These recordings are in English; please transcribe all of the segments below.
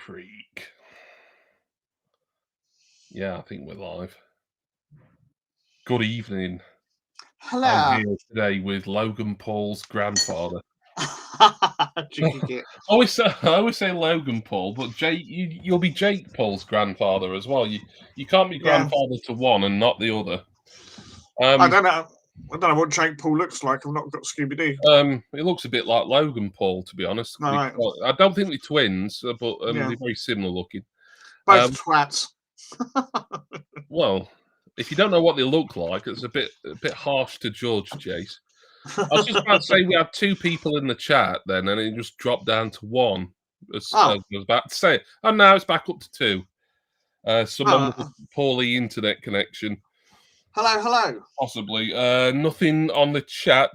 Creek. Yeah, I think we're live. Good evening. Hello. I'm here today with Logan Paul's grandfather. Cheeky git. I always say Logan Paul, but you'll be Jake Paul's grandfather as well. You can't be grandfather to one and not the other. I don't know what Jake Paul looks like. I've not got Scooby Doo. It looks a bit like Logan Paul, to be honest. Right. I don't think they're twins, but they're very similar looking. Both twats. Well, if you don't know what they look like, it's a bit harsh to judge, Jace. I was just about to say we had two people in the chat then, and it just dropped down to one. As I was about to say, and now it's back up to two. Someone with a poorly internet connection. Hello. Possibly. Nothing on the chat.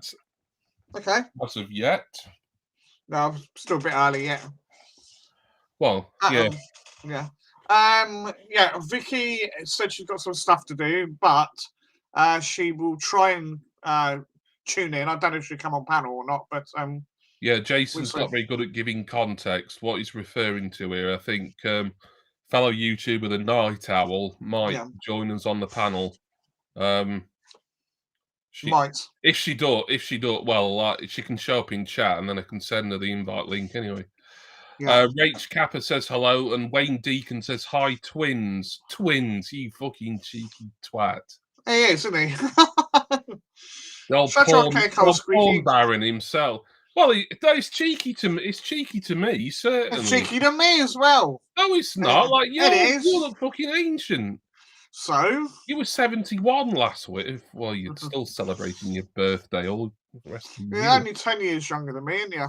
Okay. As of yet. No, I'm still a bit early yet. Well, yeah. Vicky said she's got some stuff to do, but she will try and tune in. I don't know if she'll come on panel or not, but yeah, Jason's not very good at giving context. What he's referring to here, I think, fellow YouTuber the Night Owl might join us on the panel. She might. If she does, well, she can show up in chat, and then I can send her the invite link anyway. Rach Kappa says hello, and Wayne Deacon says hi, twins. Twins, you fucking cheeky twat. He is, isn't he? The old porn baron himself. Well, it's cheeky to me. It's cheeky to me, certainly. It's cheeky to me as well. No, it's not. You look fucking ancient. So? You were 71 last week. Well, you're still celebrating your birthday all the rest of the year. You're only 10 years younger than me, aren't you?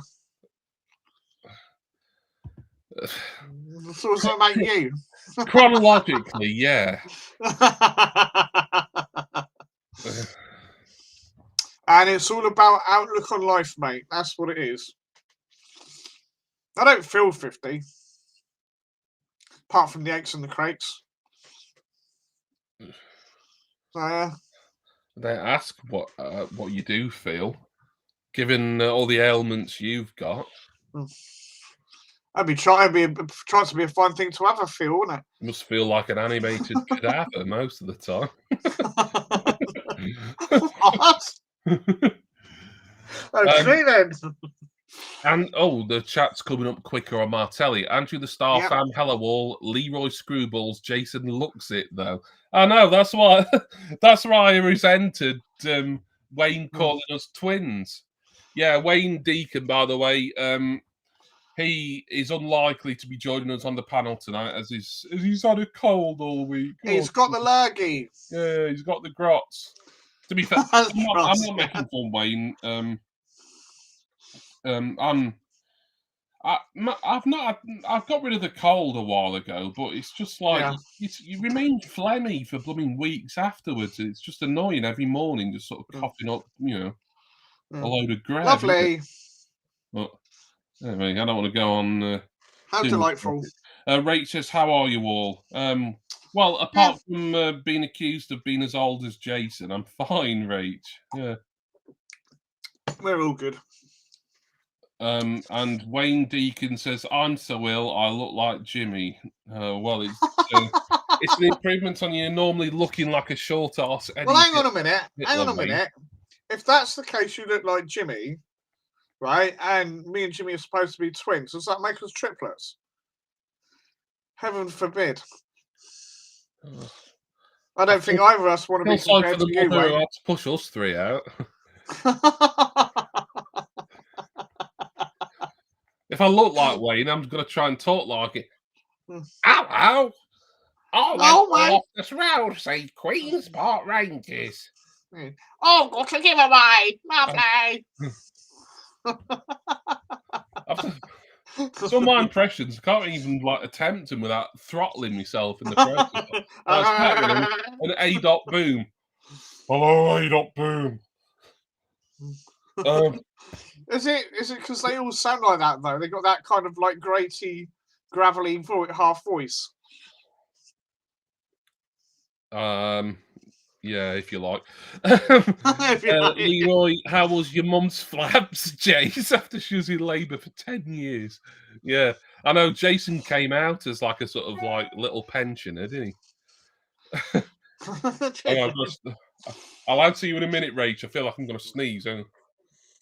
So what's that make you? Chronologically, yeah. And it's all about outlook on life, mate. That's what it is. I don't feel 50. Apart from the aches and the crates. They ask what you do feel, given all the ailments you've got. I'd be trying to be a fun thing to have a feel, wouldn't it? You must feel like an animated cadaver most of the time. What? Okay then. And the chat's coming up quicker on Martelli. Andrew the Star fan, hello all. Leroy Screwballs, Jason looks it though. I know, that's why I resented Wayne calling us twins. Yeah, Wayne Deacon, by the way, he is unlikely to be joining us on the panel tonight as he's had a cold all week. He's got the lurgy. Yeah, he's got the grots. To be fair, I'm not making fun, Wayne. I've got rid of the cold a while ago, but it's just like you remain phlegmy for blooming weeks afterwards. It's just annoying every morning, just sort of coughing up, a load of grab. Lovely. But anyway, I don't want to go on. How delightful. Rach says, "How are you all?" Well, apart from being accused of being as old as Jason, I'm fine, Rach. Yeah, we're all good. And Wayne Deacon says, "I'm so ill, I look like Jimmy." Well, it's an improvement on you normally looking like a short ass. Well, hang on a minute. If that's the case, you look like Jimmy, right? And me and Jimmy are supposed to be twins. Does that make us triplets? Heaven forbid. I don't think either of us want to be compared to you, Wayne. To push us three out. If I look like Wayne, I'm going to try and talk like it. Hello! Off this road, say Queen's Park Rangers. Oh, got to give away! Lovely! Some of my impressions, I can't even attempt them without throttling myself in the process. An A. Boom. Hello, A. Boom. Is it because they all sound like that though? They got that kind of gravelly half voice. Yeah, if you like. If you like. Leroy, how was your mum's flaps, Jace, after she was in labour for 10 years? Yeah, I know Jason came out as like a sort of like little pensioner, didn't he? I'll answer you in a minute, Rach. I feel like I'm going to sneeze.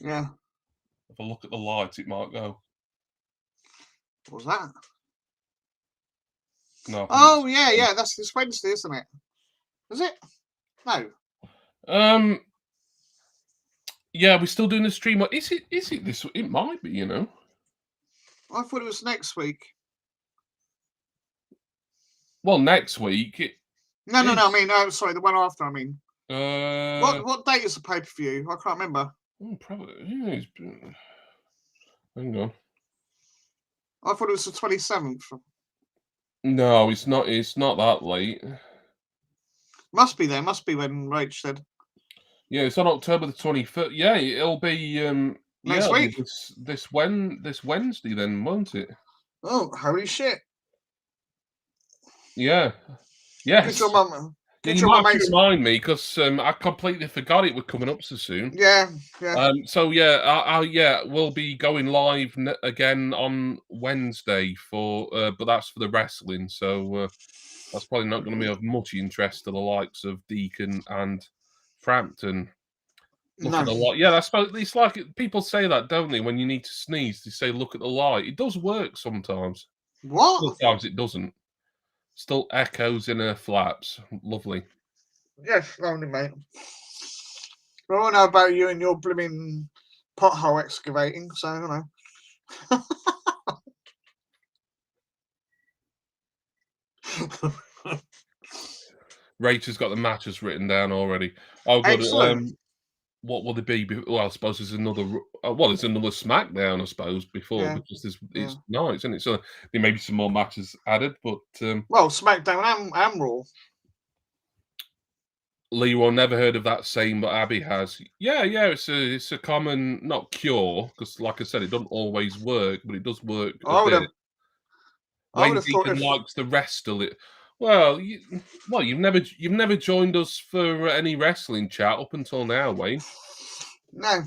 Yeah. If I look at the light, it might go. What was that? No. Oh, yeah. That's this Wednesday, isn't it? Is it? No. Yeah, we're still doing the stream. Is it this? It might be, you know. I thought it was next week. Well, next week. No. I mean, sorry, the one after. I mean, what date is the pay per view? I can't remember. Probably. Yeah, hang on. I thought it was the 27th. No, it's not. It's not that late. Must be there. Must be when Rach said. Yeah, it's on October the 21st. Yeah, it'll be next week. This Wednesday, then, won't it? Oh, holy shit! Yeah. Yes. Get your mum. You might have to remind me because I completely forgot it was coming up so soon. Yeah. So yeah, we'll be going live again on Wednesday but that's for the wrestling. So that's probably not going to be of much interest to the likes of Dea-Con and Frampton. Look at the light. Yeah, that's it's like people say that, don't they? When you need to sneeze, they say, "Look at the light." It does work sometimes. What? Sometimes it doesn't. Still echoes in her flaps. Lovely. Yes, only mate. I don't know about you and your blooming pothole excavating, so you know. Rachel's got the matches written down already. Oh, good. Excellent. What will there be? Well, I suppose there's another. There's another SmackDown, I suppose, before because it's night, isn't it? So there may be some more matches added, but well, SmackDown and Raw. Leroy never heard of that saying, but Abby has. Yeah, it's a common, not cure, because like I said, it doesn't always work, but it does work a bit. Wayne Deacon likes the rest a little. Well, you've never joined us for any wrestling chat up until now, Wayne. No.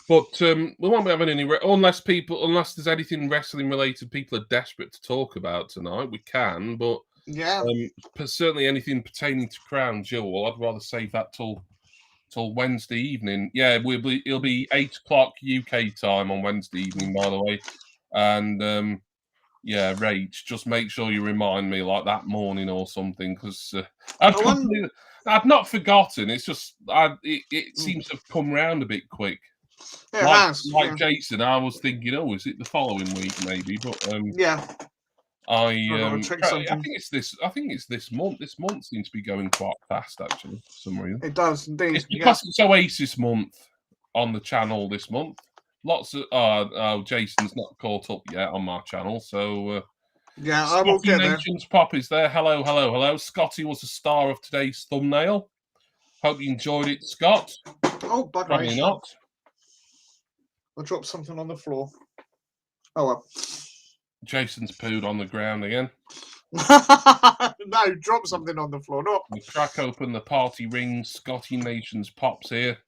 But we won't be having any unless there's anything wrestling related people are desperate to talk about tonight. We can, but certainly anything pertaining to Crown Jewel, I'd rather save that till Wednesday evening. Yeah, it'll be 8:00 UK time on Wednesday evening, by the way. And yeah, Rach, just make sure you remind me like that morning or something, because I've not forgotten. It's just it seems to have come round a bit quick. Like Jason, I was thinking, oh, is it the following week maybe? But I think it's this. I think it's this month. This month seems to be going quite fast, actually, for some reason. It does indeed. It's because it's Oasis month on the channel this month. Lots of Jason's not caught up yet on my channel, so I will get there. Nations Pop is there. Hello. Scotty was the star of today's thumbnail. Hope you enjoyed it, Scott. Oh, bugger! Probably not. I dropped something on the floor. Oh well. Jason's pooed on the ground again. No, drop something on the floor. Not. We crack open the party rings. Scotty Nations Pops here.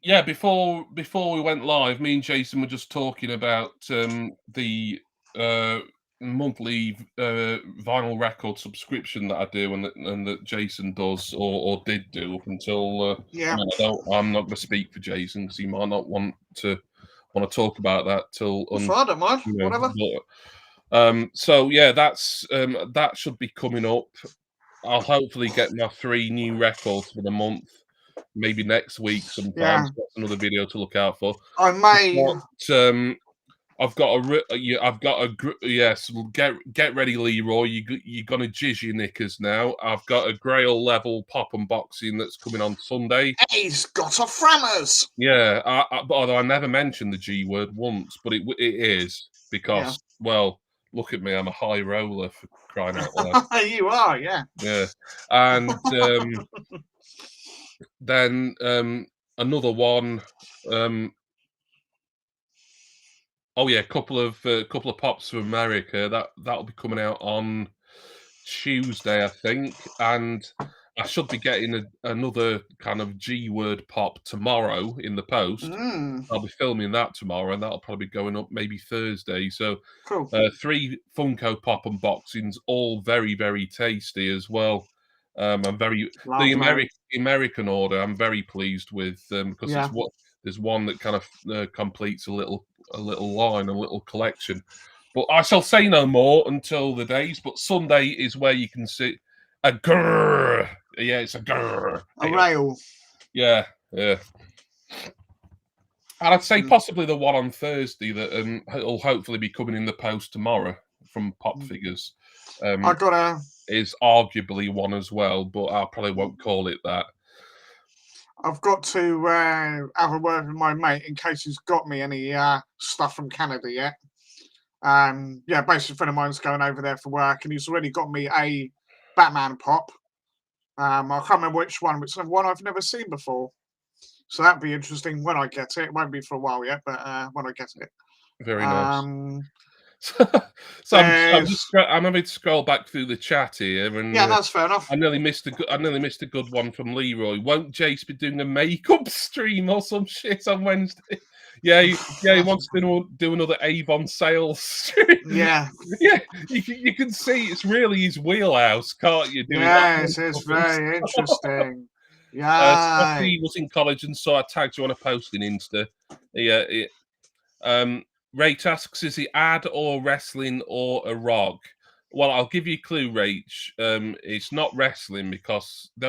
Yeah, before we went live, me and Jason were just talking about the monthly vinyl record subscription that I do and that Jason does or did do up until I'm not going to speak for Jason because he might not want to talk about that till I don't mind. Whatever. So yeah, that should be coming up. I'll hopefully get my 3 new records for the month. Maybe next week sometime. Yeah. So that's another video to look out for. I may. Yes. Get ready, Leroy. You're gonna jizz your knickers now. I've got a Grail level pop unboxing that's coming on Sunday. He's got a Frammers. Yeah. Although I never mentioned the G word once, but it is because well, look at me. I'm a high roller for crying out loud. You are, yeah. Yeah, and. Then another one. Oh yeah, couple of pops from America. That'll be coming out on Tuesday, I think, and I should be getting another kind of G word pop tomorrow in the post. I'll be filming that tomorrow, and that'll probably be going up maybe Thursday. So, Cool. 3 Funko Pop unboxings, all very, very tasty as well. I'm very the American order. I'm very pleased with because it's what there's one that kind of completes a little line, a little collection. But I shall say no more until the days. But Sunday is where you can see a grrr. Yeah, it's a grrr. A rail. Yeah, yeah. And I'd say possibly the one on Thursday that will hopefully be coming in the post tomorrow from Pop Figures. I got is arguably one as well, but I probably won't call it that. I've got to have a word with my mate in case he's got me any stuff from Canada yet. Yeah, basically a friend of mine's going over there for work, and he's already got me a Batman pop. I can't remember which one, but it's one I've never seen before. So that'd be interesting when I get it. It won't be for a while yet, but when I get it. Very nice. So I'm having to scroll back through the chat here, and yeah, that's fair enough. I nearly missed a good one from Leroy. Won't Jace be doing a makeup stream or some shit on Wednesday? Yeah, he wants to do another Avon sales stream. Yeah, yeah, you can see it's really his wheelhouse, can't you? Yes, it's very interesting. Yeah. He was in college and saw I tagged you on a post in Insta. Yeah. Rach asks, is it ad or wrestling or a rog? Well, I'll give you a clue, Rach. It's not wrestling because the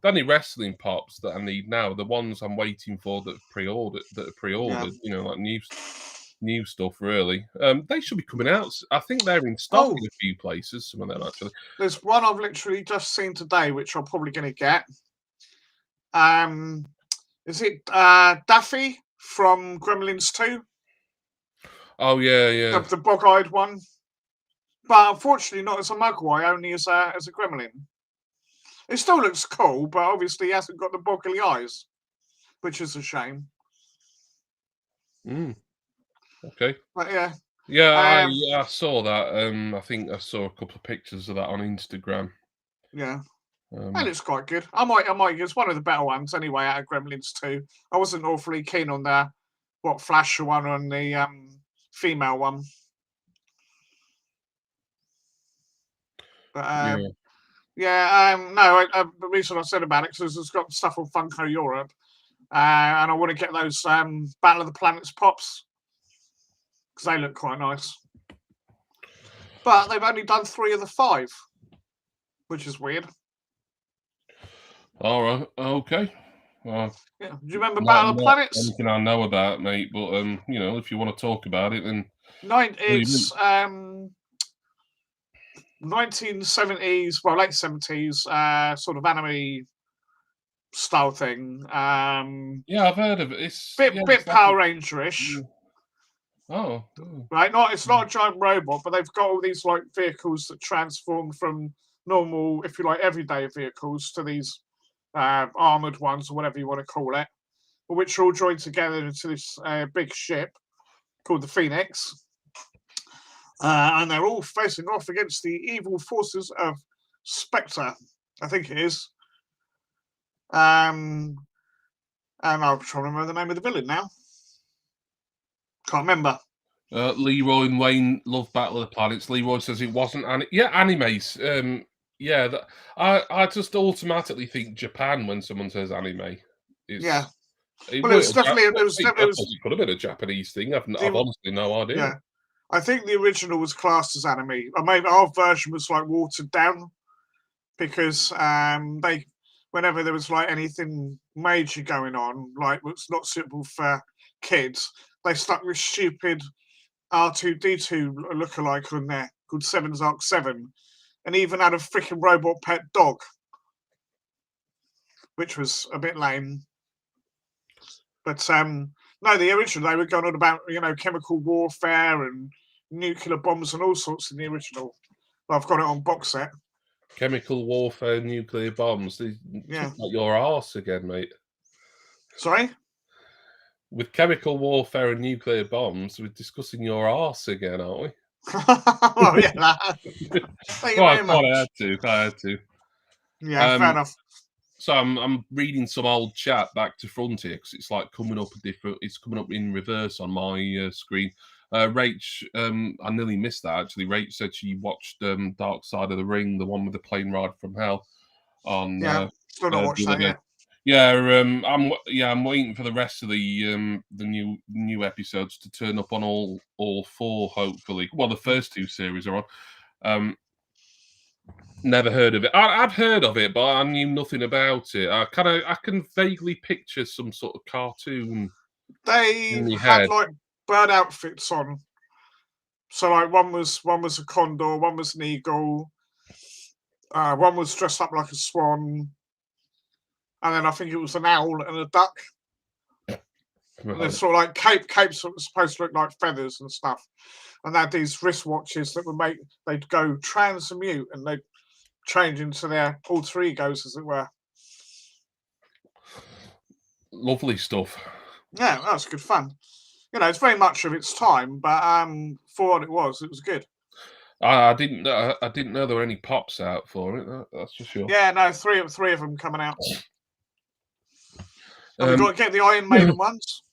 only wrestling pops that I need now are the ones I'm waiting for that are pre-ordered. Yeah. You know, like new stuff. Really, they should be coming out. I think they're in stock in a few places. Some of them actually. There's one I've literally just seen today, which I'm probably going to get. Is it Daffy from Gremlins 2? Oh yeah. The bog-eyed one. But unfortunately not as a Mogwai, only as a gremlin. It still looks cool, but obviously he hasn't got the boggly eyes, which is a shame. Okay. But yeah. Yeah, I saw that. I think I saw a couple of pictures of that on Instagram. Yeah. And it's quite good. I might use one of the better ones anyway out of Gremlins 2. I wasn't awfully keen on the Flasher one and the female one. But no, the reason I said about it because it's got stuff on Funko Europe, and I want to get those Battle of the Planets pops because they look quite nice. But they've only done 3 of the 5, which is weird. All right, okay. Yeah. Do you remember Battle of the Planets? Anything I know about, mate. But you know, if you want to talk about it, then it's 1970s, well, late 70s, sort of anime style thing. Yeah, I've heard of it. It's bit Power Ranger-ish. Oh. Right, it's not a giant robot, but they've got all these like vehicles that transform from normal, if you like, everyday vehicles to these armored ones or whatever you want to call it, which are all joined together into this big ship called the Phoenix. And they're all facing off against the evil forces of Spectre, I think it is. And I'm trying to remember the name of the villain now. Can't remember. Leroy and Wayne love Battle of the Planets. Leroy says it wasn't animes. I just automatically think Japan when someone says anime. It could have been a Japanese thing. I've honestly no idea. Yeah. I think the original was classed as anime. I mean, our version was like watered down because whenever there was like anything major going on, like was not suitable for kids, they stuck this stupid R2D2 lookalike on there called Seven's Arc 7, and even had a freaking robot pet dog, which was a bit lame. But no, the original, they were going on about, chemical warfare and nuclear bombs and all sorts in the original. I've got it on box set. Chemical warfare, nuclear bombs. Yeah. Like your arse again, mate. Sorry? with chemical warfare and nuclear bombs, we're discussing your arse again, aren't we? Oh yeah. Thank you very much. I had to. Yeah, fair enough. So I'm reading some old chat back to front here because it's like coming up it's coming up in reverse on my screen. Rach, I nearly missed that actually. Rach said she watched Dark Side of the Ring, the one with the plane ride from hell. On still not watched that yet. Yeah, I'm waiting for the rest of the new episodes to turn up on all four, hopefully. Well, the first two series are on. Never heard of it. I've heard of it, but I knew nothing about it. I can vaguely picture some sort of cartoon. They had like bird outfits on. So like one was a condor, one was an eagle, one was dressed up like a swan, and then I think it was an owl and a duck. Right. And they're sort of like capes that were supposed to look like feathers and stuff. And they had these wristwatches that would they'd go transmute and they'd change into their alter egos, as it were. Lovely stuff. Yeah, that's good fun. You know, it's very much of its time, but for what it was good. I didn't know there were any pops out for it. That's for sure. Yeah, no, three of them coming out. Have we got to get the Iron Maiden ones?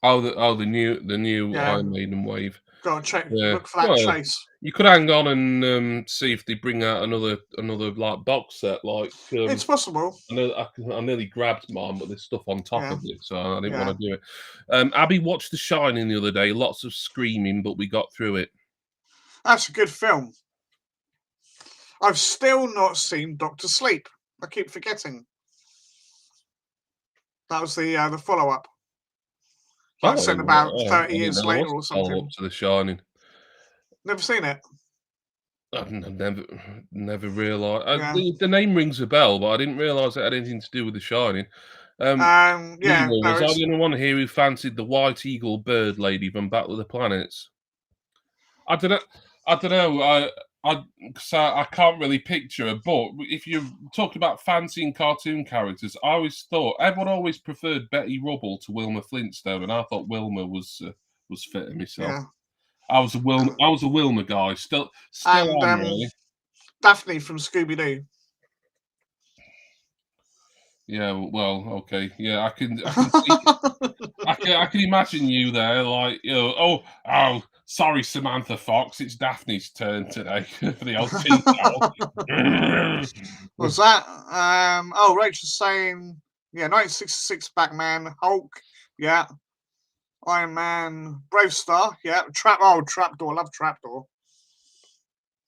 The new Iron Maiden wave. Got to check. Look for that chase. You could hang on and see if they bring out another like box set. Like it's possible. I nearly grabbed mine, but there's stuff on top of it, so I didn't want to do it. Abby watched The Shining the other day. Lots of screaming, but we got through it. That's a good film. I've still not seen Doctor Sleep. I keep forgetting. That was the follow-up. Like I said, about 30 years later or something. Up to The Shining. Never seen it. I've never realised. The name rings a bell, but I didn't realise it had anything to do with The Shining. Was I the only one here who fancied the White Eagle bird lady from Battle of the Planets? I don't know. I can't really picture her, but if you're talking about fancying cartoon characters, I always thought everyone always preferred Betty Rubble to Wilma Flintstone, and I thought Wilma was fitter myself. Yeah. I was a Wilma guy. Still am, really. Daphne from Scooby-Doo. Yeah, well, okay. Yeah, I can see, I can imagine you there, like, you know, oh, sorry, Samantha Fox, it's Daphne's turn today for the old tea towel. Was that? Rachel's saying, 1966 Batman, Hulk, yeah. Iron Man, Brave Star, yeah. Trapdoor, love Trapdoor.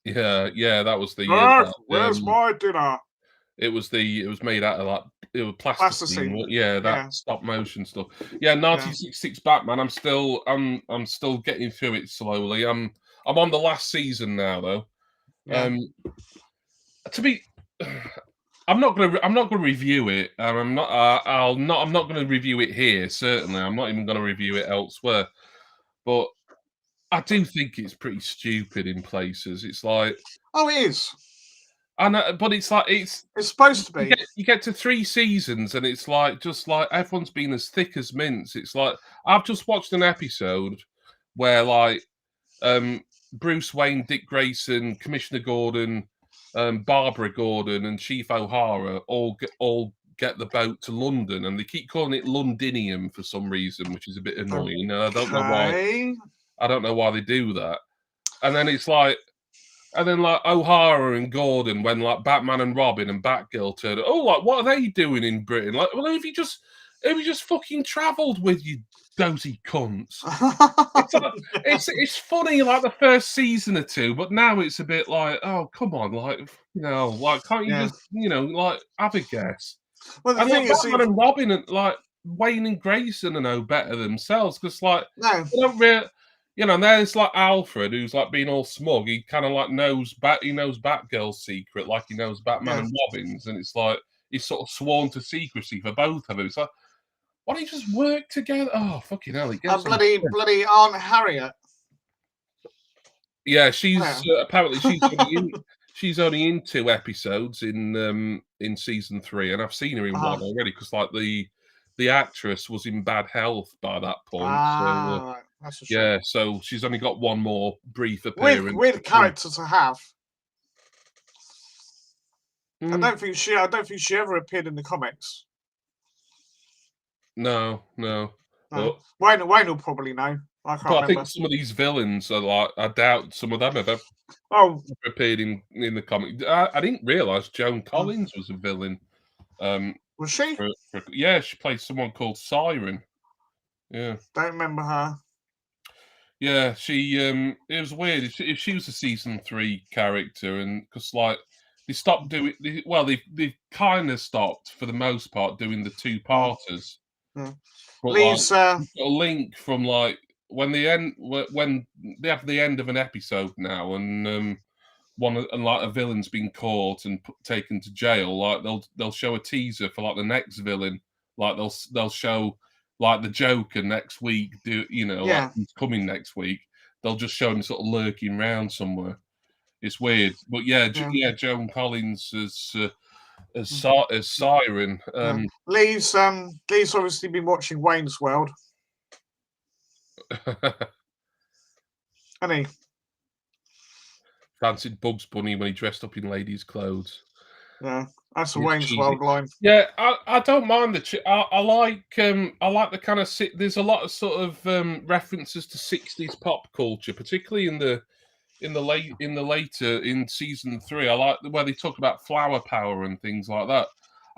Yeah, that was the. Where's my dinner? It was made out of like plasticine. Yeah, stop motion stuff. Yeah, 1966 Batman. I'm still getting through it slowly. I'm on the last season now though. Yeah. I'm not gonna review it. I'm not gonna review it here. Certainly, I'm not even gonna review it elsewhere. But I do think it's pretty stupid in places. It's like, it is. But it's like it's supposed to be. You get to 3 seasons, and it's like just like everyone's been as thick as mints. It's like I've just watched an episode where like Bruce Wayne, Dick Grayson, Commissioner Gordon, Barbara Gordon, and Chief O'Hara all get the boat to London, and they keep calling it Londinium for some reason, which is a bit annoying. I don't know why. I don't know why they do that. And then it's like. And then, like, O'Hara and Gordon, when, like, Batman and Robin and Batgirl turned up, like, what are they doing in Britain? Like, well, if you just fucking travelled with you dozy cunts. It's funny, like, the first season or two, but now it's a bit like, oh, come on, like, like, can't you just, like, have a guess? Well, the thing is, Batman and Robin, and, like, Wayne and Grayson are no better themselves, because, like, they don't really... and there's like Alfred, who's like being all smug. He kind of like knows Batgirl's secret, like he knows Batman and Robin's, and it's like he's sort of sworn to secrecy for both of them. It's like, why don't you just work together? Oh, fucking hell! Bloody Aunt Harriet. Yeah, she's apparently she's only in 2 episodes in season 3, and I've seen her in one already because like the the actress was in bad health by that point. Right. That's a shame. Yeah, so she's only got one more brief appearance. Weird character to have. Mm. I don't think she ever appeared in the comics. No. But Wayne will probably know. I can't remember. I think some of these villains are like, I doubt some of them have ever appeared in the comic. I didn't realise Joan Collins was a villain. Was she? Yeah, she played someone called Siren. Yeah. Don't remember her. Yeah, she it was weird if she was a season 3 character, and because like they stopped doing they kind of stopped for the most part doing the 2-parters. Yeah. But Leaves like, you've got a link from like when they have the end of an episode now, and like a villain's been caught and taken to jail, like they'll show a teaser for like the next villain, like they'll show like the Joker next week, like he's coming next week. They'll just show him sort of lurking around somewhere. It's weird, but yeah, Joan Collins as Siren. Lee's obviously been watching Wayne's World. Hasn't he? Fancied Bugs Bunny when he dressed up in ladies' clothes. Yeah, that's a Wayne's World line. Yeah, I don't mind I like the kind of there's a lot of sort of references to 60s pop culture, particularly in season 3. I like where they talk about flower power and things like that.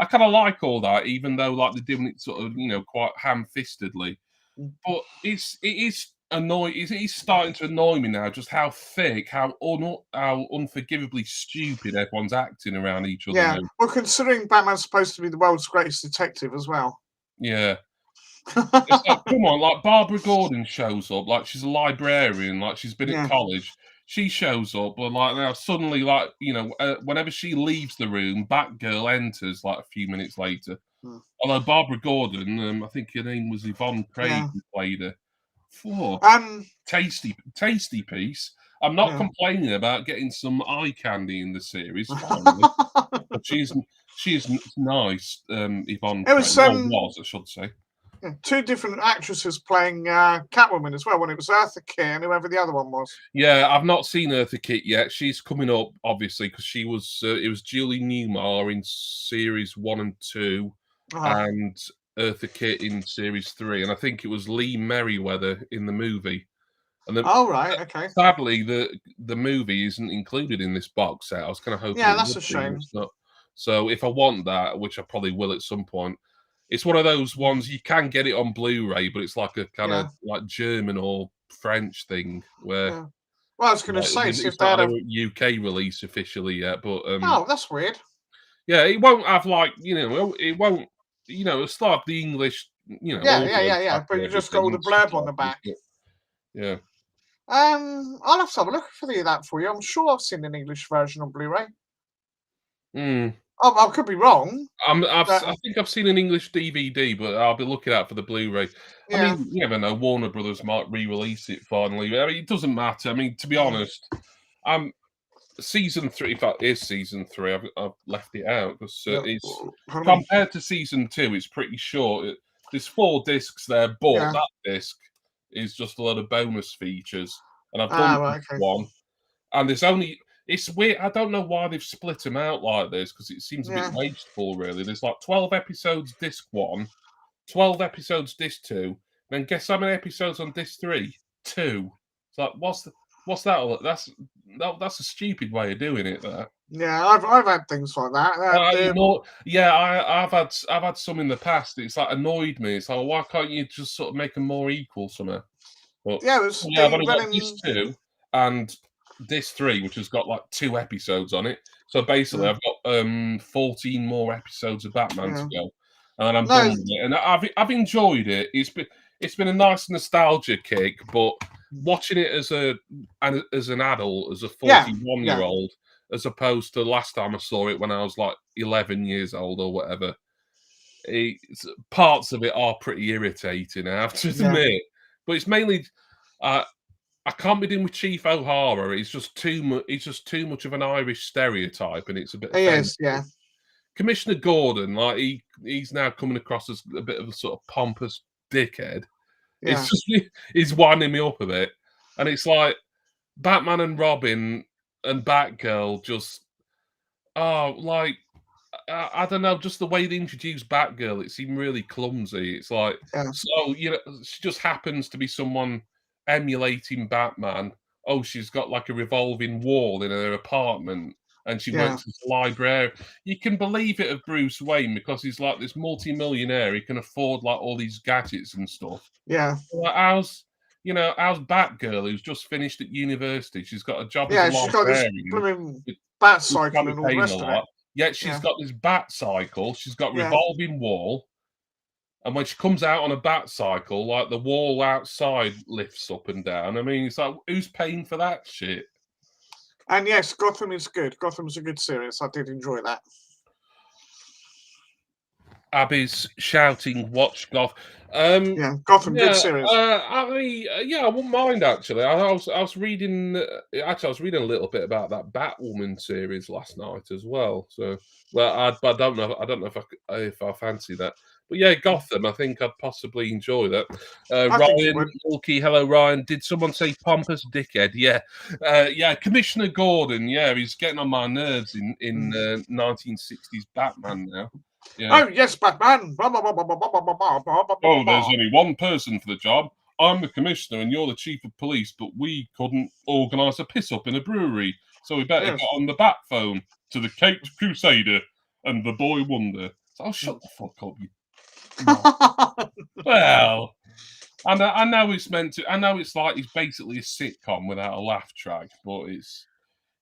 I kind of like all that, even though like they're doing it sort of quite ham-fistedly. But it is annoying. It's starting to annoy me now just how thick, how unforgivably stupid everyone's acting around each other. Yeah, now. well, considering Batman's supposed to be the world's greatest detective as well. Yeah. It's like, come on, like Barbara Gordon shows up, like she's a librarian, like she's been at college. She shows up, but like now suddenly, like whenever she leaves the room, Batgirl enters like a few minutes later. Although Barbara Gordon, I think her name was Yvonne Craig, who played her. Tasty piece. I'm not complaining about getting some eye candy in the series, finally. But she is nice, Yvonne Craig. Was, I should say. 2 different actresses playing Catwoman as well, when it was Eartha Kitt and whoever the other one was. Yeah, I've not seen Eartha Kitt yet. She's coming up, obviously, because she was. It was Julie Newmar in series 1 and 2, and Eartha Kitt in series 3, and I think it was Lee Merriweather in the movie. And right, okay. Sadly, the movie isn't included in this box set. I was kind of hoping. Yeah, that's a shame. So if I want that, which I probably will at some point, it's one of those ones you can get it on Blu-ray, but it's like a kind of like German or French thing where. Yeah. Well, I was going to say, it's not a UK release officially yet, but that's weird. Yeah, it won't have like it won't it's like the English Yeah. But you just got all the blurb on the back. Yeah. I'll have to have a look for that for you. I'm sure I've seen an English version on Blu-ray. I could be wrong. I think I've seen an English DVD, but I'll be looking out for the Blu-ray. Yeah. I mean, you never know. Warner Brothers might re-release it finally. I mean, it doesn't matter. I mean, to be honest, season 3. In fact, is season 3. I've left it out because it's compared to season 2. It's pretty short. There's 4 discs there, but that disc is just a lot of bonus features, and I've done one. And there's only. It's weird. I don't know why they've split them out like this because it seems a bit wasteful, really. There's like 12 episodes disc 1, 12 episodes disc 2. Then guess how many episodes on disc 3? 2. It's like what's that? That's a stupid way of doing it. There. Yeah, I've had things like that. I've had some in the past. It's like annoyed me. It's like why can't you just sort of make them more equal somehow? But, I've only got disc 2 and disc 3, which has got like 2 episodes on it. So basically, I've got 14 more episodes of Batman to go, and then I'm done with it. And I've enjoyed it. It's been a nice nostalgia kick, but watching it as an adult, as a 41-year-old, as opposed to last time I saw it when I was like 11 years old or whatever, parts of it are pretty irritating, I have to admit. But it's mainly. I can't be doing with Chief O'Hara. He's just too much. He's just too much of an Irish stereotype, and it's a bit. He is, yeah. Commissioner Gordon, like he's now coming across as a bit of a sort of pompous dickhead. Yeah. It's just he's winding me up a bit, and it's like Batman and Robin and Batgirl just like I don't know, just the way they introduced Batgirl, it seemed really clumsy. It's like so she just happens to be someone emulating Batman. Oh, she's got like a revolving wall in her apartment. And she works as a librarian. You can believe it of Bruce Wayne because he's like this multi-millionaire. He can afford like all these gadgets and stuff. Yeah. Like, how's Batgirl who's just finished at university? She's got a job as a she's got this blooming bat cycle and all the rest of it. Yet she's got this bat cycle. She's got revolving wall. And when she comes out on a bat cycle, like the wall outside lifts up and down. I mean, it's like, who's paying for that shit? And yes, Gotham is good. Gotham's a good series. I did enjoy that. Abby's shouting, "Watch Gotham." Gotham, good series. I wouldn't mind actually. I was reading. Actually, I was reading a little bit about that Batwoman series last night as well. So, I don't know. I don't know if I fancy that. But yeah, Gotham. I think I'd possibly enjoy that. Ryan Mulkey, hello Ryan. Did someone say pompous dickhead? Yeah, Commissioner Gordon. Yeah, he's getting on my nerves in 1960s Batman now. Yeah. Oh yes, Batman. Oh, there's only one person for the job. I'm the commissioner and you're the chief of police, but we couldn't organise a piss up in a brewery, so we better get on the bat phone to the Caped Crusader and the Boy Wonder. So, shut the fuck up, you. Well, I know it's meant to. I know it's like it's basically a sitcom without a laugh track, but it's.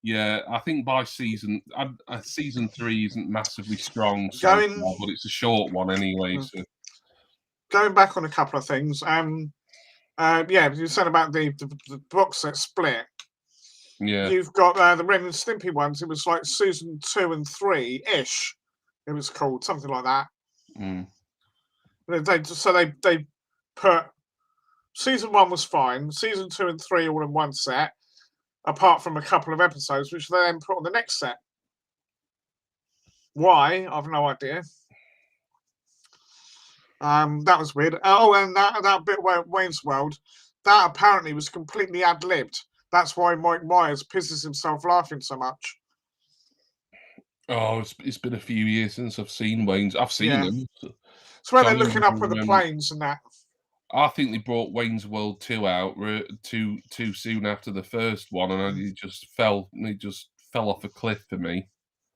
Yeah, I think by season 3 isn't massively strong, but it's a short one anyway. So. Going back on a couple of things, you said about the box set split. Yeah, you've got the Ren and Stimpy ones. It was like season 2 and 3 ish. It was called something like that. Mm. They put season 1 was fine. Season 2 and 3 all in one set. Apart from a couple of episodes, which they then put on the next set. Why? I've no idea. That was weird. Oh, and that bit where Wayne's World, that apparently was completely ad-libbed. That's why Mike Myers pisses himself laughing so much. Oh, it's been a few years since I've seen Wayne's. I've seen him. It's where they're looking up at the planes and that. I think they brought Wayne's World 2 out too soon after the first one, and it just fell off a cliff for me.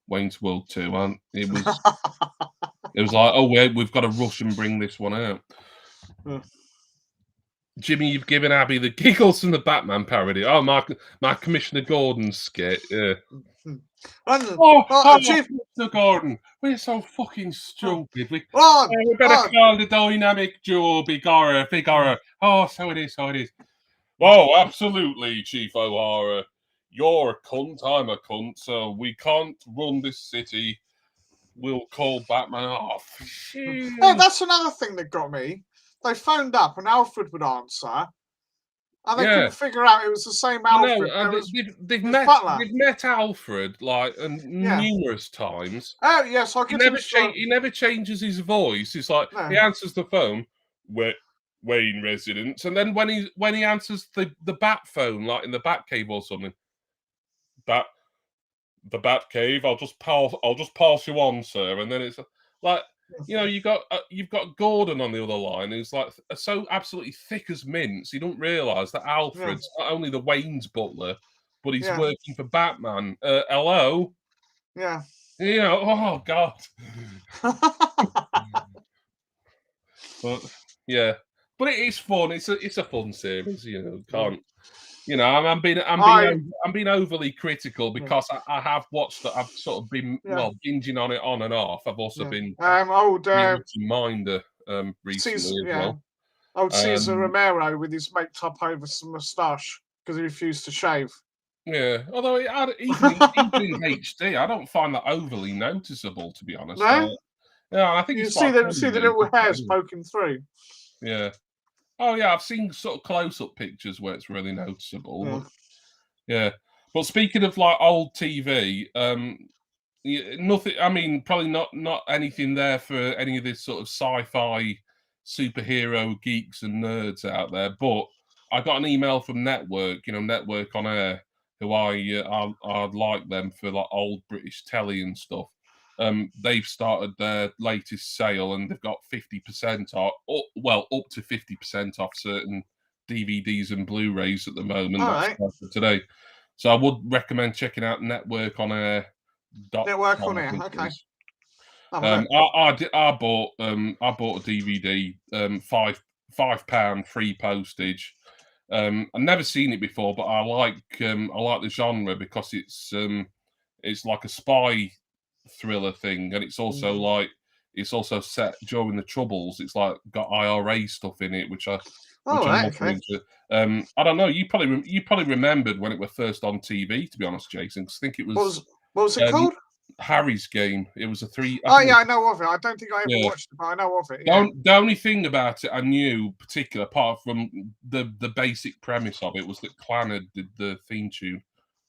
Wayne's World 2, and it was like, oh wait, we've got to rush and bring this one out. Jimmy, you've given Abby the giggles from the Batman parody. Oh, my Commissioner Gordon skit. Yeah. Commissioner Gordon, we're so fucking stupid. We better call the dynamic duo Bigora. Oh, so it is. Oh, absolutely, Chief O'Hara. You're a cunt, I'm a cunt, so we can't run this city. We'll call Batman off. Yeah, that's another thing that got me. They phoned up and Alfred would answer. And they couldn't figure out it was the same Alfred. They've met Alfred numerous times. Oh yes, he never changes his voice. It's like he answers the phone, Wayne residence, and then when he answers the bat phone, like in the Batcave or something, the Batcave, I'll just pass you on, sir, and then it's like. You've got Gordon on the other line, who's like so absolutely thick as mince. You don't realise that Alfred's not only the Wayne's butler, but he's working for Batman. Hello. Yeah. Oh God. But it is fun. It's a fun series. Can't. I'm being overly critical because I have watched it. I've sort of been binging on it on and off. I've also been Minder recently as well. Old Cesar Romero with his make-up over some moustache because he refused to shave. Yeah, although even in HD, I don't find that overly noticeable, to be honest. No, I think you see the little hairs poking through. Yeah. Oh yeah, I've seen sort of close-up pictures where it's really noticeable. But speaking of like old TV, nothing. I mean, probably not anything there for any of this sort of sci-fi superhero geeks and nerds out there. But I got an email from Network, Network on Air, who I like them for like old British telly and stuff. They've started their latest sale and they've got 50% off, up to 50% off certain DVDs and Blu-rays at the moment. That's started today. So I would recommend checking out Network on Air. Network on Air, okay. I bought a DVD, £5 free postage. I've never seen it before, but I like the genre because it's like a spy thriller thing, and it's also set during the Troubles. It's like got IRA stuff in it, which I'm into. I don't know. You probably remembered when it was first on TV. To be honest, Jason, because I think it was. What was it called? Harry's Game. It was a 3. I know of it. I don't think I ever watched it, but I know of it. Yeah. The only thing about it I knew particular, apart from the basic premise of it, was that Clannad did the theme tune,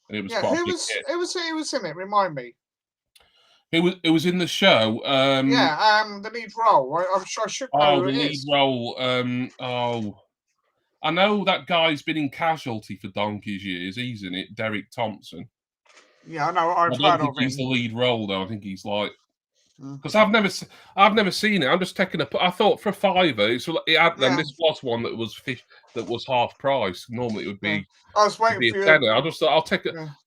and it was quite a big hit. It was in it. Remind me. It was in the show. The lead role. I'm sure I should know the lead role. I know that guy's been in Casualty for donkey's years. He's in it. Derek Thompson. Yeah, I know. I don't think he's the lead role though. I think he's like, because I've never seen it. I'm just taking I thought for £5, this was one that was half price. Normally it would be. I was waiting for you. I just thought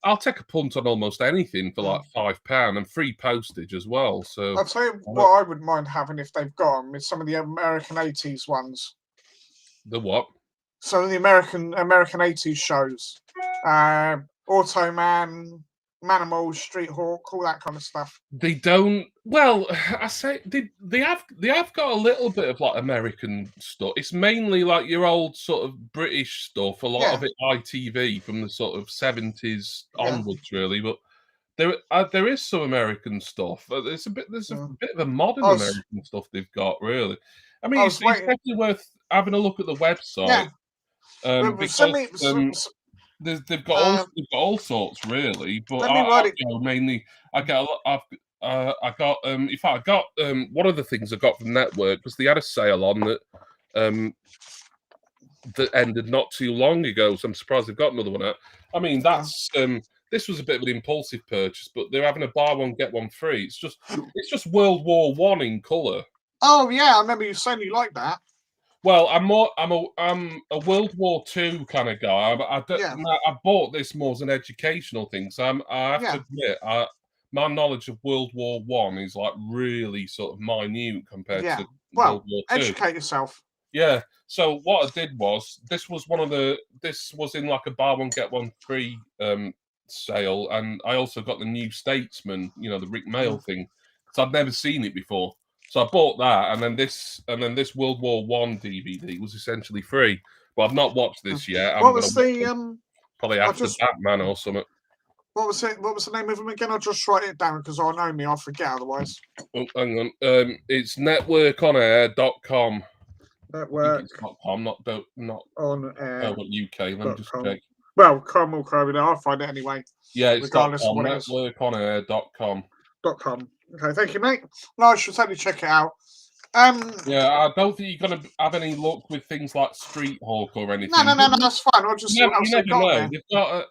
I'll take a punt on almost anything for like £5 and free postage as well. So I'll tell you what I wouldn't mind having if they've got them is some of the American 80s ones. The what? Some of the American 80s shows. Automan, Manimal, Street Hawk, all that kind of stuff. They don't. Well, I say they have got a little bit of like American stuff. It's mainly like your old sort of British stuff. A lot of it ITV from the sort of 70s onwards, really. But there is some American stuff. There's a bit of a modern American stuff they've got, really. I mean, it's definitely worth having a look at the website. They've got all sorts, really. But I got one of the things I got from Network was they had a sale on that that ended not too long ago. So I'm surprised they've got another one out. I mean, this was a bit of an impulsive purchase, but they're having a buy one get one free. It's just World War I in colour. Oh yeah, I remember you saying you like that. Well, I'm a World War II kind of guy. I bought this more as an educational thing. So I have to admit, my knowledge of World War I is like really sort of minute compared to World War II. Educate yourself. Yeah. So what I did was this was in like a buy one get one free sale, and I also got the New Statesman, the Rick Mail thing. So I'd never seen it before. So I bought that, and then this World War I DVD was essentially free. But I've not watched this yet. What was the probably after Batman or something? What was it? What was the name of them again? I'll just write it down because I know me. I'll forget otherwise. Oh, hang on. It's networkonair.com. Network.com, not on air. UK. Let me just check. Well, come on, I'll find it anyway. Yeah, it's networkonair.com. .com. Okay, thank you, mate. No, I should certainly check it out. Yeah, I don't think you're going to have any luck with things like Street Hawk or anything. No, that's fine. I'll just you never know.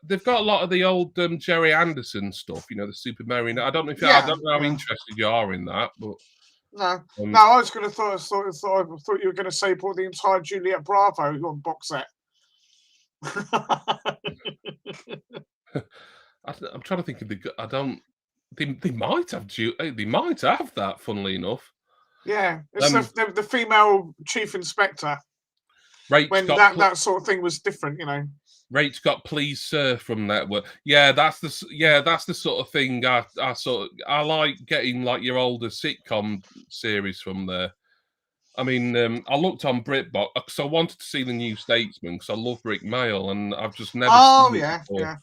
They've got a lot of the old Jerry Anderson stuff. The Super Mario. I don't know how interested you are in that, but no. I was going to thought you were going to say put the entire Juliet Bravo on box set. I'm trying to think of They might have that. Funnily enough, yeah, it's the female chief inspector. When that sort of thing was different, Rach got Please Sir from Network. Yeah, that's the sort of thing I like getting like your older sitcom series from there. I mean, I looked on BritBox because I wanted to see the New Statesman because I love Rick Mail and I've just never. Oh yeah, yeah.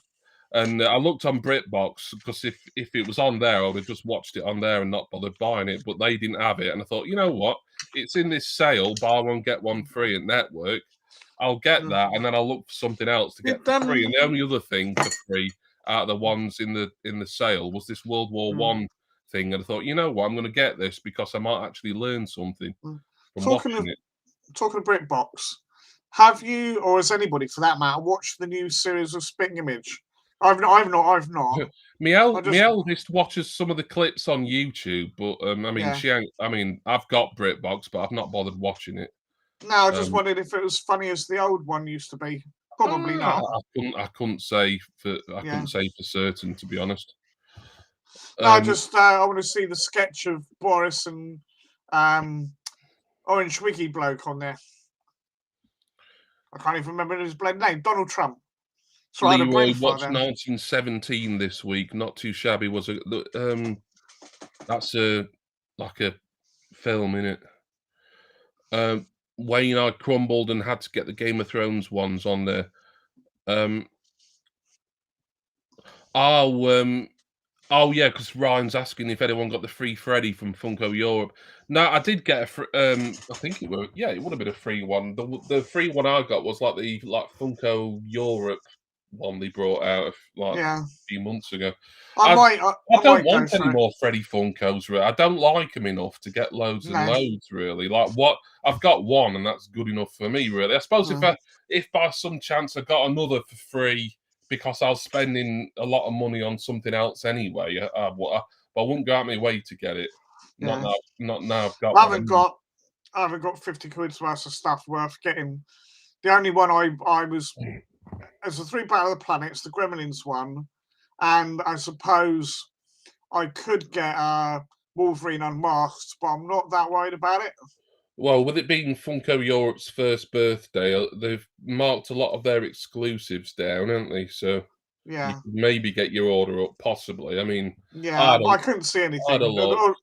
And I looked on BritBox because if it was on there, I would have just watched it on there and not bothered buying it. But they didn't have it, and I thought, you know what? It's in this sale, buy one get one free at Network. I'll get that, and then I'll look for something else to get for free. And the only other thing for free out of the ones in the sale was this World War One thing, and I thought, you know what, I'm going to get this because I might actually learn something from watching it. Talking of BritBox, have you, or has anybody for that matter, watched the new series of Spitting Image? I've not. My eldest watches some of the clips on YouTube, but I mean, she ain't. I mean, I've got BritBox, but I've not bothered watching it. No, I just wondered if it was funny as the old one used to be. Probably not. I couldn't say for certain, to be honest. No, I want to see the sketch of Boris and Orange Wiggy bloke on there. I can't even remember his blood name. Donald Trump. So Leroy watched 1917 this week. Not too shabby, was it? That's like a film, innit? Wayne, I crumbled and had to get the Game of Thrones ones on there. Oh yeah, because Ryan's asking if anyone got the free Freddy from Funko Europe. No, I did get I think it would have been a free one. The free one I got was like the Funko Europe one they brought out a few months ago. I don't want any more Freddy Funkos. Really. I don't like them enough to get loads and loads. Really, like what I've got one, and that's good enough for me. Really, I suppose if by some chance I got another for free, because I was spending a lot of money on something else anyway, but I wouldn't go out my way to get it. Not now. I haven't got 50 quid's worth of stuff worth getting. The only one I was, as the 3 Battle of the Planets, the Gremlins one, and I suppose I could get Wolverine Unmasked, but I'm not that worried about it. Well, with it being Funko Europe's first birthday, they've marked a lot of their exclusives down, haven't they? So you could maybe get your order up, possibly. I mean, I couldn't see anything. I had a look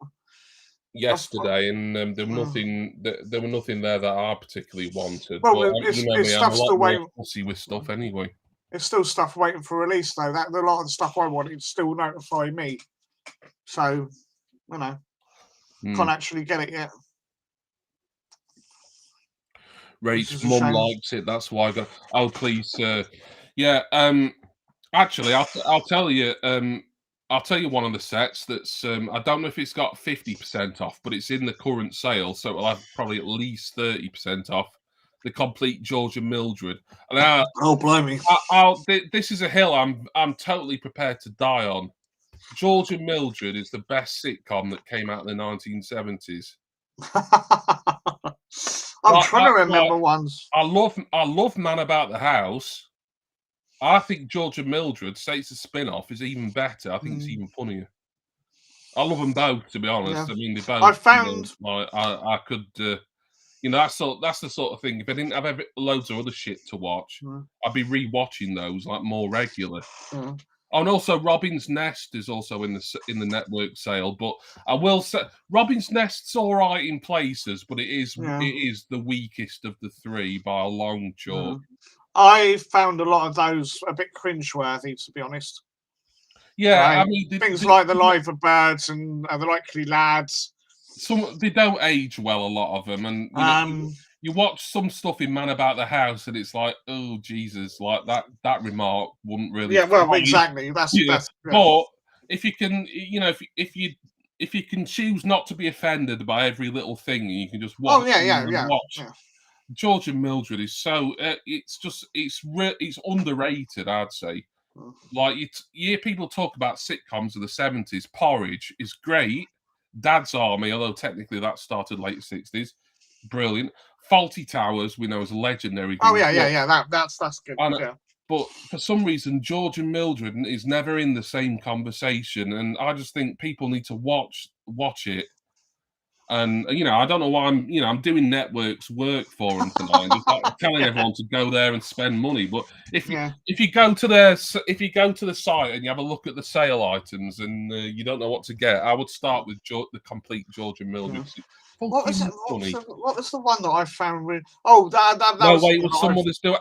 yesterday, and there were nothing there that I particularly wanted. Well, but it's I'm a lot more fussy with stuff anyway. There's still stuff waiting for release, though. That a lot of the stuff I wanted still notify me. So, you know, can't actually get it yet. Rach, mum likes it. That's why I got. Oh, please, yeah. Actually, I'll tell you. I'll tell you one of the sets that's. I don't know if it's got 50% off, but it's in the current sale, so it'll have probably at least 30% off. The complete George and Mildred. And oh, blimey! This is a hill I'm totally prepared to die on. George and Mildred is the best sitcom that came out in the 1970s. I'm trying to remember ones. I love Man About the House. I think George and Mildred, say it's a spin-off, is even better. I think it's even funnier. I love them both, to be honest. I mean, they both. I found. I could. That's the sort of thing. If I didn't have loads of other shit to watch, I'd be rewatching those like more regular. Oh, and also Robin's Nest is also in the network sale, but I will say Robin's Nest's all right in places, but it is the weakest of the 3 by a long chalk. I found a lot of those a bit cringeworthy, to be honest. Yeah, I mean things like the Live of Birds and the Likely Lads. They don't age well, a lot of them, and you watch some stuff in Man About the House, and it's like, oh Jesus, like that remark wouldn't really. Yeah, well, exactly. That's. But if you can, if you can choose not to be offended by every little thing, you can just watch. Watch. Yeah. George and Mildred is so. It's underrated, I'd say. Like you hear people talk about sitcoms of the 70s. Porridge is great. Dad's Army, although technically that started late 60s, brilliant. Fawlty Towers, we know, is a legendary. Oh that's good. But for some reason, George and Mildred is never in the same conversation, and I just think people need to watch it. And I don't know why I'm doing networks work for them tonight, just telling everyone to go there and spend money. But if you go to the site and you have a look at the sale items and you don't know what to get, I would start with the complete George and Mildred. What was it? What was the one that I found? That no, was wait, some others do.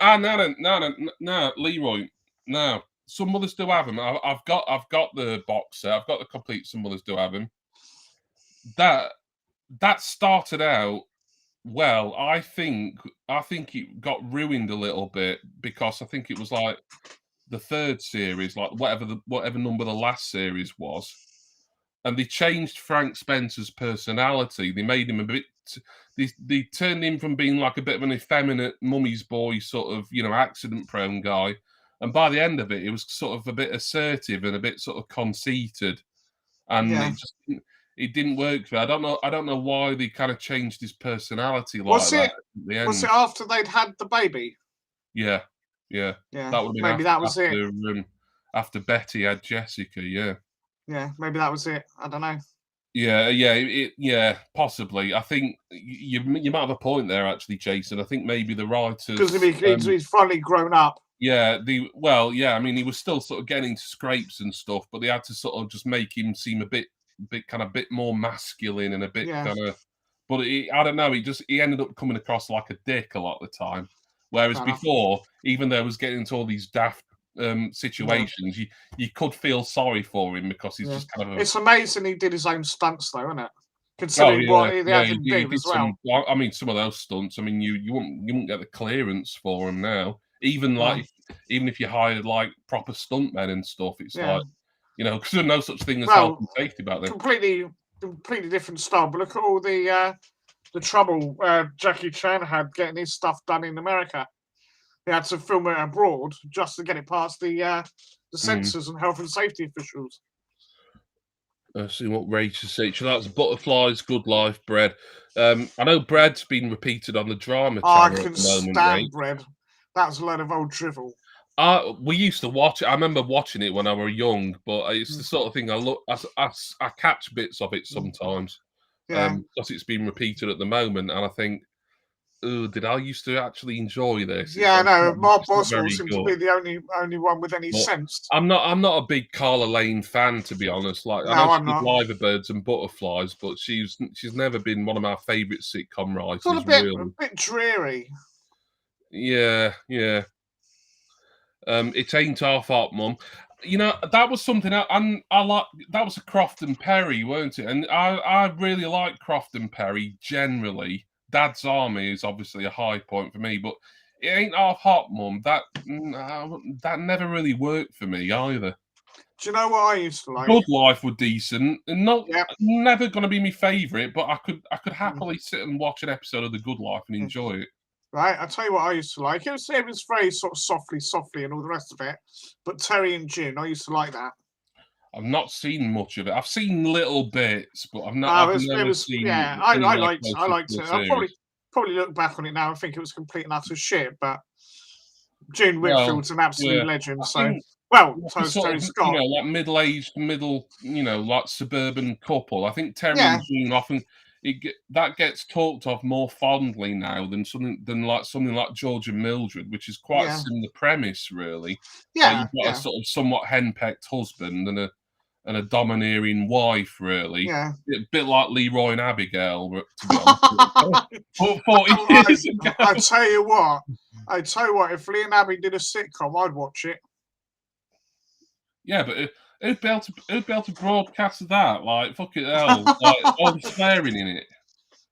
No, Leroy. No, some others do have them. I've got the box set. I've got the complete. Some others do have them. That started out well. I think it got ruined a little bit because I think it was like the third series, like whatever number the last series was, and they changed Frank Spencer's personality. They made him a bit. They turned him from being like a bit of an effeminate mummy's boy, sort of, accident-prone guy, and by the end of it, he was sort of a bit assertive and a bit sort of conceited, and it didn't work for me. I don't know why they kind of changed his personality like that at the end. Was it after they'd had the baby? Yeah. Yeah. That would have been maybe that was it. After Betty had Jessica, yeah. Yeah, maybe that was it. I don't know. Yeah, possibly. I think you might have a point there, actually, Jason. I think maybe the writers, because he's finally grown up. Yeah, I mean, he was still sort of getting into scrapes and stuff, but they had to sort of just make him seem a bit more masculine and a bit kind of. But I don't know. He ended up coming across like a dick a lot of the time, whereas before, even though he was getting into all these daft situations, you could feel sorry for him because he's just kind of. It's amazing he did his own stunts, though, isn't it? Considering what they had him do as well. I mean, some of those stunts. I mean, you wouldn't get the clearance for them now. Even if you hired like proper stuntmen and stuff, it's like, because there's no such thing as health and safety back then. Completely different style. But look at all the trouble Jackie Chan had getting his stuff done in America. They had to film it abroad just to get it past the censors and health and safety officials. Let's see what Rachel says. So that's Butterflies, Good Life, Bread. I know Bread's been repeated on the drama channel. I can stand Bread. That's a load of old drivel. We used to watch it. I remember watching it when I was young, but it's the sort of thing I catch bits of it sometimes. Because it's been repeated at the moment, and I think, oh, did I used to actually enjoy this? Yeah, I know. Mark Boswell seems to be the only one with any sense. I'm not a big Carla Lane fan, to be honest. Like, I know she did Liver Birds and Butterflies, but she's never been one of my favourite sitcom writers. It's a bit dreary. Yeah. It ain't half hot, Mum. That was something I like. That was a Croft and Perry, weren't it? And I really like Croft and Perry generally. Dad's Army is obviously a high point for me, but it ain't half hot, Mum. That never really worked for me either. Do you know what I used to like? Good Life were decent, and never going to be my favourite, but I could happily sit and watch an episode of The Good Life and enjoy it. Right, I'll tell you what I used to like. It was very sort of softly and all the rest of it. But Terry and June, I used to like that. I've not seen much of it. I've seen little bits, but I've never seen. Yeah, I liked it. I'll probably look back on it now and think it was complete and utter shit. But June Whitfield's an absolute legend. So Terry Scott, like middle-aged, like suburban couple. I think Terry and June often. That gets talked of more fondly now than something like George and Mildred, which is quite a similar premise, really. You've got a sort of somewhat henpecked husband and a domineering wife, really. Yeah. A bit like Leroy and Abigail, to be honest. 40 years ago. I tell you what, if Lee and Abby did a sitcom, I'd watch it. Yeah, but who'd be able to broadcast that? Like, fucking hell, like all the swearing in it.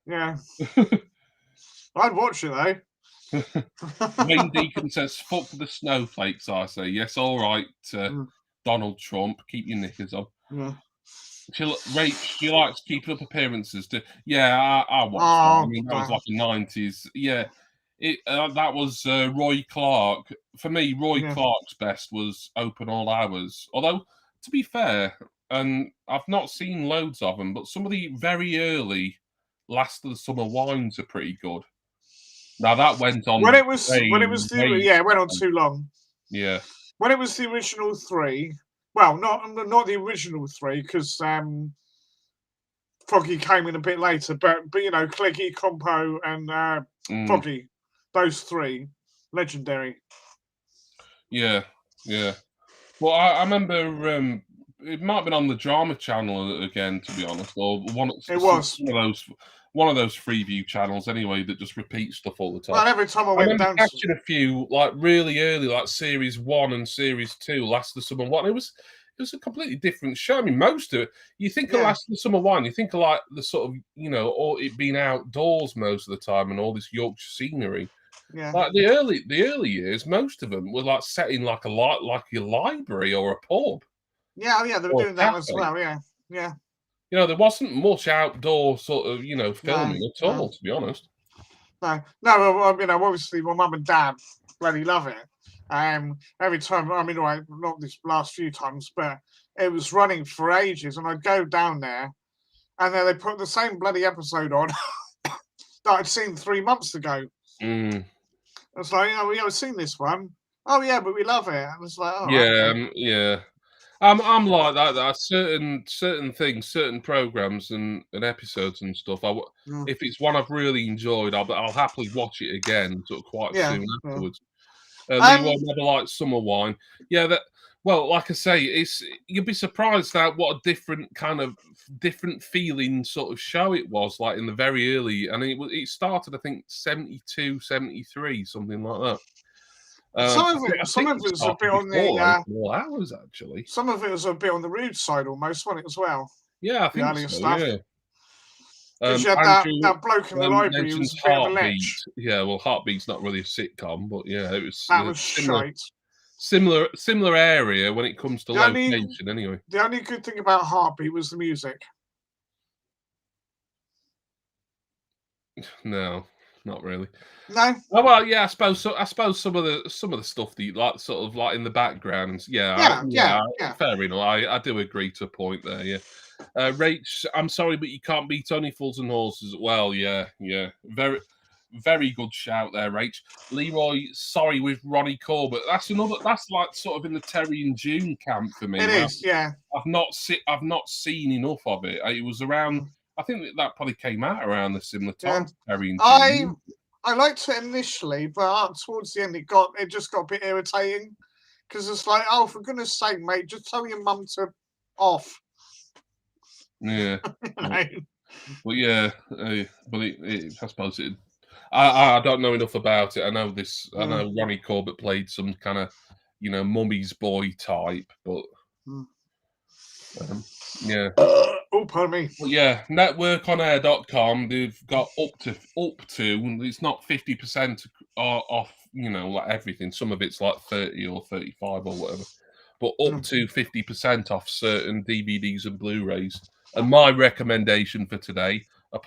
Yeah. I'd watch it though. Wayne Deacon says, "Fuck the snowflakes." I say, "Yes, all right." Donald Trump, keep your knickers on. Yeah. She likes keeping up appearances. I watched that. I mean, that was like the 90s. Yeah. That was Roy Clark. For me, Roy Clark's best was Open All Hours. Although, to be fair, and I've not seen loads of them, but some of the very early Last of the Summer Wines are pretty good. Now that went on. When it went on too long. Yeah. When it was the original 3, well, not the original 3 because Foggy came in a bit later, but Cleggy, Compo, and Foggy, those 3, legendary. Yeah. Well, I remember it might have been on the Drama Channel again, to be honest, or one of those Freeview channels anyway that just repeat stuff all the time. Well, every time I went down, catching a few like really early, like Series 1 and Series 2, Last of the Summer Wine. It was a completely different show. I mean, most of it. You think of Last of the Summer Wine, you think of like the sort of all it being outdoors most of the time and all this Yorkshire scenery. Yeah. Like the early years, most of them were like set in like a library or a pub. Yeah, they were doing that as well. Yeah, yeah. You know, there wasn't much outdoor sort of filming at all, No. to be honest. No. Well, obviously my mum and dad bloody love it. Every time, not this last few times, but it was running for ages, and I'd go down there, and then they put the same bloody episode on that I'd seen 3 months ago. Mm. It's like, we've seen this one. Oh yeah, but we love it. And it's like, yeah. I'm like that. There are certain things, certain programs and episodes and stuff. If it's one I've really enjoyed, I'll happily watch it again, sort of quite soon afterwards. Leroy never liked Summer Wine. Yeah, well, like I say, you'd be surprised at what a different feeling sort of show it was, like in the very early, and it started, I think, 72, 73, something like that. Some of it was a bit on the more hours, actually. Some of it was a bit on the rude side, almost, wasn't it, as well? Yeah, I think so. Stuff. Yeah. Because you had that bloke in the library who was a bit of a lech. Yeah, well, Heartbeat's not really a sitcom, but yeah, it was. That was shite. Similar area when it comes to location, anyway. The only good thing about Heartbeat was the music. No, not really. No. Oh well, yeah. I suppose some of the stuff that you like, sort of like in the background. Yeah. Fair enough. I do agree to a point there. Yeah. Rach, I'm sorry, but you can't beat Only Fools and Horses. Well, yeah. Very, very good shout there, Rach. Leroy, sorry with Ronnie Corbett. That's like sort of in the Terry and June camp for me. It is, yeah. I've not seen enough of it. It was around. I think that probably came out around the similar time to Terry and June. I liked it initially, but towards the end, it just got a bit irritating because it's like, oh, for goodness sake, mate, just tell your mum to off. Yeah. But yeah, but I suppose it. I don't know enough about it. I know this. I know Ronnie Corbett played some kind of, mummy's boy type, but yeah. Oh, pardon me. Well, yeah, networkonair.com, they've got up to it's not 50% off, like everything. Some of it's like 30 or 35 or whatever, but up to 50% off certain DVDs and Blu-rays. And my recommendation for today, I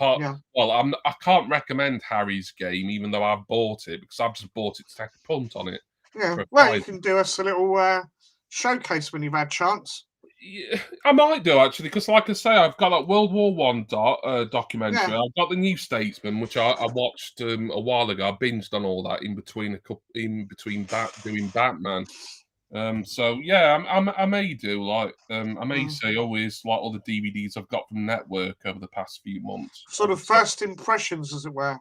can't recommend Harry's Game, even though I've bought it, because I've just bought it to take a punt on it. Yeah, well, you can do us a little showcase when you've had chance. Yeah, I might do actually, because like I say, I've got that World War One documentary. Yeah. I've got the New Statesman, which I watched a while ago. I binged on all that in between doing Batman. So yeah, I may do I may say always like all the DVDs I've got from Network over the past few months. Sort of first impressions, as it were.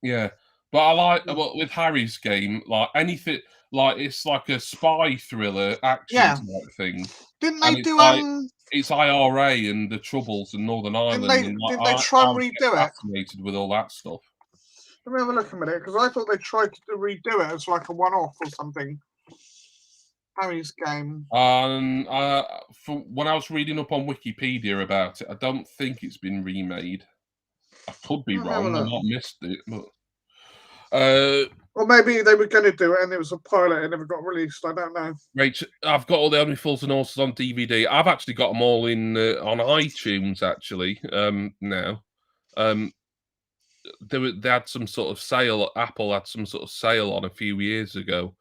Yeah, but I like with Harry's Game, like anything. Like it's like a spy thriller action type thing. Didn't they do it's IRA and the Troubles in Northern Ireland. Didn't they try and redo it? Fascinated with all that stuff. Let me have a look a minute, because I thought they tried to redo it as like a one-off or something. Harry's Game. When I was reading up on Wikipedia about it, I don't think it's been remade. I could be wrong. I might missed it, but. Or maybe they were going to do it and it was a pilot and never got released. I don't know. Right, I've got all the Only Fools and Horses on DVD. I've actually got them all on iTunes actually now. They had some sort of sale. Apple had some sort of sale on a few years ago.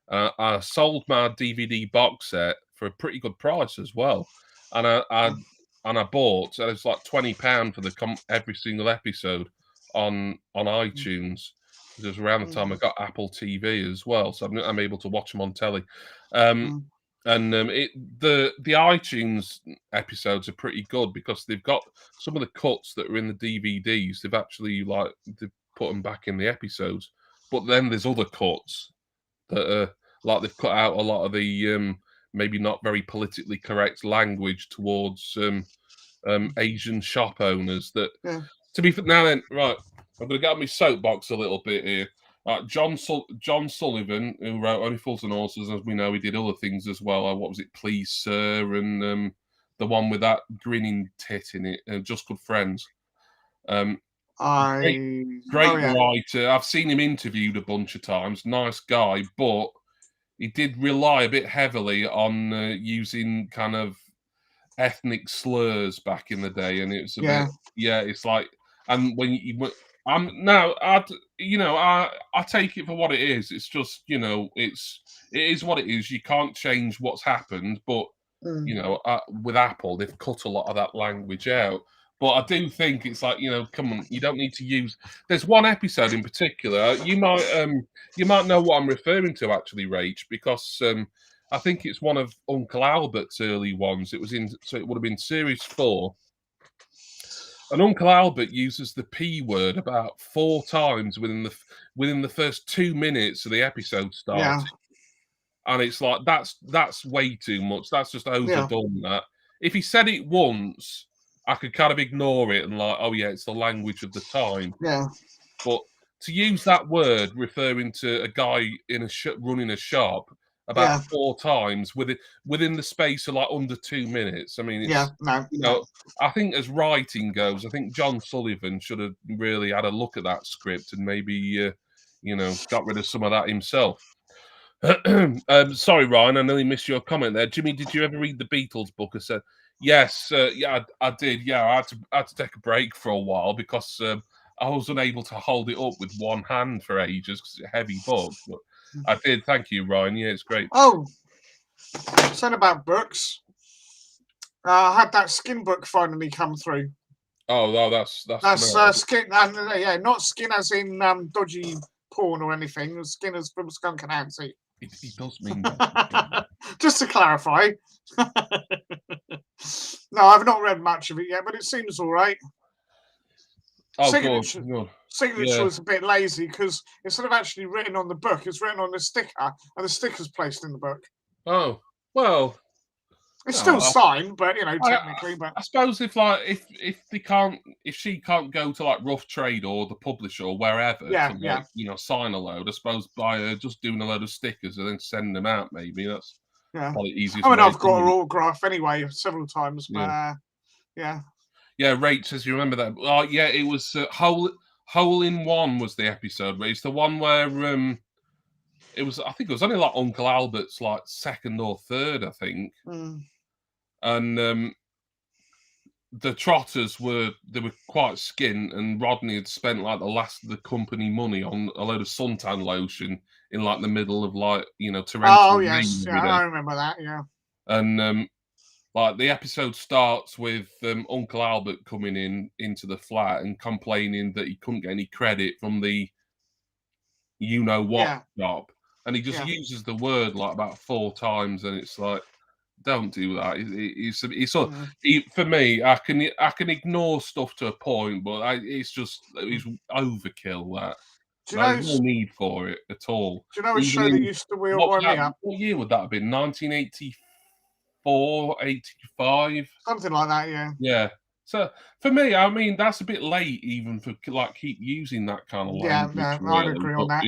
I sold my DVD box set for a pretty good price as well, and I bought. And it's like £20 for every single episode on iTunes. It was around the time I got Apple TV as well, so I'm able to watch them on telly. And the iTunes episodes are pretty good because they've got some of the cuts that are in the DVDs. They've actually they've put them back in the episodes, but then there's other cuts that are like they've cut out a lot of the maybe not very politically correct language towards Asian shop owners. That to be now then right. I'm going to get on my soapbox a little bit here. John Sullivan, who wrote Only Fools and Horses, as we know, he did other things as well. What was it, Please Sir, and the one with that grinning tit in it, Just Good Friends. Great writer. I've seen him interviewed a bunch of times. Nice guy, but he did rely a bit heavily on using kind of ethnic slurs back in the day, and it was a bit, it's like, and when you, I take it for what it is. It's just, it is what it is. You can't change what's happened, but with Apple, they've cut a lot of that language out. But I do think it's like, come on, you don't need to use. There's one episode in particular. You might know what I'm referring to, actually, Rach, because I think it's one of Uncle Albert's early ones. So it would have been series 4. And Uncle Albert uses the P word about 4 times within the first 2 minutes of the episode starting. And it's like, that's way too much. That's just overdone. That if he said it once, I could kind of ignore it and like, oh yeah, it's the language of the time. Yeah. But to use that word referring to a guy in running a shop about 4 times within the space of like under 2 minutes. I mean, it's, I think as writing goes, I think John Sullivan should have really had a look at that script and maybe, got rid of some of that himself. Sorry, Ryan, I nearly missed your comment there. Jimmy, did you ever read the Beatles book? I said, yes, I did. Yeah, I had to take a break for a while because I was unable to hold it up with one hand for ages because it's a heavy book. But I did. Thank you, Ryan. Yeah, it's great. Oh, saying about books, I had that Skin book finally come through. Oh, that's Skin. Not Skin as in dodgy porn or anything. Skin as from Skunk Anansie. He does mean that. Just to clarify. No, I've not read much of it yet, but it seems all right. Oh, Signature was a bit lazy because instead of actually written on the book, it's written on the sticker, and the sticker's placed in the book. Oh, well. It's still signed, but technically. But I suppose if she can't go to like Rough Trade or the publisher or wherever to sign a load, I suppose by her just doing a load of stickers and then sending them out, maybe that's probably the easiest. I mean, I've got her autograph anyway several times, but yeah. Rach says you remember that. Oh yeah, it was Hole in One was the episode, but it's the one where I think it was only like Uncle Albert's like second or third, I think. And the Trotters were quite skint, and Rodney had spent like the last of the company money on a load of suntan lotion in like the middle of like torrential rain. Oh yes, I remember that. Yeah. And like the episode starts with Uncle Albert coming into the flat and complaining that he couldn't get any credit from the shop, and he just uses the word like about 4 times, and it's like, don't do that. For me, I can ignore stuff to a point, but it's overkill. That there's no need for it at all. Do you know a show that used to wind me up? What year would that have been? 1984, 85, something like that. Yeah. Yeah. So for me, I mean, that's a bit late even for like keep using that kind of language. Yeah, I'd agree on that.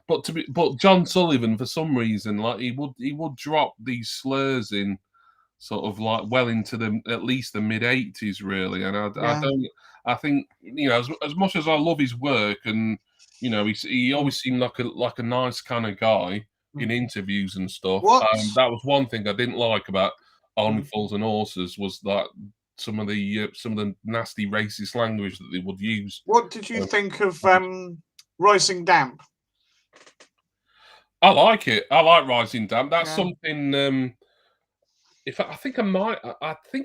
But John Sullivan, for some reason, like he would drop these slurs in sort of like well into at least the mid 80s, really. And I think as much as I love his work, and he always seemed like a nice kind of guy in interviews and stuff. That was one thing I didn't like about Only Fools and Horses was that some of the nasty racist language that they would use. What did you think of Rising Damp? I like it. I like Rising Damp. That's something. I think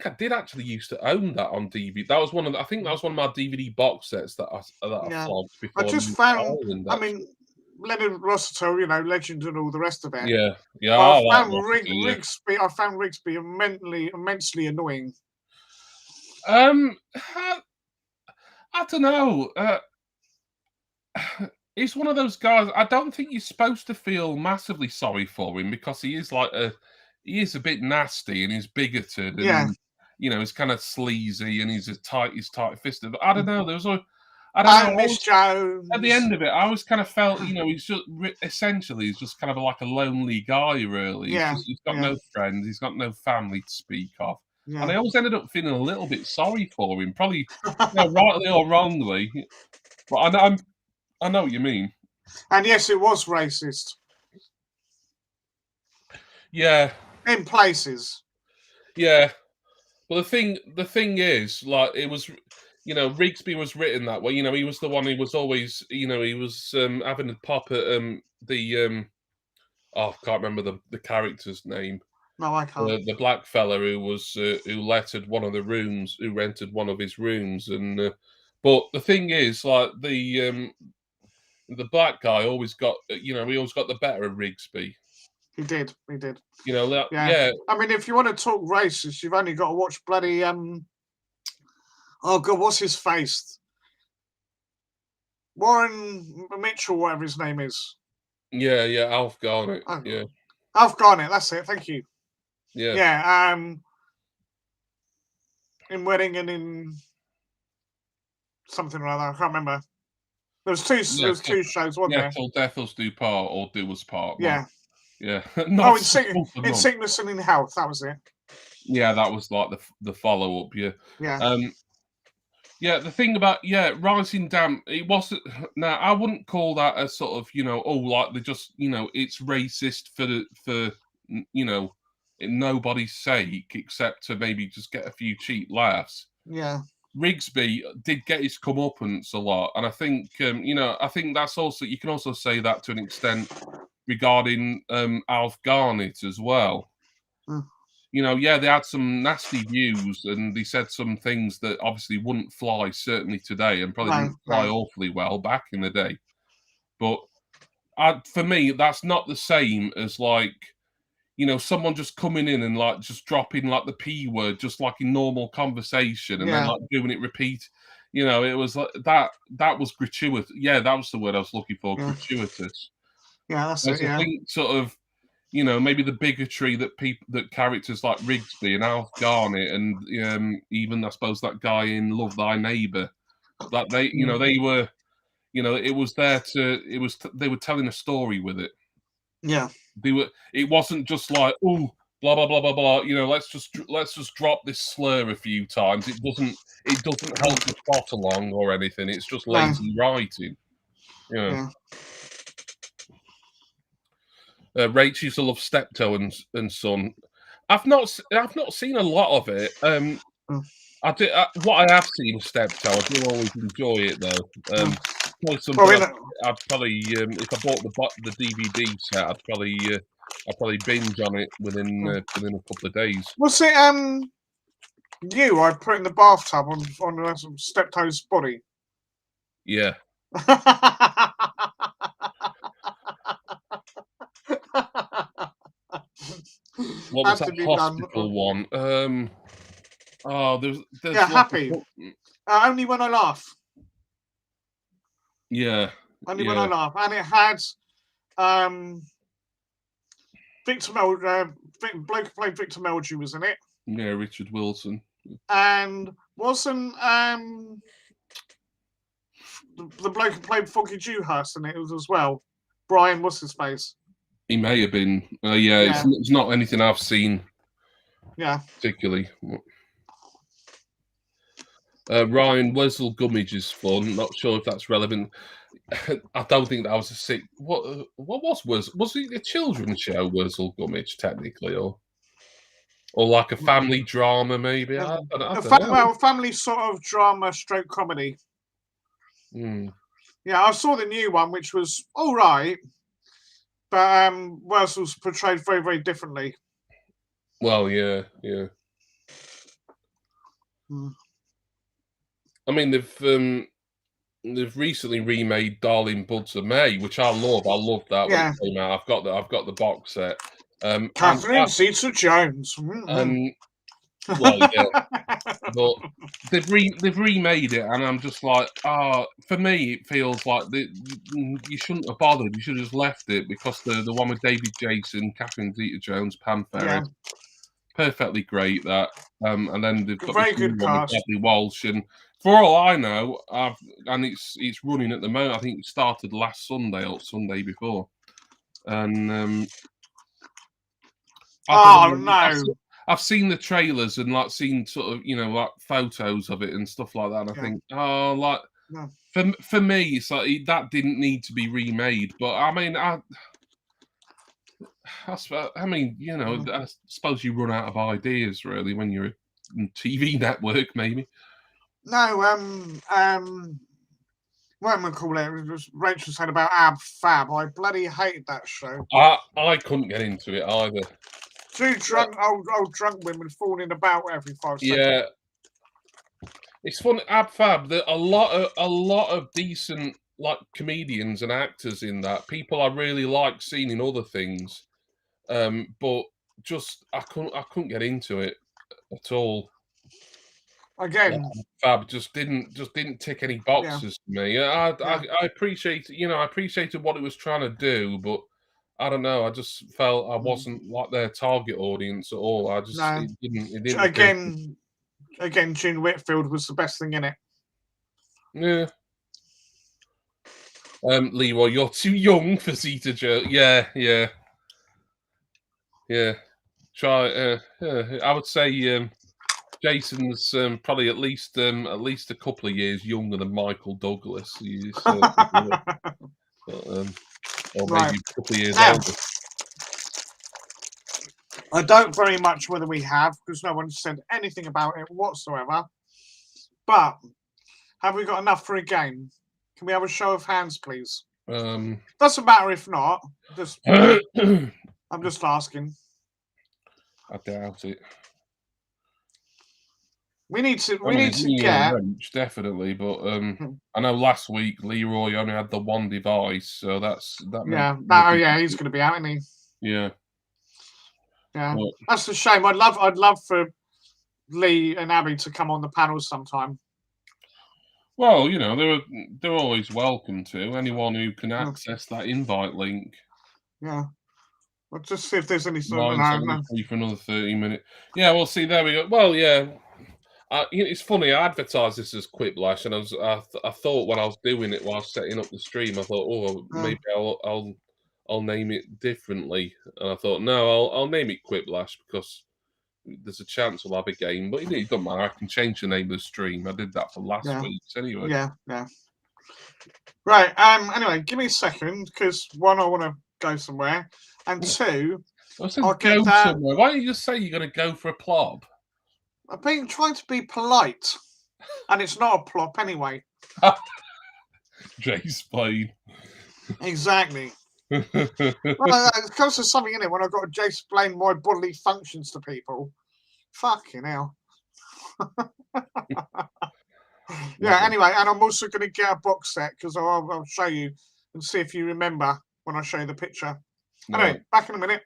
I did actually used to own that on DVD. That was one of my DVD box sets that I flogged before. I just found. I mean, Leonard Rossiter, legend and all the rest of it. Yeah. I found Rigsby. I found Rigsby immensely annoying. I don't know. He's one of those guys. I don't think you're supposed to feel massively sorry for him because he is a bit nasty and he's bigoted and he's kind of sleazy and he's tight-fisted. But I don't know. Miss Jones. At the end of it, I always kind of felt he's just essentially he's just kind of like a lonely guy. Really, he's got no friends. He's got no family to speak of. Yeah. And I always ended up feeling a little bit sorry for him, probably rightly or wrongly. But I know what you mean. And yes, it was racist. Yeah. In places. Yeah. But the thing is, like, it was, Rigsby was written that way. He was the one who was always, he was having a pop at the I can't remember the character's name. No, I can't. The black fella who was who lettered one of the rooms, who rented one of his rooms, and but the thing is, like, the black guy always got, he always got the better of Rigsby. He did. Yeah. I mean, if you want to talk racist, you've only got to watch bloody oh god, what's his face? Warren Mitchell, whatever his name is. Yeah, Alf Garnett. Yeah. Alf Garnett, that's it. Thank you. Yeah. Yeah. In Wedding and in something or other. I can't remember. There was two shows, wasn't there? Till Death Us Do Part or Do Us Part. Yeah. Yeah. In Sickness and in Health, that was it. Yeah, that was like the follow up. Yeah. Yeah. Yeah, the thing about Rising Damp, it wasn't. Now, I wouldn't call that a sort of like they just it's racist for nobody's sake except to maybe just get a few cheap laughs. Yeah. Rigsby did get his comeuppance a lot, and I think I think that's also, you can also say that to an extent regarding Alf Garnett as well. Mm. They had some nasty views, and they said some things that obviously wouldn't fly certainly today, and probably didn't fly awfully well back in the day. But for me, that's not the same as like someone just coming in and like just dropping like the P word just like in normal conversation, and then like doing it repeat. It was like that was gratuitous. Yeah, that was the word I was looking for. Gratuitous. Yeah, that's it. I think sort of. Maybe the bigotry that characters like Rigsby and Alf Garnett and even I suppose that guy in Love Thy Neighbor, that they were, it was there they were telling a story with it. Yeah. It wasn't just like, oh, blah blah blah blah blah. Let's just drop this slur a few times. It doesn't help the plot along or anything. It's just lazy writing. Yeah. Rach used to love Steptoe and Son. I've not seen a lot of it. What I have seen Steptoe, I do always enjoy it though. I'd probably if I bought the DVD set, I'd probably binge on it within a couple of days. Was it I put in the bathtub on Steptoe's body? Yeah. What was that hospital one? There's Happy. Only When I Laugh. Yeah. Only When I Laugh, and it had Victor Meldrew, bloke who played Victor Meldrew was in it. Yeah, Richard Wilson. And wasn't the bloke who played Foggy Dewhurst in it as well? Brian, what's his face? He may have been. It's not anything I've seen. Yeah. Particularly. Ryan, Wurzel Gummidge is fun. Not sure if that's relevant. I don't think that was a sick. What was Wurzel? Was it a children's show, Wurzel Gummidge, technically, or like a family drama, maybe? I don't know. Well, family sort of drama stroke comedy. Yeah, I saw the new one, which was all right. But Wurzel's portrayed very, very differently. Well, yeah. I mean, they've recently remade Darling Buds of May, which I love. I love that when it came out. I've got the box set. Catherine Zeta-Jones. Well, yeah, but they've remade it, and I'm just like, for me, it feels like you shouldn't have bothered. You should have just left it, because the one with David Jason, Catherine Zeta-Jones, Pam Ferris, perfectly great. That and then they've got very good one with Bradley Walsh, and for all I know, and it's running at the moment. I think it started last Sunday or Sunday before, and. No! I've seen the trailers and like seen sort of like photos of it and stuff like that. And I think, oh, like for me, it's like that didn't need to be remade. But I mean, I mean, I suppose you run out of ideas really when you're a TV network, maybe. No, what am I call it? It was Rachel said about Ab Fab. I bloody hated that show. I couldn't get into it either. Two drunk old drunk women falling about every 5 seconds. Yeah, it's funny. Ab Fab. There are a lot of decent like comedians and actors in that. People I really like seeing in other things, but just I couldn't get into it at all. Again, Fab just didn't tick any boxes for me. I appreciate I appreciated what it was trying to do, but I don't know. I just felt I wasn't like their target audience at all. I just it didn't. Again, June Whitfield was the best thing in it. Yeah. Leroy, you're too young for Zeta Joe. Yeah. Try. I would say Jason's probably at least a couple of years younger than Michael Douglas. Or maybe a couple of years older. I don't very much whether we have, because no one said anything about it whatsoever. But have we got enough for a game? Can we have a show of hands, please? Doesn't matter if not. I'm just asking. I doubt it. We need to get wrench, definitely, but I know last week Leroy only had the one device, so that. Yeah, he's going to be out, isn't he? Yeah. Yeah, that's a shame. I'd love for Lee and Abby to come on the panel sometime. Well, they're always welcome to anyone who can access that invite link. Yeah. Let's just see if there's any sort of for another 30 minutes. Yeah, well, see, there we go. Well, yeah. It's funny. I advertised this as Quiplash, and I thought when I was doing it, while I was setting up the stream, I thought, maybe I'll name it differently. And I thought, no, I'll name it Quiplash because there's a chance we'll have a game. But it doesn't matter. I can change the name of the stream. I did that for last week's anyway. Yeah. Right. Anyway, give me a second because one, I want to go somewhere, and two, I'll go somewhere. Why don't you just say you're going to go for a plop? I've been trying to be polite, and it's not a plop anyway. Jay's playing. Exactly. Well, it comes to something in it when I've got to Jay explain my bodily functions to people. Fucking hell. Yeah, anyway, and I'm also going to get a box set because I'll show you and see if you remember when I show you the picture. No. Anyway, back in a minute.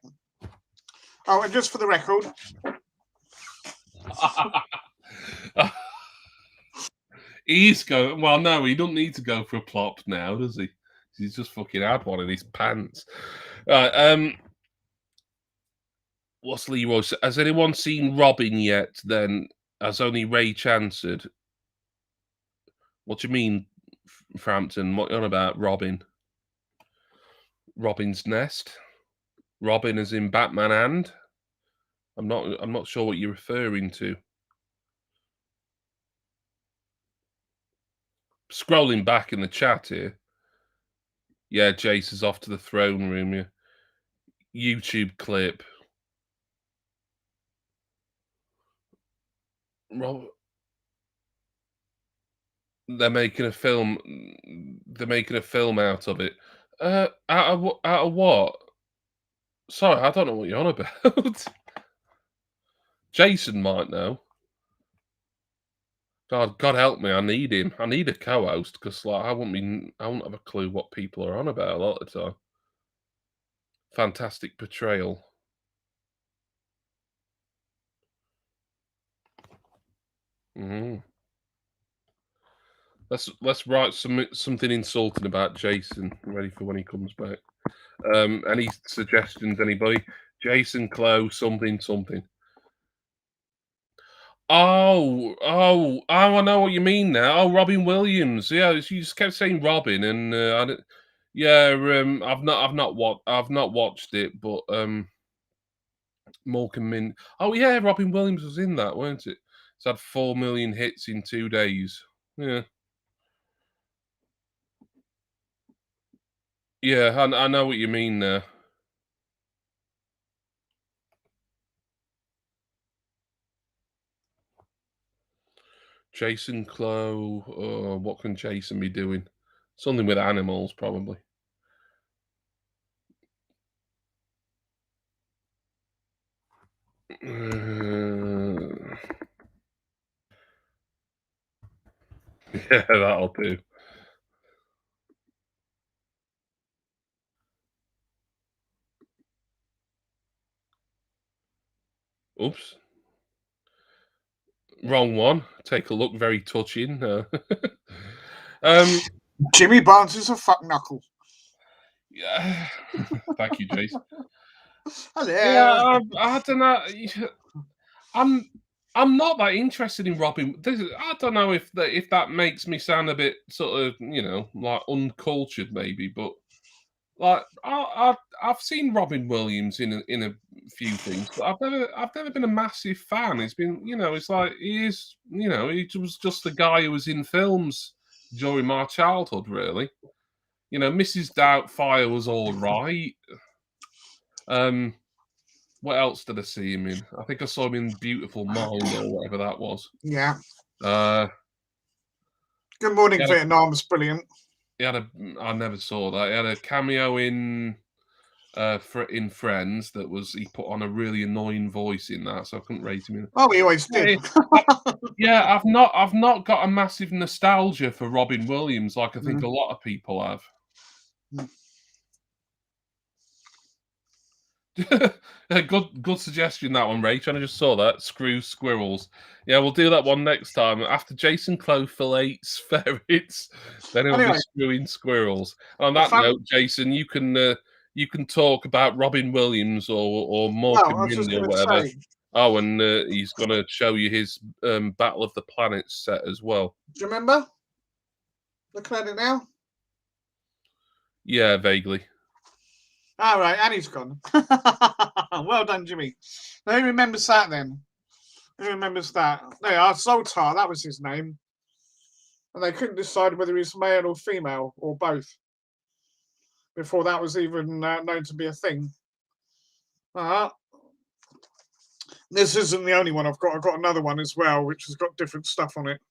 Oh, and just for the record. He's going. Well, no, he doesn't need to go for a plop now, does he? He's just fucking had one in his pants. Right. What's Leroy? Has anyone seen Robin yet? Then, has only Rach answered? What do you mean, Frampton? What are you on about, Robin? Robin's Nest? Robin as in Batman and? I'm not sure what you're referring to. Scrolling back in the chat here. Yeah, Jace is off to the throne room. Yeah. YouTube clip. They're making a film. They're making a film out of it. Out of what? Sorry, I don't know what you're on about. Jason might know. God help me! I need him. I need a co-host because, I won't have a clue what people are on about a lot of the time. Fantastic portrayal. Let's write something insulting about Jason. Ready for when he comes back. Any suggestions, anybody? Jason Clow, something. Oh, I know what you mean now. Oh, Robin Williams. Yeah, you just kept saying Robin, and I've not watched it, but Morecambe Mint. Oh yeah, Robin Williams was in that, weren't it? It's had 4 million hits in 2 days. Yeah. Yeah, I know what you mean there. Jason Clow. Oh, what can Jason be doing? Something with animals, probably. Yeah, that'll do. Oops. Wrong one. Take a look. Very touching. Jimmy Barnes is a fuck knuckle. Yeah. Thank you, Jace. Hello. Yeah, I don't know. I'm not that interested in Robin. I don't know if that makes me sound a bit sort of, like uncultured maybe, but like I've seen Robin Williams in a few things, but I've never been a massive fan. It's been, it's like he was just the guy who was in films during my childhood, really. Mrs. Doubtfire was all right. What else did I see him in? I think I saw him in Beautiful Mind or whatever that was. Yeah. Uh, Good Morning Vietnam was brilliant. I never saw that. He had a cameo in Friends he put on a really annoying voice in that, so I couldn't rate him in. Oh, he always did. Yeah, I've not got a massive nostalgia for Robin Williams like I think a lot of people have. Good suggestion, that one, Rach. I just saw that. Screw squirrels. Yeah, we'll do that one next time. After Jason Clow fillets ferrets, then he'll be screwing squirrels. On that note, Jason, you can talk about Robin Williams or Morgan Rinley or whatever. Oh, and he's going to show you his Battle of the Planets set as well. Do you remember? Looking at it now? Yeah, vaguely. All right, and he's gone. Well done, Jimmy. Who remembers that then? Who remembers that? There you are, Zoltar, that was his name. And they couldn't decide whether he's male or female or both before that was even known to be a thing. This isn't the only one I've got. I've got another one as well, which has got different stuff on it.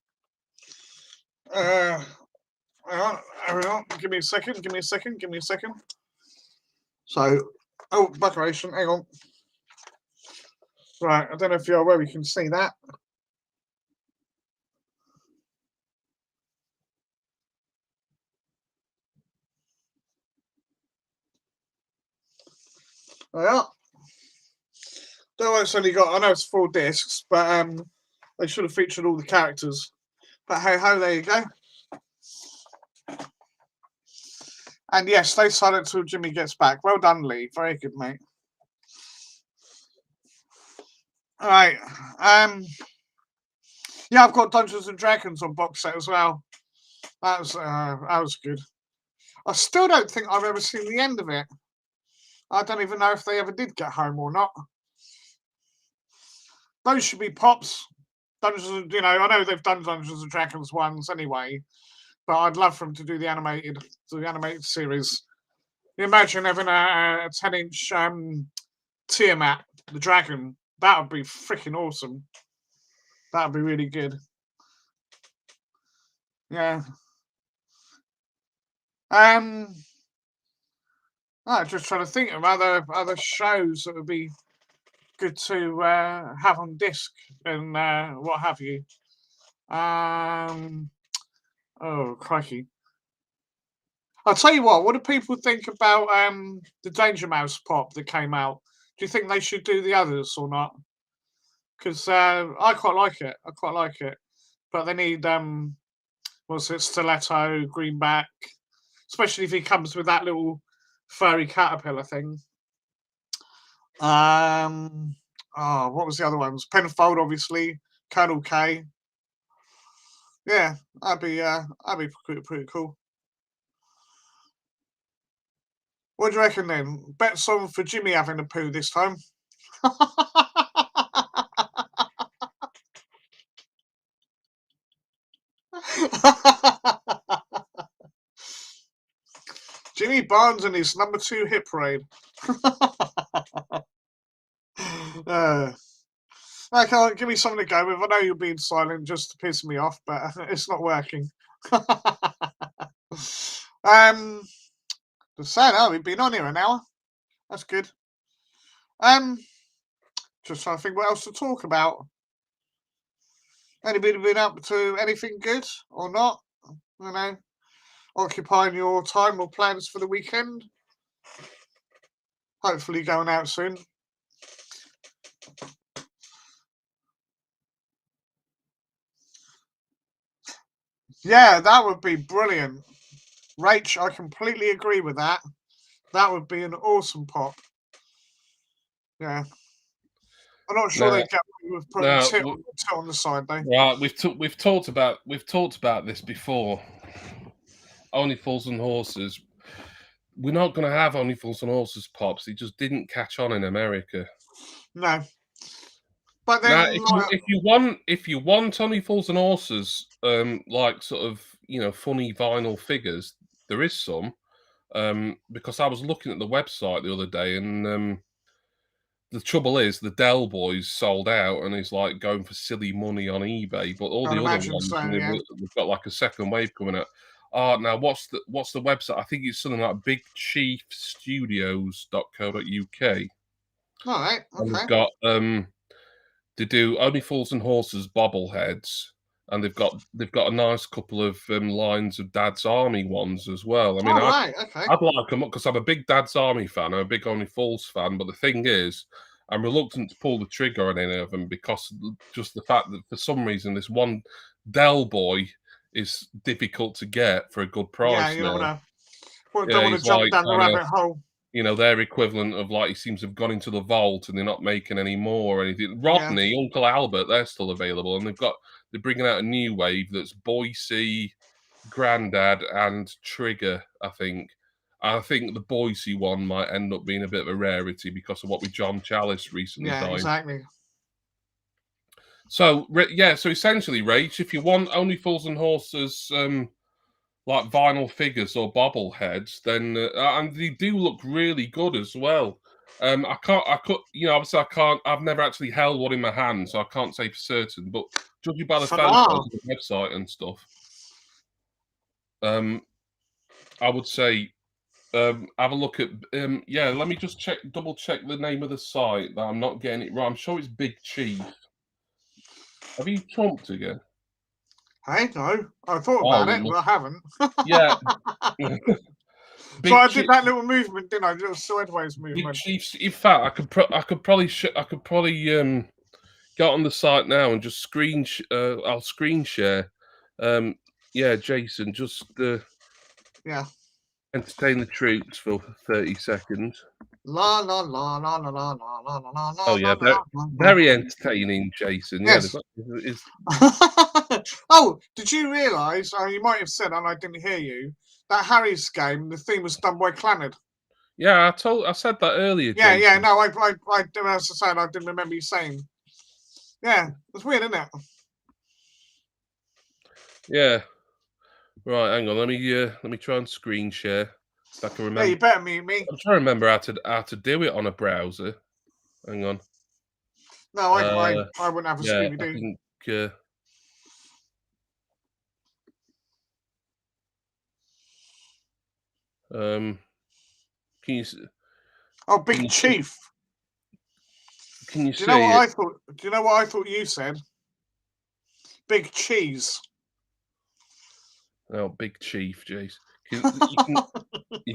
Give me a second. So, Buckeration, hang on. Right, I don't know if you're aware, you can see that. Well, though it's only got, I know it's 4 discs, but they should have featured all the characters. But hey ho, there you go. And yes, stay silent till Jimmy gets back. Well done, Lee. Very good, mate. All right. Yeah, I've got Dungeons and Dragons on box set as well. That was good. I still don't think I've ever seen the end of it. I don't even know if they ever did get home or not. Those should be pops. Dungeons, I know they've done Dungeons and Dragons ones anyway, but I'd love for them to do the animated series. You imagine having a 10-inch Tiamat, the dragon. That would be freaking awesome. That would be really good. Yeah. I'm just trying to think of other shows that would be good to have on disc and what have you. Oh, crikey. I'll tell you what do people think about the Danger Mouse pop that came out? Do you think they should do the others or not? Because I quite like it. But they need, Stiletto, Greenback, especially if he comes with that little furry caterpillar thing. What was the other ones? Penfold, obviously. Colonel K. Yeah, that'd be pretty cool. What do you reckon then? Bet some for Jimmy having a poo this time. Jimmy Barnes and his #2 hit parade. Okay, give me something to go with. I know you're being silent just to piss me off, but it's not working. Just saying, oh, we've been on here an hour. That's good. Just trying to think what else to talk about. Anybody been up to anything good or not? You know, occupying your time or plans for the weekend? Hopefully going out soon. Yeah, that would be brilliant. Rach, I completely agree with that. That would be an awesome pop. Yeah. I'm not sure they get with putting a tit on the side though. Right, we've talked about this before. Only Fools and Horses. We're not going to have Only Fools and Horses pops. It just didn't catch on in America. No. But then, now, if you want Only Fools and Horses, like sort of funny vinyl figures, there is some. Because I was looking at the website the other day, and the trouble is the Del Boys sold out, and it's like going for silly money on eBay. But all the other ones, they've got like a second wave coming out. Now what's the website? I think it's something like bigchiefstudios.co.uk. All right, okay. And they've got they do Only Fools and Horses bobbleheads, and they've got a nice couple of lines of Dad's Army ones as well. I mean, okay. I'd like them up because I'm a big Dad's Army fan. I'm a big Only Fools fan, but the thing is, I'm reluctant to pull the trigger on any of them because just the fact that for some reason this one Del Boy is difficult to get for a good price. Yeah, you don't want to jump down the rabbit hole. Their equivalent of like he seems to have gone into the vault and they're not making any more or anything. Rodney, Uncle Albert, they're still available, and they're bringing out a new wave that's Boise, Grandad, and Trigger. I think the Boise one might end up being a bit of a rarity because of what with John Chalice recently died. Yeah, exactly. So so essentially, Rach, if you want Only Fools and Horses like vinyl figures or bobbleheads, then and they do look really good as well. I've never actually held one in my hand, so I can't say for certain. But judging by the photos on the website and stuff, I would say have a look at let me just double check the name of the site that I'm not getting it right. I'm sure it's Big Chief. Have you trumped again? Hey, no, I thought about it, but I haven't. Yeah. So I did that little movement, didn't I? Little sideways movement. Big Chiefs. In fact, I could probably get on the site now and just I'll screen share. Jason, just entertain the troops for 30 seconds. La la la la la la la la la. Oh yeah, very entertaining, Jason. Yes. Oh, did you realise? You might have said, and I didn't hear you. That Harry's game, the theme was done by Clannad. Yeah, I said that earlier. Yeah, Jason. yeah. No, I as I said, I didn't remember you saying. Yeah, it's weird, isn't it? Yeah. Right, hang on. Let me try and screen share. I can remember. Yeah, you better mute me. I'm trying to remember how to do it on a browser. Hang on. No, I wouldn't have a Scooby Doo. I think. Can you? Oh, Big Chief. Can you see? Do you know what I thought? Do you know what I thought you said? Big Cheese. Oh, Big Chief, Jace. You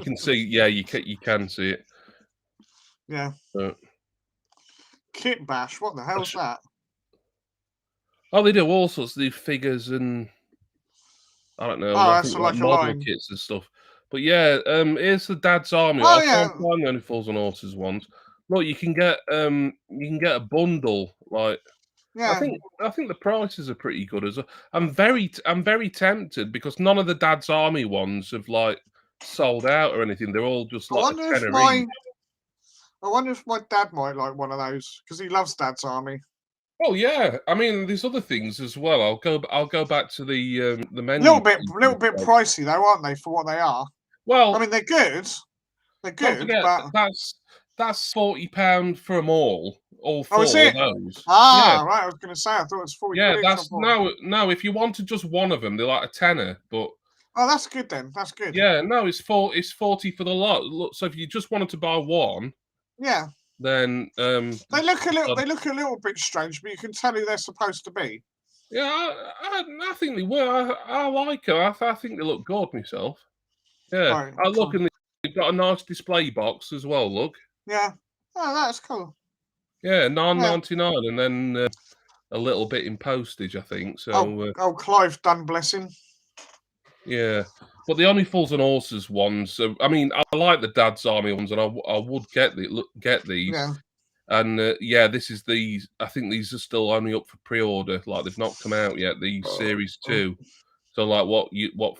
can see. Yeah, you can see it. Yeah. Kit Bash. What the hell's that? Oh, they do all sorts of figures and I don't know. Oh, that's like model kits and stuff. But yeah, here's the Dad's Army. Oh, I can't find the Only Fools and Horses ones. Look, you can get a bundle. Like, yeah. I think the prices are pretty good as well. I'm very tempted because none of the Dad's Army ones have like sold out or anything. They're all just like a tenner each. I wonder if my dad might like one of those because he loves Dad's Army. Oh yeah, I mean, there's other things as well. I'll go back to the menu. Little bit pricey though, aren't they, for what they are? Well, I mean, they're good. They're don't good, forget but that's £40 for them all four is of it? those. Ah, right. I was going to say I thought it was 40 Yeah, quid. that's no. If you wanted just one of them, they're like a tenner. But oh, that's good then. That's good. yeah, no, it's 40 for the lot. Look, so if you just wanted to buy one, yeah, then they look a little bit strange, but you can tell who they're supposed to be. Yeah, I think they were. I like them. I think they look good myself. Yeah, Right, I look and they've got a nice display box as well. Look. Yeah. Oh, that's cool. Yeah, £9.99, and then a little bit in postage, I think. So. Clive done, bless him. Yeah, but the Only Fools and Horses ones. I mean, I like the Dad's Army ones, and I would get these. Yeah. And yeah, this is these. I think these are still only up for pre-order. Like they've not come out yet. These Series 2. So like what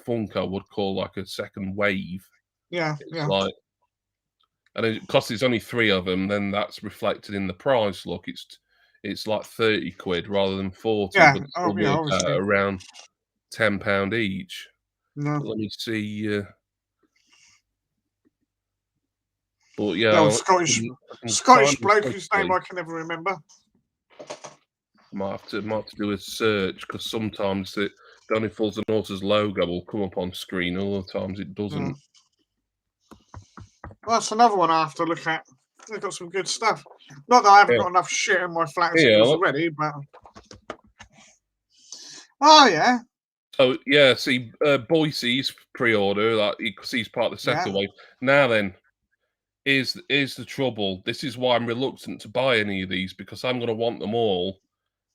Funko would call like a second wave. Yeah, it's like, and because there's only 3 of them, then that's reflected in the price. Look, it's like 30 quid rather than 40, but still work out around £10 each. No. But let me see. But yeah, Scottish bloke whose name I can never remember. Might have to do a search because sometimes the Only Fools and Horses logo will come up on screen. Other times it doesn't. Well, that's another one I have to look at. They've got some good stuff. Not that I haven't got enough shit in my flat as it is already, but oh yeah. So yeah, see, Boise's pre-order, like because he's part of the second wave. Now then, is the trouble? This is why I'm reluctant to buy any of these because I'm going to want them all.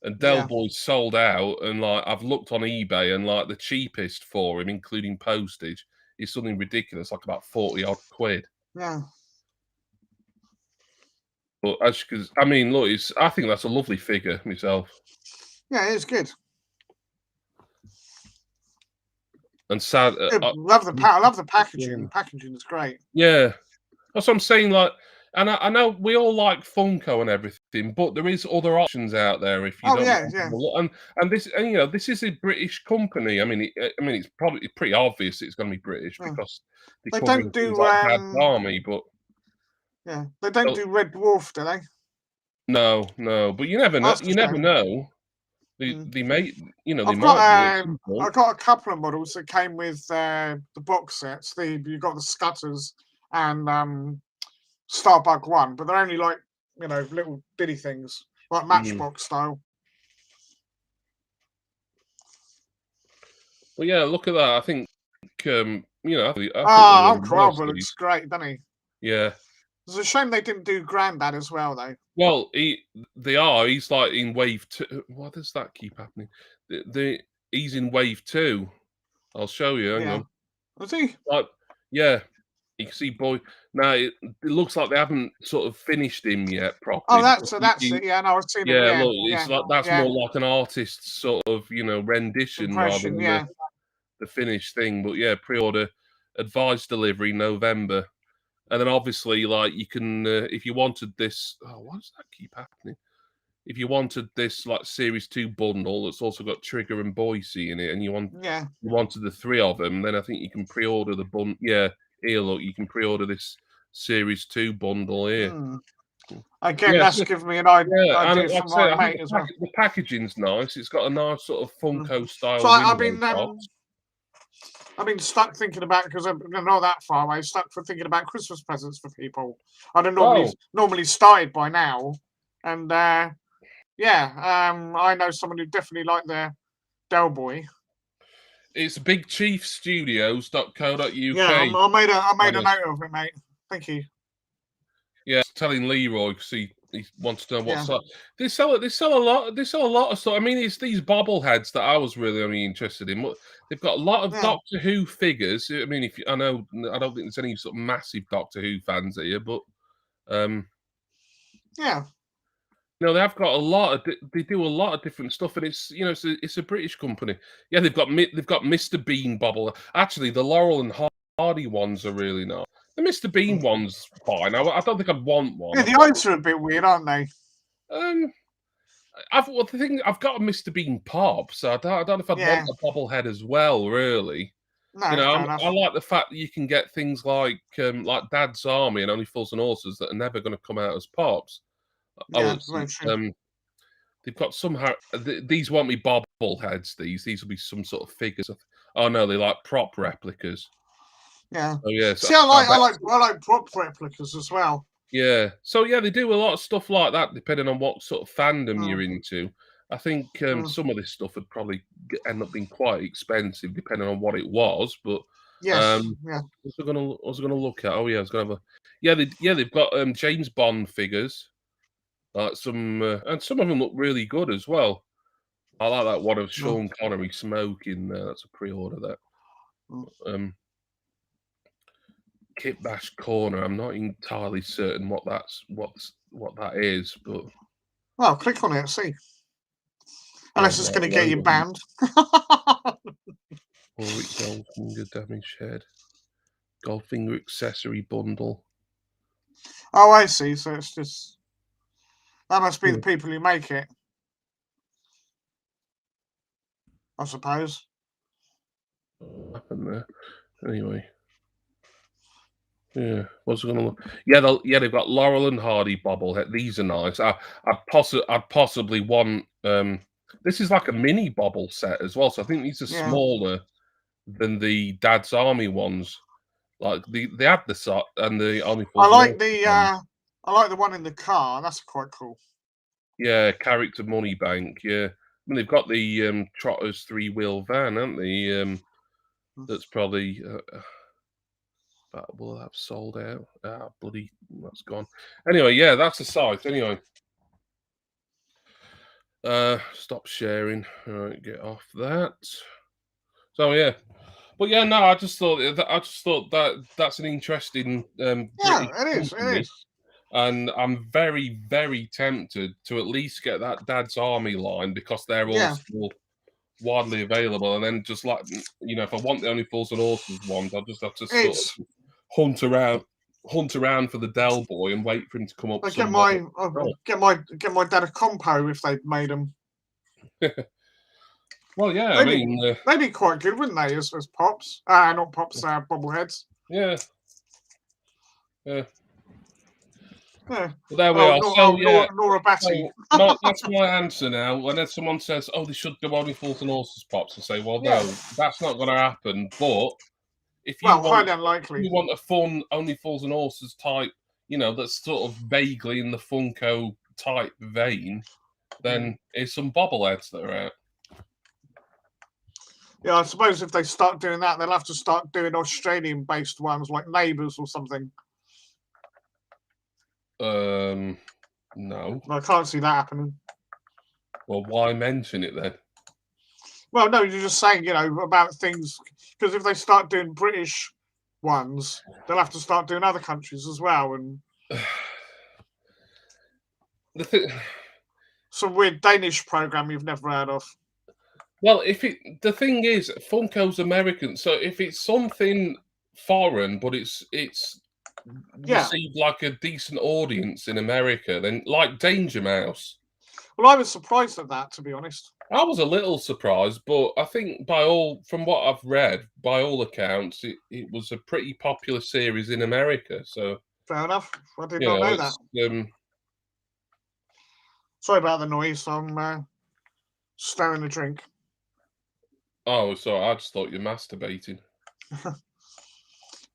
And Del Boy's sold out, and like I've looked on eBay, and like the cheapest for him, including postage, is something ridiculous, like about 40-odd quid. Yeah. But because I mean, look, I think that's a lovely figure myself. Yeah, it's good. And sad. I love the packaging. The packaging is great. Yeah, that's what I'm saying. Like, and I know we all like Funko and everything, but there is other options out there if you don't. Yeah. And this, and you know, this is a British company. I mean, it's probably pretty obvious it's going to be British because they don't do like Dad's Army, but yeah, they don't do Red Dwarf, do they? No, but you never know. You never know. They may, you know, they might. I've got a couple of models that came with the box sets. You've got the Scutters and Starbug 1, but they're only like, you know, little bitty things, like Matchbox style. Well, yeah, look at that. I think, you know, Uncle Albert looks great, doesn't he? Yeah. It's a shame they didn't do Grandad as well, though. Well, he's like in wave 2. Why does that keep happening? He's in wave 2. I'll show you. Hang on. Was he? Like, yeah. You can see boy. Now it looks like they haven't sort of finished him yet properly. Oh, that's it. Yeah, no, I've seen him. Yeah, look, it's like that's more like an artist's sort of, you know, rendition rather than the finished thing. But yeah, pre-order, advised delivery November. And then obviously, like you can, if you wanted this, why does that keep happening? If you wanted this like Series 2 bundle that's also got Trigger and Boise in it, and you wanted the 3 of them, then I think you can pre-order the bundle. Yeah, here, look, you can pre-order this Series 2 bundle here. Again, that's giving me an idea from my mate as well. The packaging's nice. It's got a nice sort of Funko style. So I've been stuck thinking about, because I'm not that far away, stuck for thinking about Christmas presents for people. I'd have normally started by now. And I know someone who definitely liked their Del Boy. It's bigchiefstudios.co.uk. Yeah, I made a note of it, mate. Thank you. Yeah, telling Leroy because he wants to know what size. They sell a lot of stuff. I mean, it's these bobbleheads that I was really only interested in. They've got a lot of Doctor Who figures. I mean, I don't think there's any sort of massive Doctor Who fans here, but no, they have got a lot of. They do a lot of different stuff, and it's, you know, it's a British company. Yeah, they've got Mr. Bean bobble. Actually, the Laurel and Hardy ones are really nice. The Mr. Bean one's fine. I don't think I'd want one. Yeah, the eyes are a bit weird, aren't they? I've got a Mr. Bean pop, so I don't know if I'd want a bobblehead as well, really. No, you know, I like the fact that you can get things like Dad's Army and Only Fools and Horses that are never going to come out as pops. Yeah, they've got somehow these won't be bobbleheads. These will be some sort of figures. Oh no, they're like prop replicas. Yeah. Oh yeah. See, I like prop replicas as well. Yeah. So yeah, they do a lot of stuff like that depending on what sort of fandom you're into. I think some of this stuff would probably end up being quite expensive depending on what it was. But yeah. What was I gonna look at? Oh yeah, I was gonna have they've got James Bond figures. Some and some of them look really good as well. I like that one of Sean Connery smoking there. That's a pre-order that. Kit Bash Corner. I'm not entirely certain what that is, but well, click on it, see. Unless it's going to get you banned. Warwick Goldfinger damage head. Goldfinger accessory bundle. Oh, I see. So it's just that must be the people who make it, I suppose. What happened there? Anyway. Yeah, what's going to look? Yeah, they've got Laurel and Hardy bobblehead. These are nice. I'd possibly want. This is like a mini bobble set as well. So I think these are smaller than the Dad's Army ones. Like they had the set and the Army. I like the one in the car. That's quite cool. Yeah, character money bank. Yeah, I mean they've got the Trotters 3-wheel van, haven't they? That's probably. That will have sold out. Bloody, that's gone. Anyway, yeah, that's the site. Anyway, stop sharing. All right, get off that. So yeah, but yeah, no, I just thought that that's an interesting British it is. And I'm very, very tempted to at least get that Dad's Army line because they're all still widely available. And then just like if I want the Only Fools and Horses ones, I'll just have to sort of hunt around for the Del Boy and wait for him to come up. Get my dad a compo if they made them. Well, yeah, they'd be quite good, wouldn't they? As pops, not pops, bobbleheads. Yeah. Yeah. Well, there we are. Nora Batty. That's my answer now. And then someone says, "Oh, they should do Only Fools and Horses pops," I say, "Well, no, that's not going to happen." But if you highly unlikely. You want a fun Only Fools and Horses type, that's sort of vaguely in the Funko type vein, then here's some bobbleheads that are out. Yeah, I suppose if they start doing that, they'll have to start doing Australian-based ones like Neighbours or something. No. I can't see that happening. Well, why mention it then? Well, no, you're just saying, about things, because if they start doing British ones, they'll have to start doing other countries as well, and some weird Danish program you've never heard of. Well, the thing is, Funko's American, so if it's something foreign, but it's received like a decent audience in America, then like Danger Mouse. Well, I was surprised at that, to be honest. I was a little surprised, but I think from what I've read, by all accounts, it was a pretty popular series in America. So fair enough. I did not know that. Sorry about the noise. I'm stirring a drink. Oh, sorry. I just thought you're masturbating.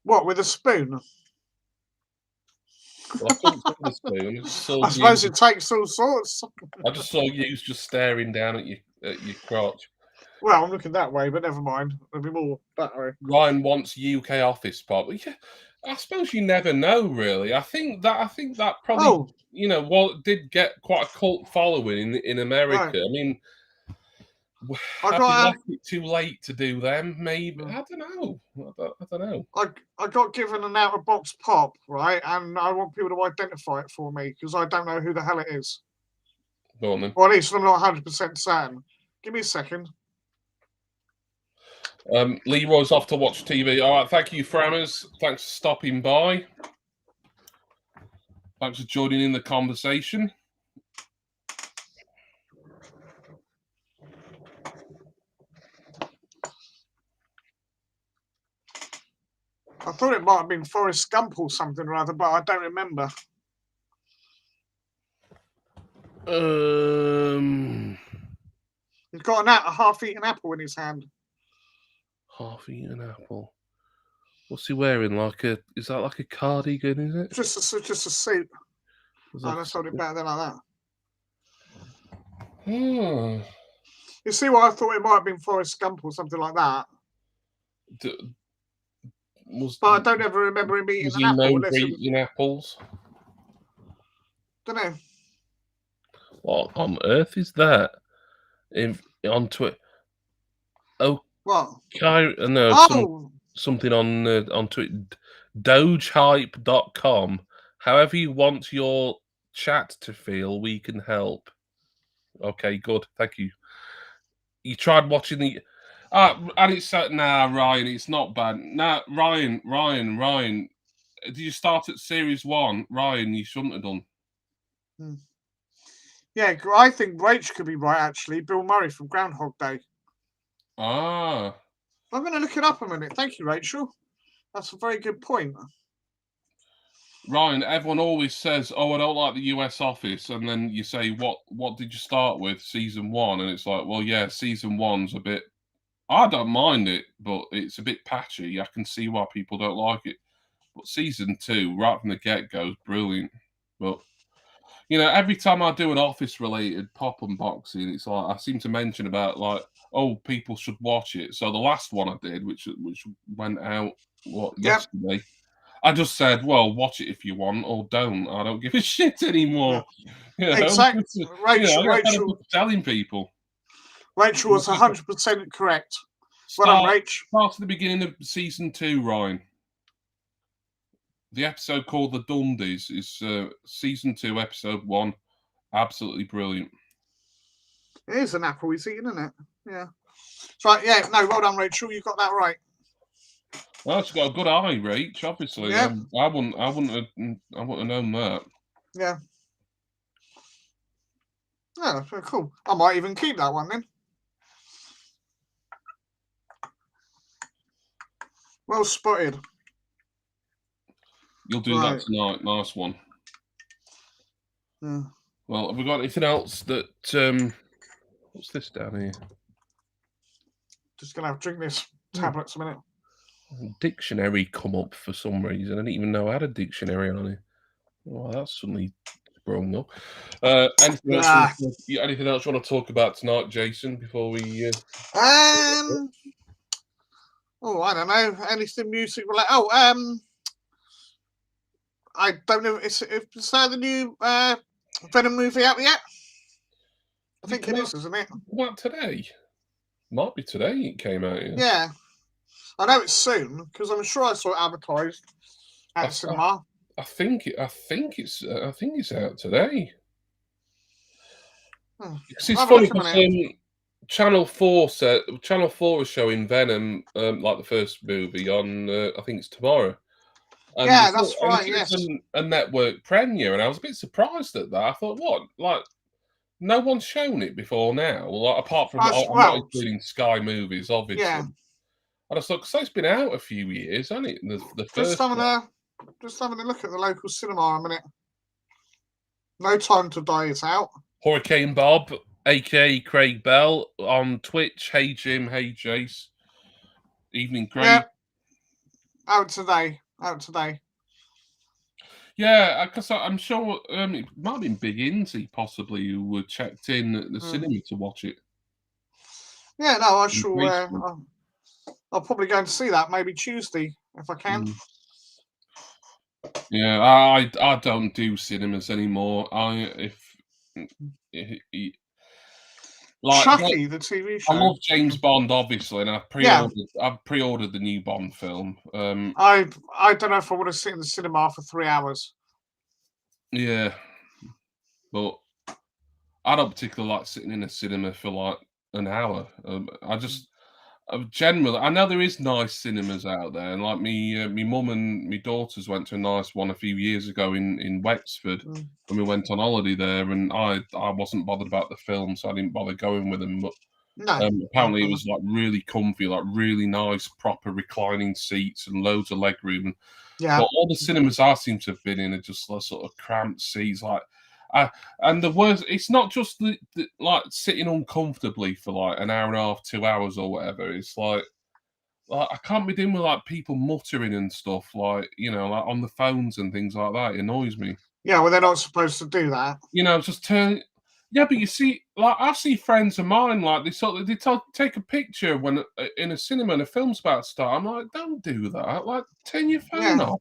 What, with a spoon? Well, I couldn't see the spoon. I suppose it takes all sorts. I just saw you just staring down at your crotch. Well, I'm looking that way, but never mind. There'll be more that way. Ryan wants UK office pop. Yeah, I suppose you never know, really. I think that probably did get quite a cult following in America. Right. I mean, have you left it too late to do them? Maybe. I don't know. I don't know. I got given an out-of-box pop, right? And I want people to identify it for me because I don't know who the hell it is. Go on then. Or at least I'm not 100% certain. Give me a second. Leroy's off to watch TV. All right, thank you, Frammers. Thanks for stopping by. Thanks for joining in the conversation. I thought it might have been Forrest Gump or something or other, but I don't remember. He's got a half-eaten apple in his hand. Half-eaten apple. What's he wearing? Is that like a cardigan? Is it? Just a suit. Oh, let's hold it back there like that. You see why I thought it might have been Forrest Gump or something like that. But I don't ever remember him eating an apple. Eating apples? Don't know. What on earth is that? On Twitter? Oh, what? No, something on Twitter. Dogehype.com. However you want your chat to feel, we can help. Okay, good. Thank you. You tried watching the. And it's Ryan, it's not bad. Ryan. Did you start at series 1? Ryan, you shouldn't have done. Yeah, I think Rach could be right, actually. Bill Murray from Groundhog Day. I'm going to look it up a minute. Thank you, Rachel. That's a very good point. Ryan, everyone always says, "Oh, I don't like the US Office," and then you say, "What did you start with? Season 1?" And it's like, well, yeah, season 1's a bit. I don't mind it, but it's a bit patchy. I can see why people don't like it. But season 2, right from the get-go, is brilliant. But every time I do an Office-related pop unboxing, it's like I seem to mention about people should watch it. So the last one I did, which went out yesterday. I just said, well, watch it if you want, or don't. I don't give a shit anymore. Yeah. Exactly. Rachel telling people. Rachel was 100% correct. Start at the beginning of season 2, Ryan. The episode called The Dundies is season 2, episode 1. Absolutely brilliant. It is an apple he's eating, isn't it? Yeah. Right, yeah. No, well done, Rachel. You got that right. Well, she's got a good eye, Rach. Obviously, yeah. I wouldn't have known that. Yeah. Yeah, very cool. I might even keep that one then. Well spotted. You'll do that tonight. Nice one. Yeah. Well, have we got anything else that? What's this down here? Just gonna have to drink this tablets a minute. Dictionary come up for some reason. I didn't even know I had a dictionary on it. Well, that's suddenly sprung up. Anything else you want to talk about tonight, Jason? Before we. I don't know. Anything music related? I don't know. Is that the new Venom movie out yet? I think it is, isn't it? What, today? Might be today it came out. Yeah. I know it's soon because I'm sure I saw it advertised at the cinema. I think it's out today. It's funny because Channel 4 is showing Venom like the first movie on I think it's tomorrow. And yeah, that's right. Yes, a network premiere, and I was a bit surprised at that. I thought, what, like, no one's shown it before now, like, apart from I'm not including Sky Movies, obviously. Yeah. And I thought, because it's been out a few years, hasn't it? The first. Just having a look at the local cinema a minute. No Time to Die is out. Hurricane Bob, aka Craig Bell, on Twitch. Hey Jim, hey Jace. Evening, Craig. Yeah. Out today. Yeah, because I'm sure it might have been Big Inzy possibly who were checked in at the cinema to watch it. Yeah, no, I sure. I'll probably go and see that maybe Tuesday if I can. Yeah, I don't do cinemas anymore. Chucky, the TV show. I love James Bond, obviously, and I've pre-ordered the new Bond film. I don't know if I want to sit in the cinema for 3 hours. Yeah, but I don't particularly like sitting in a cinema for like an hour. Generally, I know there is nice cinemas out there, and like me mum and me daughters went to a nice one a few years ago in Wexford when we went on holiday there, and I wasn't bothered about the film, so I didn't bother going with them. But No. apparently, it was like really comfy, like really nice, proper reclining seats and loads of leg room. Yeah. But all the cinemas I seem to have been in are just like sort of cramped seats, like. And the worst, it's not just the like sitting uncomfortably for like an hour and a half, 2 hours or whatever. It's like I can't be dealing with like people muttering and stuff, like like on the phones and things like that. It annoys me. Yeah, well, they're not supposed to do that. Just turn. Yeah, but you see, like I see friends of mine, like they take a picture when in a cinema and a film's about to start. I'm like, don't do that. Like, turn your phone off.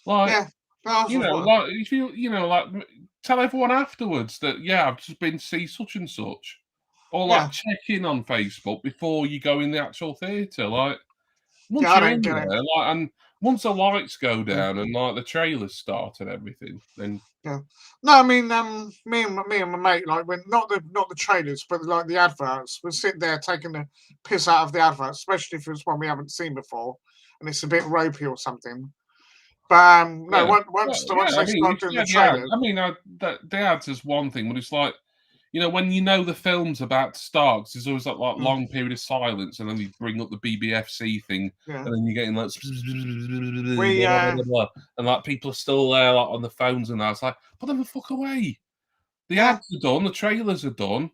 Like, yeah. like if like tell everyone afterwards that I've just been to see such and such, or like check in on Facebook before you go in the actual theatre. Like once you're in there, like, and once the lights go down and like the trailers start and everything, then no, I mean, me and my mate, like when not the trailers, but like the adverts, we're sitting there taking the piss out of the adverts, especially if it's one we haven't seen before and it's a bit ropey or something. But no, once they start doing the trailers, the ads is one thing, but it's like when the film's about to start, 'cause there's always that like long period of silence, and then they bring up the BBFC thing, and then you're getting like and like people are still there like on the phones and that. It's like, put them the fuck away. The ads are done, the trailers are done.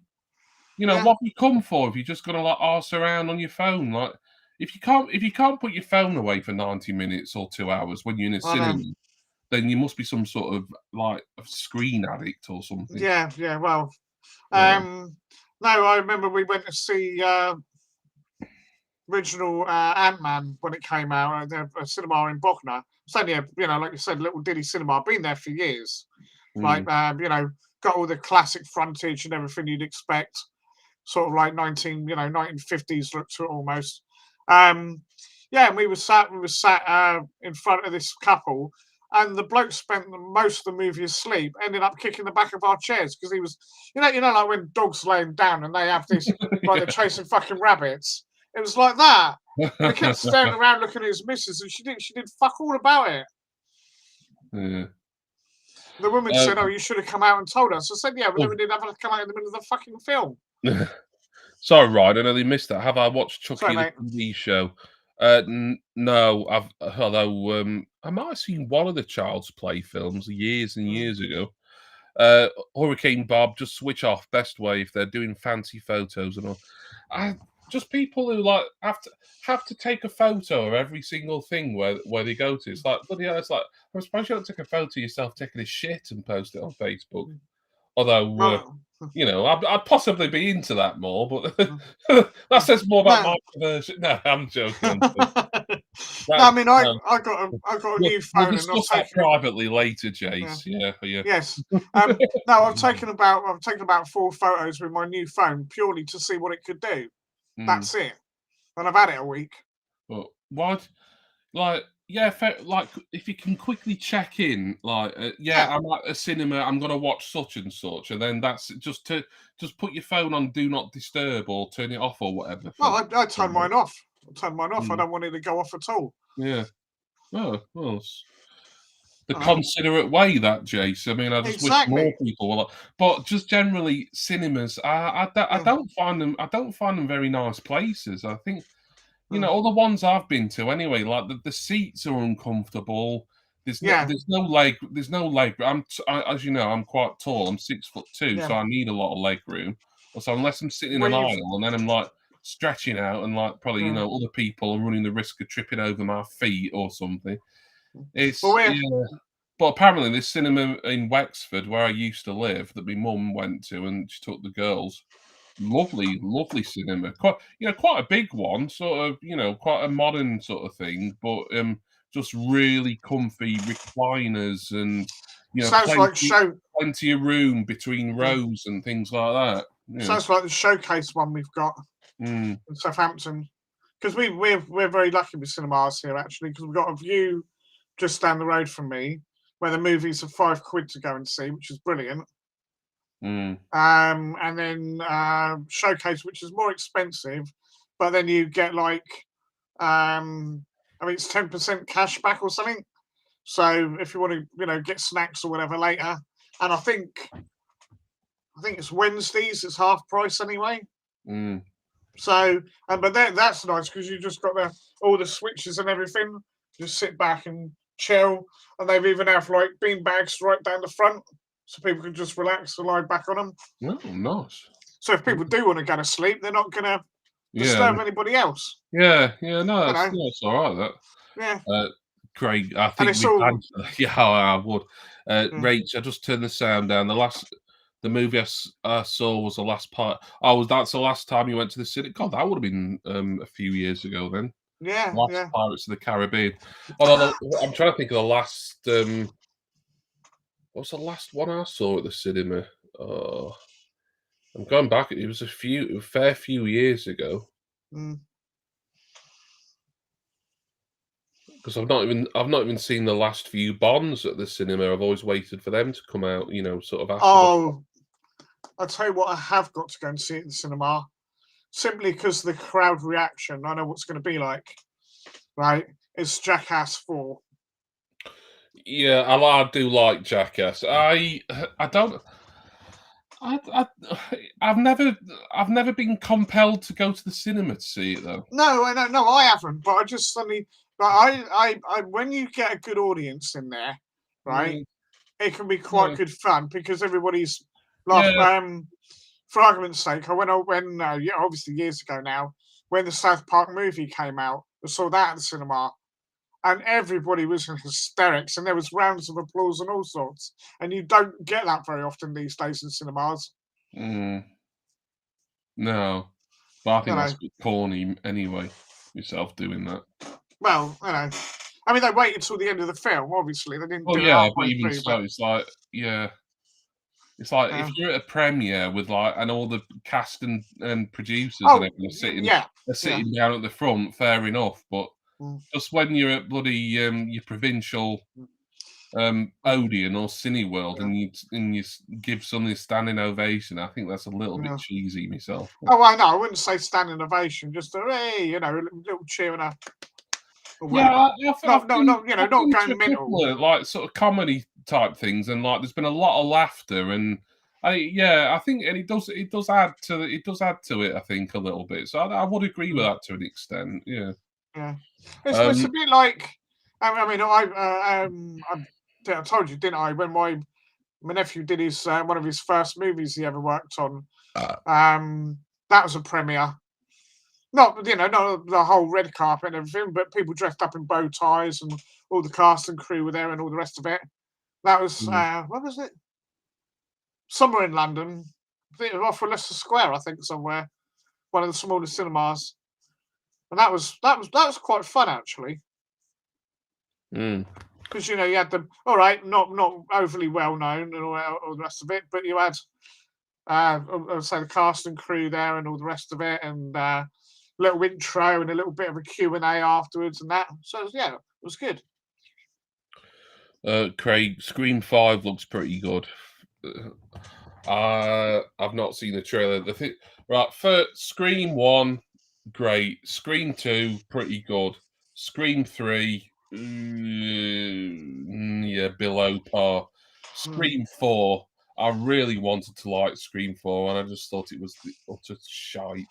What have you come for if you're just gonna like arse around on your phone? Like if you can't put your phone away for 90 minutes or 2 hours when you're in a cinema, then you must be some sort of like a screen addict or something. Yeah, well. No, I remember we went to see original Ant-Man when it came out at a cinema in Bognor. It's only like you said, little ditty cinema. I've been there for years. Like got all the classic frontage and everything you'd expect, sort of like 1950s look to it almost. And we were sat in front of this couple, and the bloke spent most of the movie asleep, ended up kicking the back of our chairs because he was, like when dogs laying down and they have this, like they're chasing fucking rabbits. It was like that. And he kept staring around looking at his missus, and she did fuck all about it. Yeah. The woman said, "Oh, you should have come out and told us." I said, "Yeah, but then we didn't have to come out in the middle of the fucking film." Sorry, Ryan, I nearly missed that. Have I watched Chucky the TV show? No, although I might have seen one of the Child's Play films years and years ago. Hurricane Bob, just switch off. Best way if they're doing fancy photos and all. Just people who like have to take a photo of every single thing where they go to. It's like bloody hell. It's like I suppose you don't take a photo of yourself taking a shit and post it on Facebook. Although I'd possibly be into that more, but that says more about my perversion. No, I'm joking. I mean, I got a new phone. We'll discuss that privately later, Jace. Yeah. Yes. No, I've taken about 4 photos with my new phone purely to see what it could do. That's it. And I've had it a week. But what? Like, like if you can quickly check in, like, I'm at a cinema, I'm gonna watch such and such, and then that's just put your phone on do not disturb or turn it off or whatever. Well, I turn mine off. I don't want it to go off at all. Yeah. Oh, well, the considerate way that, Jace. I mean, I just wish more people were like, but just generally cinemas, I don't find them very nice places. I think all the ones I've been to anyway, like the seats are uncomfortable. There's no leg. As you know, I'm quite tall. I'm 6'2", so I need a lot of leg room. So unless I'm sitting in an aisle and then I'm like stretching out and like probably other people are running the risk of tripping over my feet or something. But apparently this cinema in Wexford where I used to live that my mum went to and she took the girls. Lovely cinema. Quite a big one, sort of, quite a modern sort of thing, but just really comfy recliners and plenty of room between rows and things like that. Sounds like the Showcase one we've got in Southampton. Because we're very lucky with cinemas here actually, because we've got a view just down the road from me where the movies are £5 to go and see, which is brilliant. And then Showcase, which is more expensive, but then you get like, I mean, it's 10% cash back or something. So if you want to, get snacks or whatever later, and I think it's Wednesdays. It's half price anyway. Mm. So, but that's nice because you just got all the switches and everything. Just sit back and chill, and they've even have like bean bags right down the front, so people can just relax and lie back on them. Oh, nice. So if people do want to go to sleep, they're not going to disturb anybody else. Yeah, no, that's all right. Yeah. Craig, I think it's all. Yeah, I would. Rach, I just turned the sound down. The movie I saw was the last part. That's the last time you went to the cinema. God, that would have been a few years ago then. Yeah, Last Pirates of the Caribbean. Although I'm trying to think of the last. What's the last one I saw at the cinema? Oh, I'm going back. It was a fair few years ago. Because I've not even seen the last few Bonds at the cinema. I've always waited for them to come out, sort of after. Oh, I'll tell you what, I have got to go and see it in the cinema, simply because the crowd reaction. I know what's going to be like. Right? It's Jackass 4. Yeah, I do like Jackass. I don't. I've never been compelled to go to the cinema to see it though. No, I haven't. But I just suddenly, I when you get a good audience in there, right, it can be quite good fun because everybody's like, for argument's sake, I went obviously years ago now, when the South Park movie came out, I saw that at the cinema. And everybody was in hysterics, and there was rounds of applause and all sorts. And you don't get that very often these days in cinemas. No, but I think that's a bit corny anyway. Yourself doing that. Well, I mean, they waited till the end of the film. Obviously, they didn't do it but even so, it's like, it's like if you're at a premiere with and all the cast and producers and everything sitting down at the front, fair enough. But just when you're at bloody your provincial Odeon or Cineworld and you give something a standing ovation, I think that's a little bit cheesy myself. Oh, I know. I wouldn't say standing ovation, just a little cheering up. Yeah, not going mental. Like sort of comedy type things, and there's been a lot of laughter, and I think, and it does add to it. I think a little bit. So I would agree with that to an extent. Yeah. It's a bit like. I mean, I told you, didn't I? When my nephew did his one of his first movies he ever worked on, that was a premiere. Not the whole red carpet and everything, but people dressed up in bow ties and all the cast and crew were there and all the rest of it. That was what was it? Somewhere in London, I think it was off of Leicester Square. I think somewhere, one of the smallest cinemas, and that was quite fun actually. Because you had them, all right, not overly well known and all the rest of it, but you had say the cast and crew there and all the rest of it, and little intro and a little bit of a Q&A afterwards and that. So it was good. Craig, Scream 5 looks pretty good. I've not seen the trailer. Right, for Scream 1, great. Scream 2, pretty good. Scream 3, below par. Scream 4, I really wanted to like Scream 4, and I just thought it was the utter shite.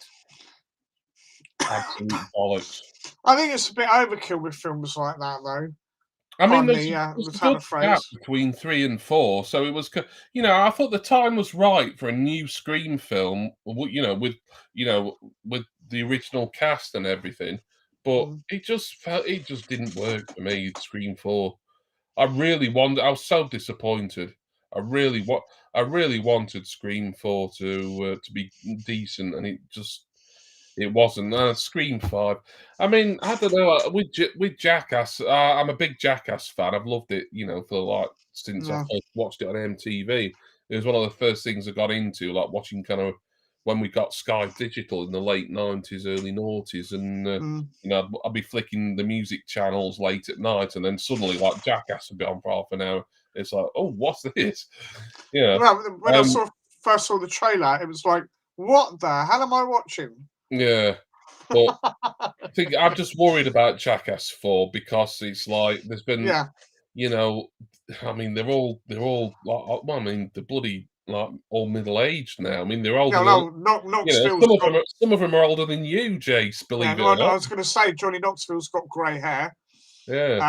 Absolute bollocks. I think it's a bit overkill with films like that, though. I mean, there's a good gap between 3 and 4, so it was, I thought the time was right for a new Scream film, with the original cast and everything, but it just didn't work for me. Scream 4, I was so disappointed. I really wanted Scream 4 to be decent, and it wasn't. Scream 5. I mean, I don't know. With Jackass, I'm a big Jackass fan. I've loved it, for since I first watched it on MTV. It was one of the first things I got into, watching kind of when we got Sky Digital in the late 90s, early noughties, and I'd be flicking the music channels late at night, and then suddenly Jackass would be on for half an hour. It's like, oh, what's this? Yeah. Well, when I first saw the trailer, it was like, what the hell am I watching? Yeah. But I think I'm just worried about Jackass 4 because it's like there's been, you know, I mean they're all like, well, I mean they're bloody like all middle aged now. I mean they're older than Knoxville's got. Some of them are older than you, Jace. Believe it or not. I was going to say Johnny Knoxville's got grey hair. Yeah.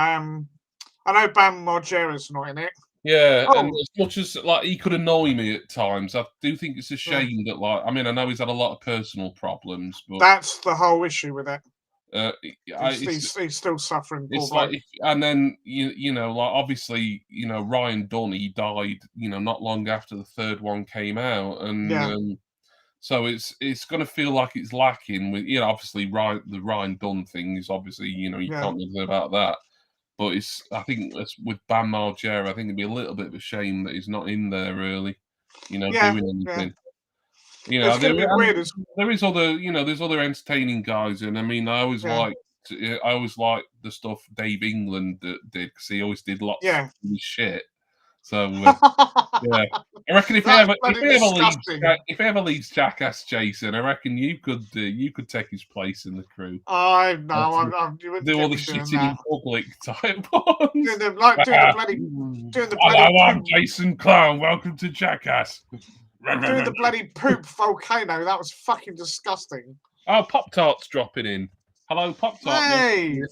I know Bam Margera's not in it. Yeah, and as much as like he could annoy me at times, I do think it's a shame that like I mean I know he's had a lot of personal problems, but that's the whole issue with it. He's still suffering. It's like, and then you know, like obviously, you know, Ryan Dunn, he died, you know, not long after the third one came out, and so it's going to feel like it's lacking with, you know, obviously the Ryan Dunn thing is obviously, you know, you can't do anything about that. But I think with Bam Margera, I think it'd be a little bit of a shame that he's not in there really, you know, doing anything. You know, there is other, you know, there's other entertaining guys, and I mean, I always like the stuff Dave England did because he always did lots of shit. So yeah, I reckon if he ever leaves Jackass, Jason, I reckon you could take his place in the crew. I know. Do all the shitting in public type ones. Doing the bloody. Hello, I'm Jason Clown. Welcome to Jackass. Doing the bloody poop volcano. That was fucking disgusting. Oh, Pop Tart's dropping in. Hello, Pop Tart. Hey.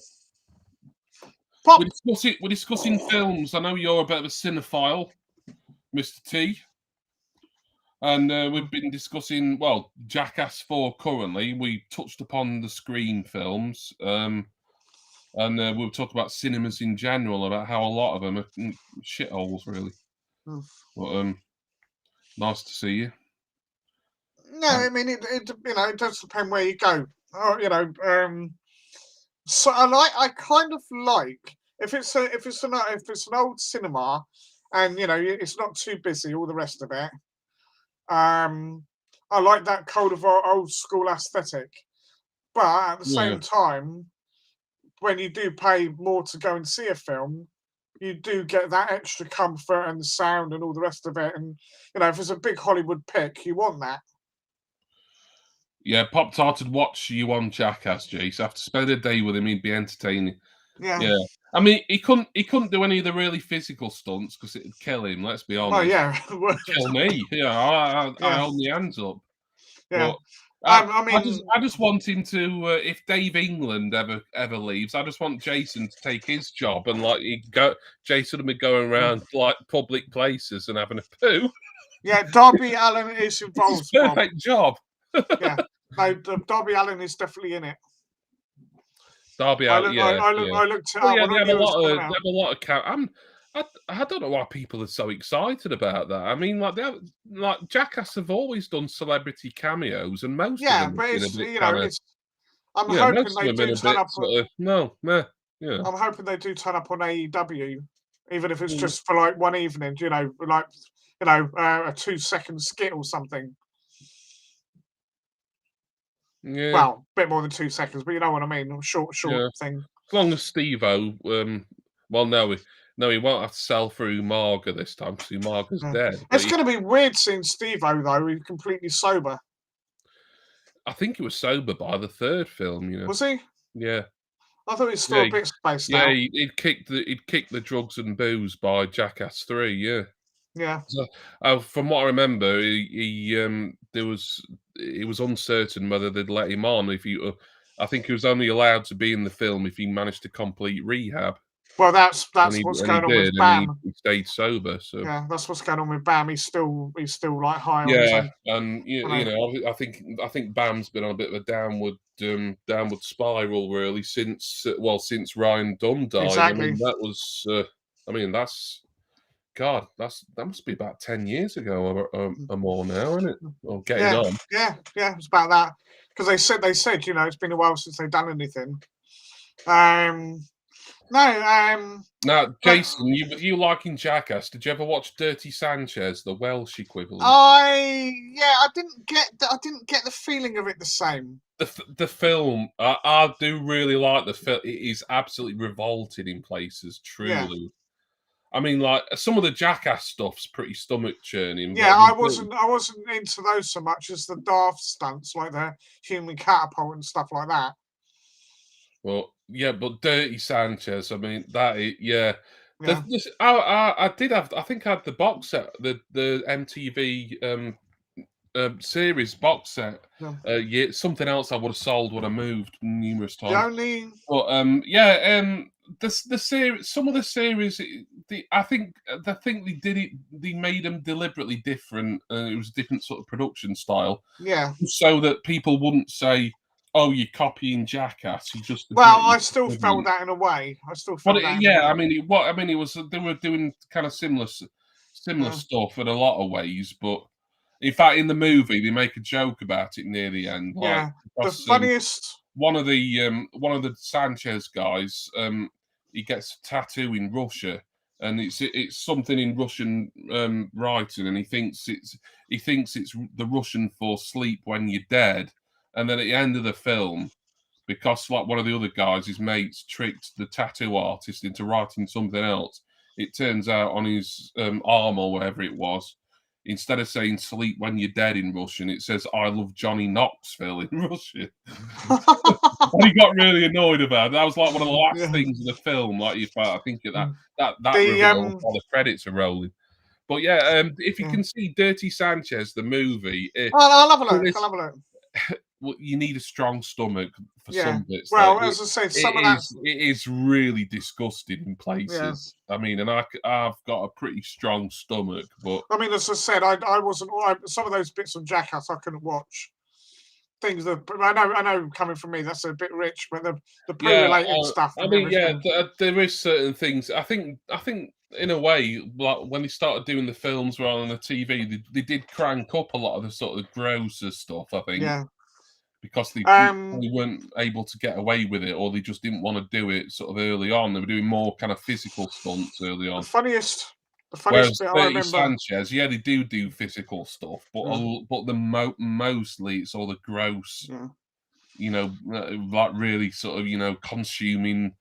We're discussing films. I know you're a bit of a cinephile, Mr. T. And we've been discussing, well, Jackass 4 currently. We touched upon the Scream films. And we'll talk about cinemas in general, about how a lot of them are shitholes, really. But nice to see you. No, I mean it does depend where you go. So I kind of like if it's an old cinema, and it's not too busy, all the rest of it. I like that kind of old school aesthetic, but at the same time, when you do pay more to go and see a film, you do get that extra comfort and the sound and all the rest of it. And if it's a big Hollywood pick, you want that. Yeah, Pop Tart would watch you on Jackass, Jace. After spending a day with him, he'd be entertaining. Yeah. I mean, he couldn't do any of the really physical stunts because it'd kill him. Let's be honest. Oh yeah, kill me. I hold my hands up. Yeah. But, I just want him to. If Dave England ever leaves, I just want Jason to take his job and Jason would be going around like public places and having a poo. Yeah, Darby Allin is involved. It's his perfect job. Yeah, no, Darby Allin is definitely in it. Darby Allin, I looked it up. Yeah, they have a lot of. I don't know why people are so excited about that. I mean, like Jackass have always done celebrity cameos, and most of them. But I'm hoping they do turn up. I'm hoping they do turn up on AEW, even if it's just for like one evening. A 2-second skit or something. Yeah. Well, a bit more than 2 seconds, but you know what I mean. Short thing. As long as Steve-O, no, he won't have to sell through Marga this time because Marga's dead. It's going to be weird seeing Steve-O though. He's completely sober. I think he was sober by the third film. Was he? Yeah. I thought he was still a bit spaced out. Yeah, he'd kicked the drugs and booze by Jackass 3. Yeah. Yeah. So, from what I remember, it was uncertain whether they'd let him on I think he was only allowed to be in the film if he managed to complete rehab. Well, that's what's going on with Bam. He stayed sober, so yeah, that's what's going on with Bam. He's still like high on his own. And I think Bam's been on a bit of a downward spiral really since Ryan Dunn died. Exactly. I mean, that was that must be about 10 years ago or more now, isn't it? Or getting on. Yeah, it's about that. Because they said, it's been a while since they've done anything. Now, Jason, you liking Jackass? Did you ever watch Dirty Sanchez, the Welsh equivalent? I didn't get the feeling of it the same. The film, I do really like the film. It is absolutely revolting in places, truly. Yeah. I mean, like some of the Jackass stuff's pretty stomach churning. Yeah, I wasn't into those so much as the daft stunts, like the human catapult and stuff like that. Well, yeah, but Dirty Sanchez. I mean, that is, yeah. Yeah. I did have. I think I had the box set, the MTV series box set. Yeah. Yeah, something else I would have sold when I moved numerous The times. only But yeah, the series, some of the series, I think they did it. They made them deliberately different. It was a different sort of production style, yeah. so that people wouldn't say, "Oh, you're copying Jackass." You just Well, I still felt that in a way. I still felt that. Yeah, I mean, it was they were doing kind of similar stuff in a lot of ways, but in fact, in the movie, they make a joke about it near the end. Like, Yeah, because, the funniest. One of the Sanchez guys, he gets a tattoo in Russia, and it's something in Russian writing, and he thinks it's the Russian for sleep when you're dead, and then at the end of the film, because like one of the other guys, his mates, tricked the tattoo artist into writing something else. It turns out on his arm or whatever it was, instead of saying "sleep when you're dead" in Russian, it says "I love Johnny Knoxville" in Russian. And he got really annoyed about it. That was like one of the last things in the film. Like I think that reveal while the credits are rolling. But yeah, if you can see Dirty Sanchez, the movie, I'll have a look. I'll have a look. Well, you need a strong stomach for some bits. Well, as I say, it is really disgusting in places. Yeah. I mean, and I've got a pretty strong stomach, but I mean, as I said, I wasn't. Some of those bits of Jackass I couldn't watch. Things that I know coming from me, that's a bit rich, but the pre-related stuff. I mean, yeah, there is certain things. I think in a way, like when they started doing the films rather than the TV, they did crank up a lot of the sort of grosser stuff. I think. Yeah. Because they weren't able to get away with it, or they just didn't want to do it sort of early on. They were doing more kind of physical stunts early on. The funniest Whereas bit I remember. Sanchez, yeah, they do physical stuff, but mostly it's all the gross, you know, like really sort of consuming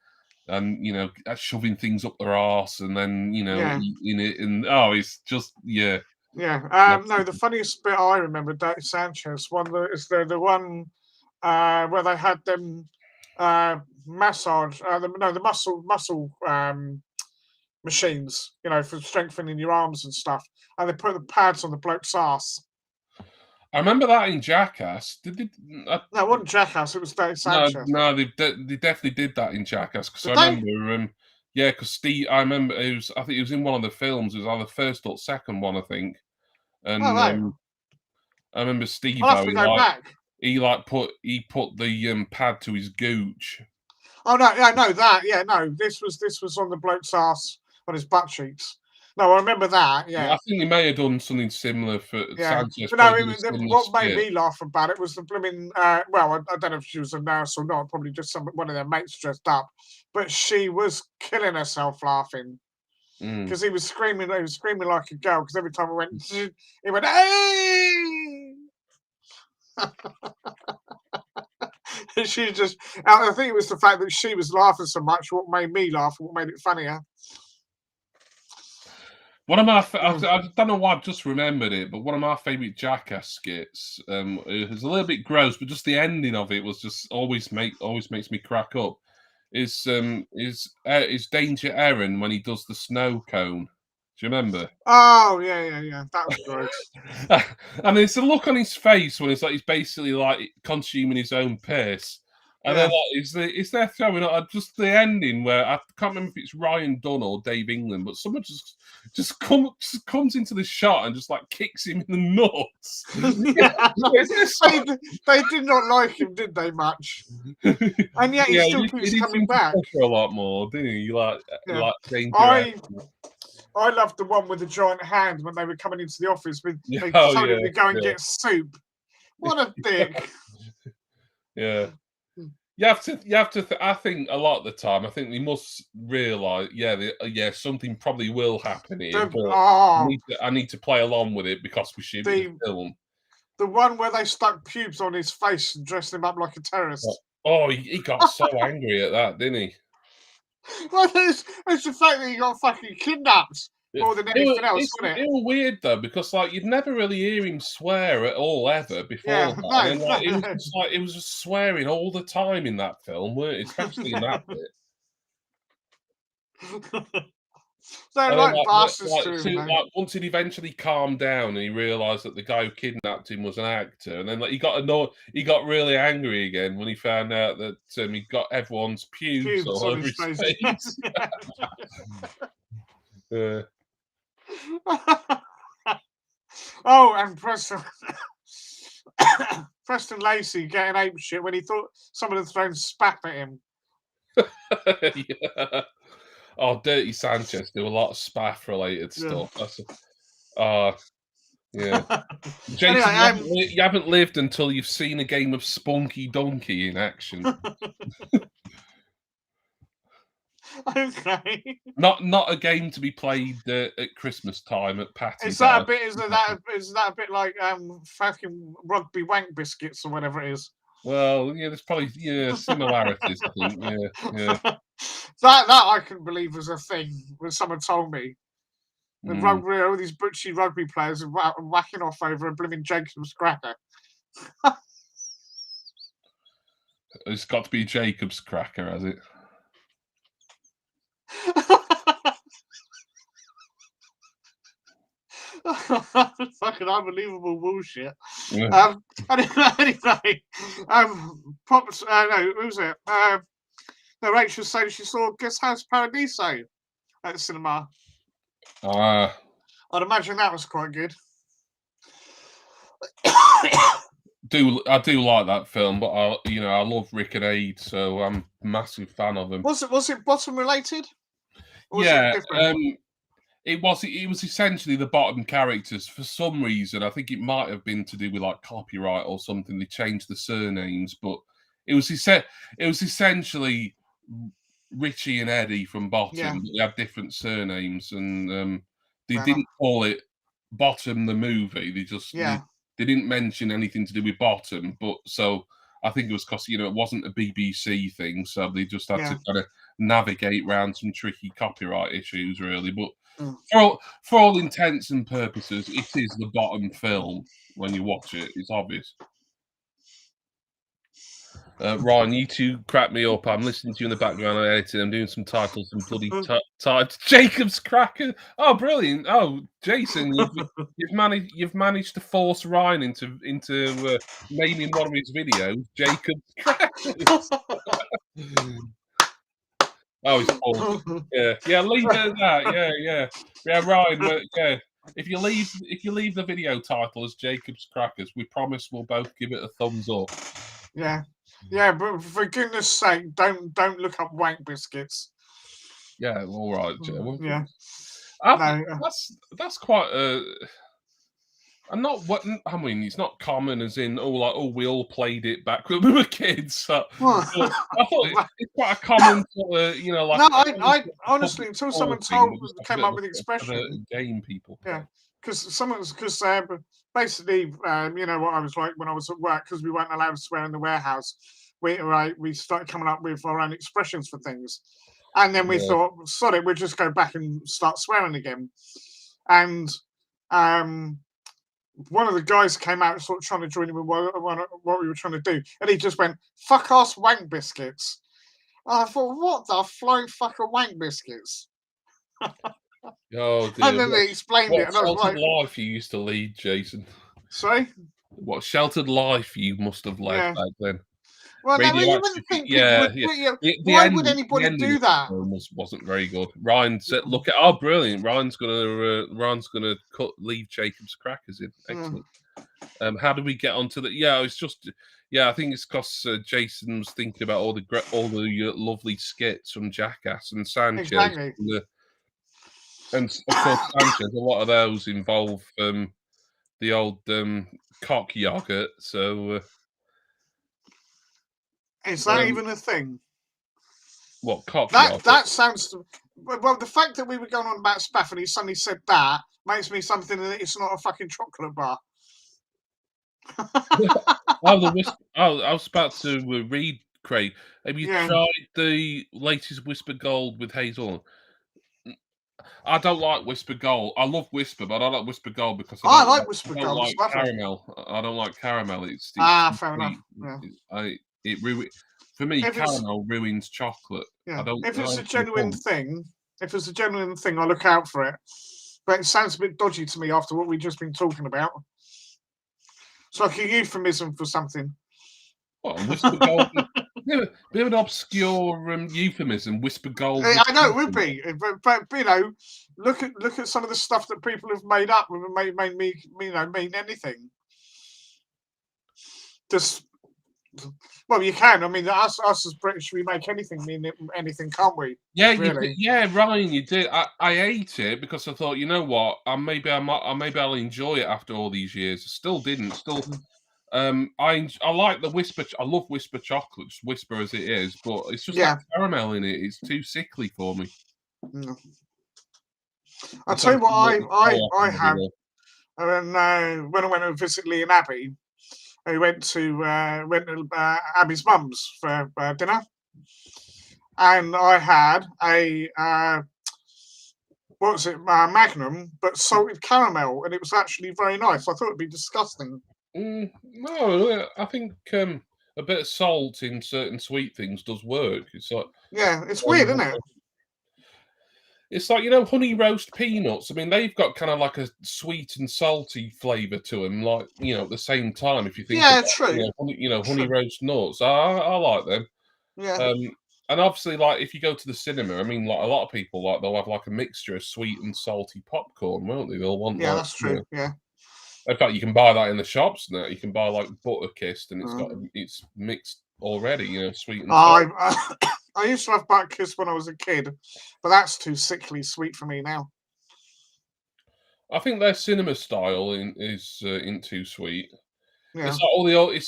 and shoving things up their arse and then eating it, and it's just Yeah. No, the funniest bit I remember, Sanchez one is the one where they had them massage the muscle machines, for strengthening your arms and stuff, and they put the pads on the bloke's ass. I remember that in Jackass. No, it wasn't Jackass. It was Dirty Sanchez. No, they definitely did that in Jackass, because I remember. Yeah, because Steve, I remember I think it was in one of the films. It was either the first or second one, I think. And I remember Steve. I'll have to go back. He put the pad to his gooch. Oh no, yeah, no, that, yeah, no. This was on the bloke's ass on his butt cheeks. No, I remember that. Yeah, I think they may have done something similar for Sanchez. But no, what made me laugh about it was the blooming. Well, I don't know if she was a nurse or not. Probably just one of their mates dressed up, but she was killing herself laughing because he was screaming. He was screaming like a girl because every time he went, "Hey!" She just. I think it was the fact that she was laughing so much. What made me laugh? What made it funnier? One of my, I don't know why I've just remembered it, but one of my favourite Jackass skits, it was a little bit gross, but just the ending of it was just always makes me crack up. Is Danger Ehren when he does the snow cone? Do you remember? Oh yeah, that was gross. And it's the look on his face when he's basically like consuming his own piss. And then is there throwing up just the ending where I can't remember if it's Ryan Dunn or Dave England, but someone just comes into the shot and just like kicks him in the nuts. They did not like him, did they, much? And yet he still keeps coming back for a lot more, didn't he? Like I loved the one with the giant hand when they were coming into the office with they told him to go and get soup. What a dick. Yeah. You have to. I think a lot of the time, I think we must realise, something probably will happen here. But I need to play along with it because we're shooting the film. The one where they stuck pubes on his face and dressed him up like a terrorist. Oh, he got so angry at that, didn't he? Well, it's the fact that he got fucking kidnapped more than anything else, wasn't it? It was weird though, because like you'd never really hear him swear at all ever before that. And then like it was just swearing all the time in that film, weren't it? Especially in that bit. They're like bastards to him. Like once he'd eventually calmed down and he realised that the guy who kidnapped him was an actor, and then like he got annoyed, he got really angry again when he found out that he got everyone's pubes all over his face. Oh, and Preston Lacey getting ape shit when he thought someone had thrown spap at him. Yeah. Oh, Dirty Sanchez do a lot of spaff related stuff. Yeah. Jason, anyway, you haven't lived until you've seen a game of Spunky Donkey in action. Okay. Not a game to be played at Christmas time at Patty's. Is that a bit? Is that a bit like fucking rugby wank biscuits or whatever it is? Well, yeah, there's probably similarities. I think. Yeah. That I couldn't believe was a thing when someone told me. All these butchy rugby players are whacking off over a blooming Jacob's cracker. It's got to be Jacob's cracker, has it? Fucking unbelievable bullshit. Yeah. Anyway, Pops. No, who was it? No, Rachel saying she saw Guest House Paradiso at the cinema. I'd imagine that was quite good. I do like that film, but I love Rick and Aid, so I'm a massive fan of them. Was it bottom related? Yeah, it was essentially the bottom characters. For some reason, I think it might have been to do with like copyright or something. They changed the surnames, but it was essentially Richie and Eddie from Bottom. Yeah. But they had different surnames, and they didn't call it Bottom the movie. They just they didn't mention anything to do with Bottom. But so I think it was because it wasn't a BBC thing, so they just had to kind of navigate around some tricky copyright issues, really. But for all intents and purposes, it is the Bottom film when you watch it. It's obvious. Ryan, you two crack me up. I'm listening to you in the background. I'm editing. I'm doing some titles, some bloody typed. Jacob's cracker. Oh, brilliant! Oh, Jason, you've managed to force Ryan into naming one of his videos. Jacob's crackers. Oh, it's cool. Yeah. Leave it at that. Yeah. Ryan. If you leave the video title as Jacob's Crackers, we promise we'll both give it a thumbs up. Yeah, but for goodness sake, don't look up wank biscuits. Yeah, all right, Joe. Yeah, that's quite and not what I mean. It's not common as in we all played it back when we were kids. So, I thought it's quite a common sort of like. No, I honestly, until someone came up with the expression, game people. Yeah, because basically, what I was like when I was at work, because we weren't allowed to swear in the warehouse. We started coming up with our own expressions for things, and then we thought, sorry, we'll just go back and start swearing again. And one of the guys came out sort of trying to join in with what we were trying to do, and he just went, "Fuck ass wank biscuits." And I thought, what the flying fuck are wank biscuits? Oh, dear. And then they explained it, and I was like, life you used to lead, Jason. Sorry? What sheltered life you must have led back then. Well, no, you wouldn't think why would anybody do that? Wasn't very good. Ryan said, "Look at brilliant! Ryan's gonna leave Jacob's crackers in. Excellent." How do we get onto that? Yeah, it's just I think it's because Jason was thinking about all the lovely skits from Jackass and Sanchez. Exactly. And of course, Sanchez. A lot of those involve the old cock yogurt. So. Is that even a thing? What cock? That sounds. Well, the fact that we were going on about Spaff and he suddenly said that makes me something that it's not a fucking chocolate bar. I was about to read Craig, have you Yeah. tried the latest Whisper Gold with hazel? I don't like Whisper Gold. I love Whisper, but I don't like Whisper Gold because I like Whisper Gold. It's lovely. caramel. I don't like caramel. It's fair enough. Yeah. For me, If it's caramel ruins chocolate. yeah, if I it's a don't see the genuine point. thing, I look out for it. But it sounds a bit dodgy to me after what we've just been talking about. It's like a euphemism for something. Well, Whisper Gold, bit of an obscure euphemism. Whisper Gold. I know it would be, but you know, look at some of the stuff that people have made up and made me, you know, mean anything. Just well, you can. I mean, us as British, we make anything mean anything, can't we? Yeah, Really? Ryan, you did. I ate it because I thought, you know what, maybe I'll enjoy it after all these years. I still didn't. I like the Whisper. I love Whisper chocolate, just Whisper as it is, but it's just that caramel in it. It's too sickly for me. No. I'll tell you what I have. When I went to visit Lee and Abby, I went to Abby's mum's for dinner, and I had a what was it, Magnum, but salted caramel, and it was actually very nice. I thought it'd be disgusting. No, I think a bit of salt in certain sweet things does work. It's like it's weird, isn't it? It's like, you know, honey roast peanuts. I mean, they've got kind of like a sweet and salty flavour to them, like, you know, at the same time. If you think about, true. Honey roast nuts, I like them. Yeah. And obviously, like, if you go to the cinema, I mean, like, a lot of people, like, they'll have like a mixture of sweet and salty popcorn, won't they? They'll want that's true. Yeah. In fact, you can buy that in the shops now. You can buy like butter kissed, and it's mixed already. You know, sweet and salty. I used to have Butterkiss when I was a kid, but that's too sickly sweet for me now. I think their cinema style is too sweet. Yeah. It's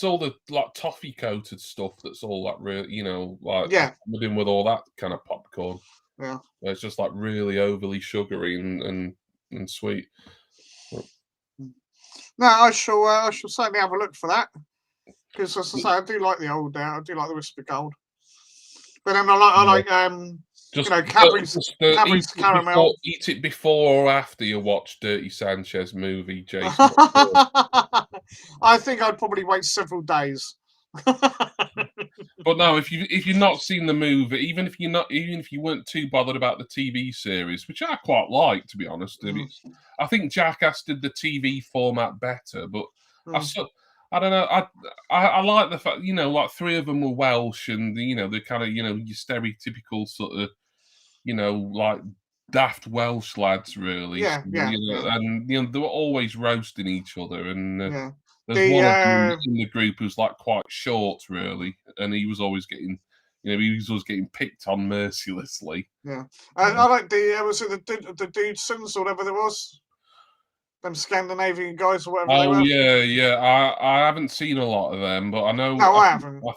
all the like toffee coated stuff that's all like real, you know, like with all that kind of popcorn. Yeah, it's just like really overly sugary and sweet. No, I shall certainly have a look for that, because as I say, I do like the old. I do like the Whisper Gold. But then I like Cadbury's caramel. Eat it before or after you watch Dirty Sanchez movie, Jason. I think I'd probably wait several days. But no, if you've not seen the movie, even if you weren't too bothered about the TV series, which I quite like, to be honest, I think Jackass did the TV format better. But I don't know. I like the fact, you know, like three of them were Welsh, and you know, they're kind of, you know, your stereotypical sort of, you know, like daft Welsh lads, really. And you know, they were always roasting each other, and there's one of them in the group who's like quite short, really, and he was always getting, you know, picked on mercilessly. Yeah, I like was it the Dudesons or whatever there was. Them Scandinavian guys or whatever they were. Yeah. I haven't seen a lot of them, but I know. No, I haven't. I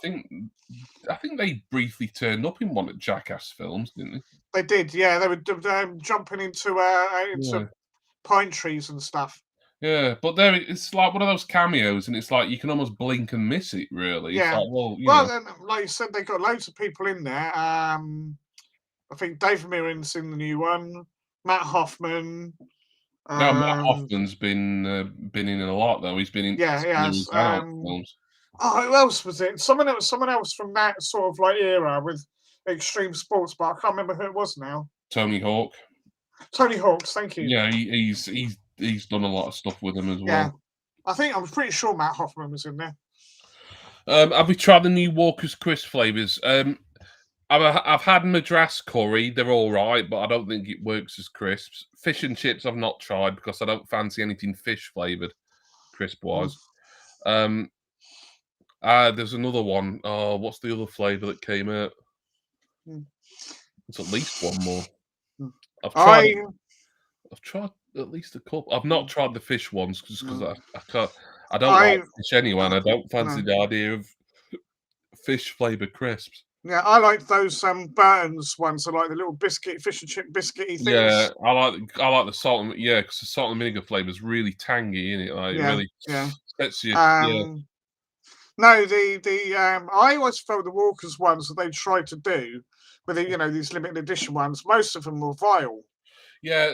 think they briefly turned up in one of Jackass films, didn't they? They did, yeah. They were jumping into pine trees and stuff. Yeah, but it's like one of those cameos, and it's like you can almost blink and miss it, really. Yeah. It's like, like you said, they got loads of people in there. I think Dave Mirren's in the new one. Matt Hoffman. No, Matt Hoffman's been in a lot though. He's been in films. Oh, who else was it? Someone else from that sort of like era with extreme sports, but I can't remember who it was now. Tony Hawk. Tony Hawk's, thank you. Yeah, he's done a lot of stuff with him as well. I'm pretty sure Matt Hoffman was in there. Have we tried the new Walker's Crisp flavors? I've had Madras curry. They're all right, but I don't think it works as crisps. Fish and chips I've not tried because I don't fancy anything fish flavored, crisp wise. There's another one. Oh, what's the other flavor that came out? There's at least one more. I've tried at least a couple. I've not tried the fish ones just because I can't. I don't like fish anyway, and I don't fancy the idea of fish flavored crisps. Yeah, I like those Burton's ones. I like the little fish and chip biscuity things. Yeah, I like the salt and because the salt and vinegar flavour is really tangy, isn't it? Like it really sets you. No, I always felt the Walkers ones that they tried to do with these limited edition ones. Most of them were vile. Yeah,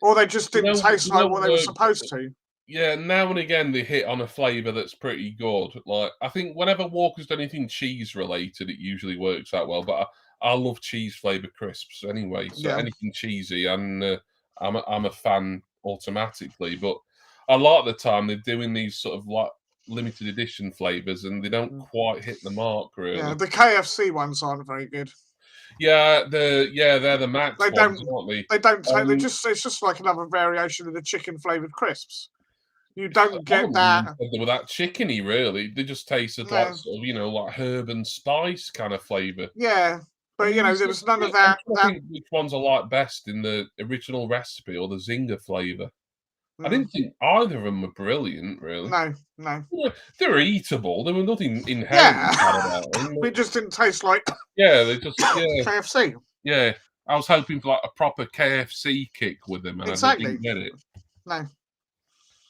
or they just didn't taste like what they were work. supposed to. Yeah, now and again they hit on a flavour that's pretty good. Like I think whenever Walker's done anything cheese related, it usually works out well. But I love cheese flavour crisps anyway, so Yeah. anything cheesy, and I'm a fan automatically. But a lot of the time they're doing these sort of like limited edition flavours, and they don't quite hit the mark really. Yeah, the KFC ones aren't very good. Yeah, they're the max They ones, don't. aren't they? They don't take. It's just like another variation of the chicken flavored crisps. You don't get that. They were that chickeny, really. They just tasted like sort of, like herb and spice kind of flavour. Yeah, but there was none of that. I think which ones I like best in the original recipe or the Zinger flavour. I didn't think either of them were brilliant, really. No. They're eatable. There was nothing inherently bad about them. It just didn't taste like. They just KFC. Yeah, I was hoping for like a proper KFC kick with them, and I didn't get it. No.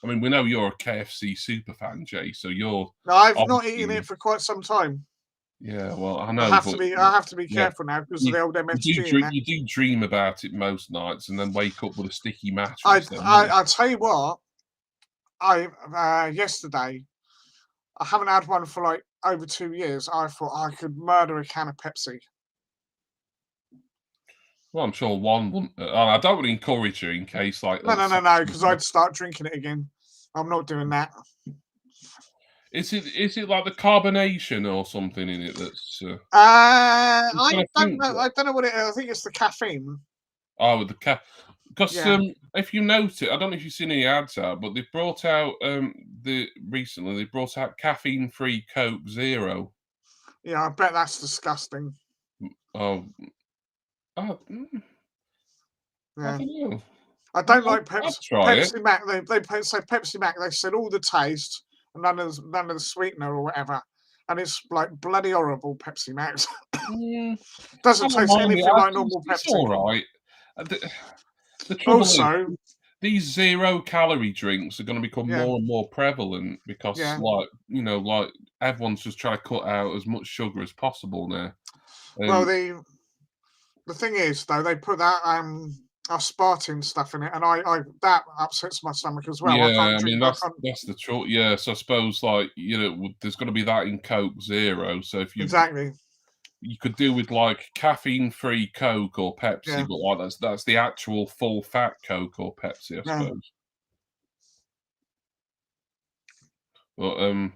I mean, we know you're a KFC super fan, Jay. So you're. No, I've not eaten it for quite some time. Yeah, well, I know. I have to be careful now because of the old MSG. You do dream about it most nights, and then wake up with a sticky mattress. I tell you what. Yesterday, I haven't had one for like over 2 years. I thought I could murder a can of Pepsi. Well, I'm sure one wouldn't. I don't want to encourage you in case like. No, because I'd start drinking it again. I'm not doing that. Is it like the carbonation or something in it that's? I don't know. I don't know what it is. I think it's the caffeine. Oh, with the because if you note it, I don't know if you've seen any ads out, but they've brought out recently they brought out caffeine-free Coke Zero. Yeah, I bet that's disgusting. Oh. Yeah. I don't know. I don't like Pepsi Mac. They say Pepsi Mac. They said all the taste and none of the sweetener or whatever, and it's like bloody horrible. Pepsi Max doesn't taste anything like normal Pepsi. It's all right. The trouble is, these 0-calorie drinks are going to become more and more prevalent because, like everyone's just trying to cut out as much sugar as possible now. Well, the thing is, though, they put that aspartame stuff in it, and I that upsets my stomach as well. Yeah, I mean that's the truth. Yeah, so I suppose there's going to be that in Coke Zero. So if you you could do with like caffeine-free Coke or Pepsi, but like that's the actual full-fat Coke or Pepsi, I suppose. But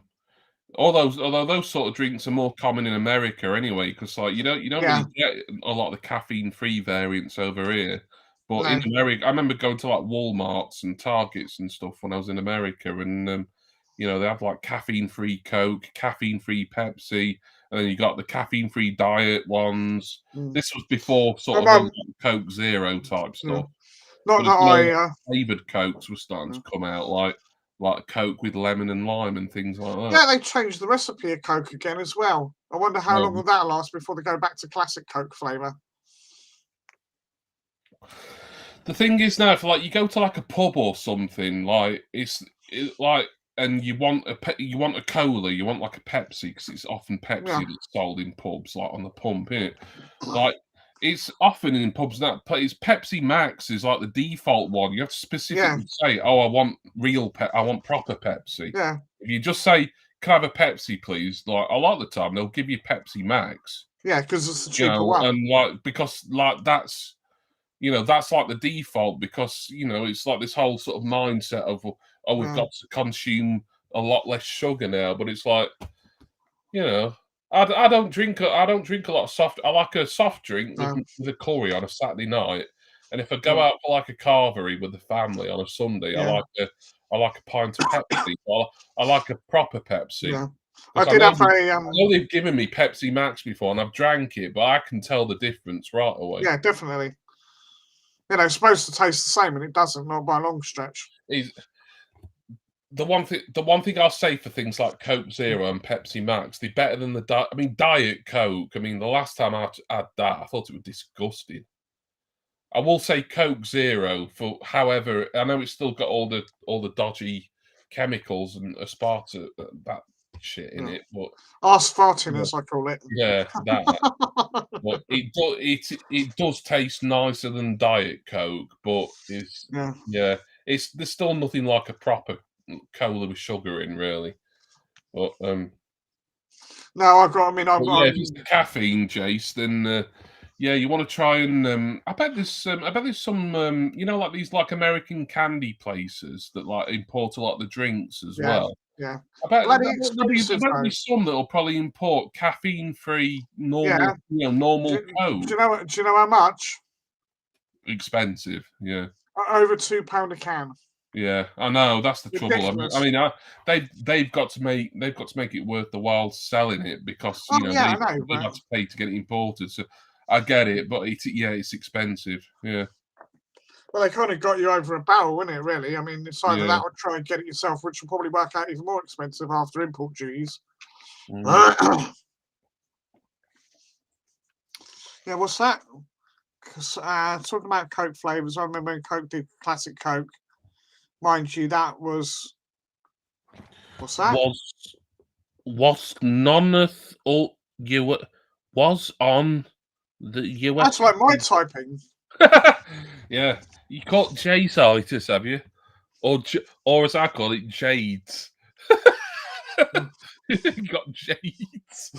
although those sort of drinks are more common in America anyway, because like you don't really get a lot of the caffeine-free variants over here. But in America, I remember going to like Walmarts and Targets and stuff when I was in America, and they have like caffeine-free Coke, caffeine-free Pepsi, and then you got the caffeine-free diet ones. This was before sort of Coke Zero type stuff. Not that flavored Cokes were starting to come out, like Coke with lemon and lime and things like that. Yeah, they changed the recipe of Coke again as well. I wonder how long will that last before they go back to classic Coke flavour. The thing is now, if like you go to like a pub or something, like it's like, and you want a cola, you want like a Pepsi because it's often Pepsi that's sold in pubs, like on the pump, innit? Like it's often in pubs that it's Pepsi Max is like the default one. You have to specifically say, "Oh, I want I want proper Pepsi." Yeah. If you just say, "Can I have a Pepsi, please?" Like a lot of the time, they'll give you Pepsi Max. Yeah, because it's the cheaper one, and like because like that's. That's like the default because, it's like this whole sort of mindset of, we've got to consume a lot less sugar now. But it's like, I don't drink a lot of soft. I like a soft drink with a curry on a Saturday night. And if I go out for like a carvery with the family on a Sunday, I like a pint of Pepsi. I like a proper Pepsi. Yeah. I know they've given me Pepsi Max before and I've drank it, but I can tell the difference right away. Yeah, definitely. It's supposed to taste the same, and it doesn't, not by a long stretch. The one thing I'll say for things like Coke Zero and Pepsi Max, they're better than Diet Coke. I mean, the last time I had that, I thought it was disgusting. I will say Coke Zero, however, I know it's still got all the dodgy chemicals and aspartame, that shit in it, but arse farting, as I call it. Yeah, that. But it does taste nicer than Diet Coke, but it's there's still nothing like a proper cola with sugar in, really. But no, I've got. I mean, if it's the caffeine, Jace, then you want to try and I bet there's some you know, like these like American candy places that like import a lot of the drinks as well. Yeah. I bet Bloody there'll be some that'll probably import caffeine-free normal, normal Coke. Do you know how much? Expensive, yeah. Over £2 a can. Yeah, I know, that's the trouble. Ridiculous. I mean, they've got to make it worth the while selling it because I know, they've got to pay to get it imported. So I get it, but it's expensive. Yeah. Well, they kind of got you over a barrel, wouldn't it? Really. I mean, it's either Yeah. that or try and get it yourself, which will probably work out even more expensive after import duties. Yeah, what's that? Talking about Coke flavors, I remember when Coke did Classic Coke. Mind you, that was what's that? Was none of all you was on the US. That's like my typing. Yeah, you caught Jace-itis, have you? Or as I call it, Jades. You got Jades.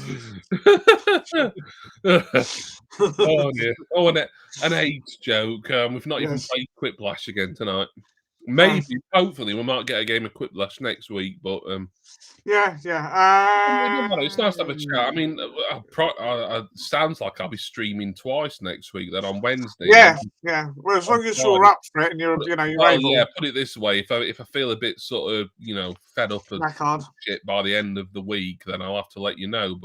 Oh dear. Oh, an AIDS joke. We've not even played Quiplash again tonight. Maybe, hopefully, we might get a game of Quiplash next week. But yeah. It's nice to have a chat. I mean, sounds like I'll be streaming twice next week. Then on Wednesday. Yeah. Well, as long as you're up for it and you're able. Yeah. Put it this way: if I feel a bit sort of fed up of shit by the end of the week, then I'll have to let you know.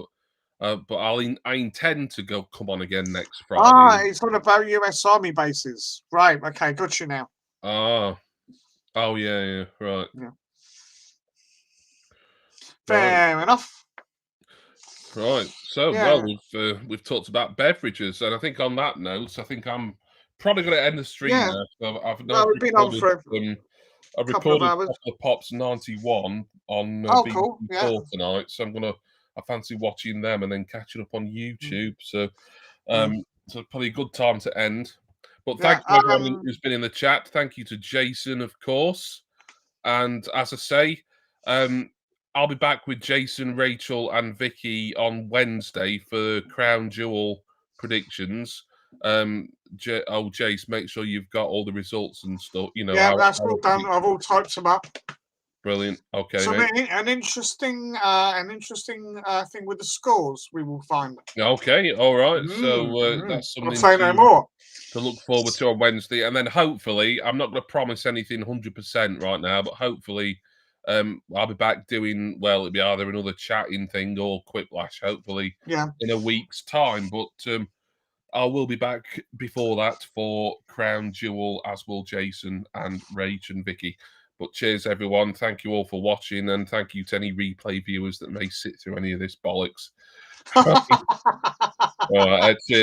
But I intend to come on again next Friday. It's all about US Army bases, right? Okay, got you now. Oh yeah, right. Yeah. Fair enough. Right. So we've talked about beverages, and I think on that note, I think I'm probably going to end the stream now. So we've been on for I've recorded a couple of Pops 91 on BBC4 tonight, so I fancy watching them and then catching up on YouTube. So so probably a good time to end. But thanks to everyone who's been in the chat. Thank you to Jason, of course. And as I say, I'll be back with Jason, Rachel, and Vicky on Wednesday for Crown Jewel predictions. Jace, make sure you've got all the results and stuff. That's all done. I've all typed them up. Brilliant. Okay. So an interesting thing with the scores we will find. Okay. All right. So that's something. I'll say no more. To look forward to on Wednesday, and then hopefully, I'm not going to promise anything 100% right now, but hopefully, I'll be back doing it'll be either another chatting thing or Quiplash. Hopefully, in a week's time. But I will be back before that for Crown Jewel, as will Jason and Rach and Vicky. But cheers, everyone. Thank you all for watching, and thank you to any replay viewers that may sit through any of this bollocks. All right, cheers.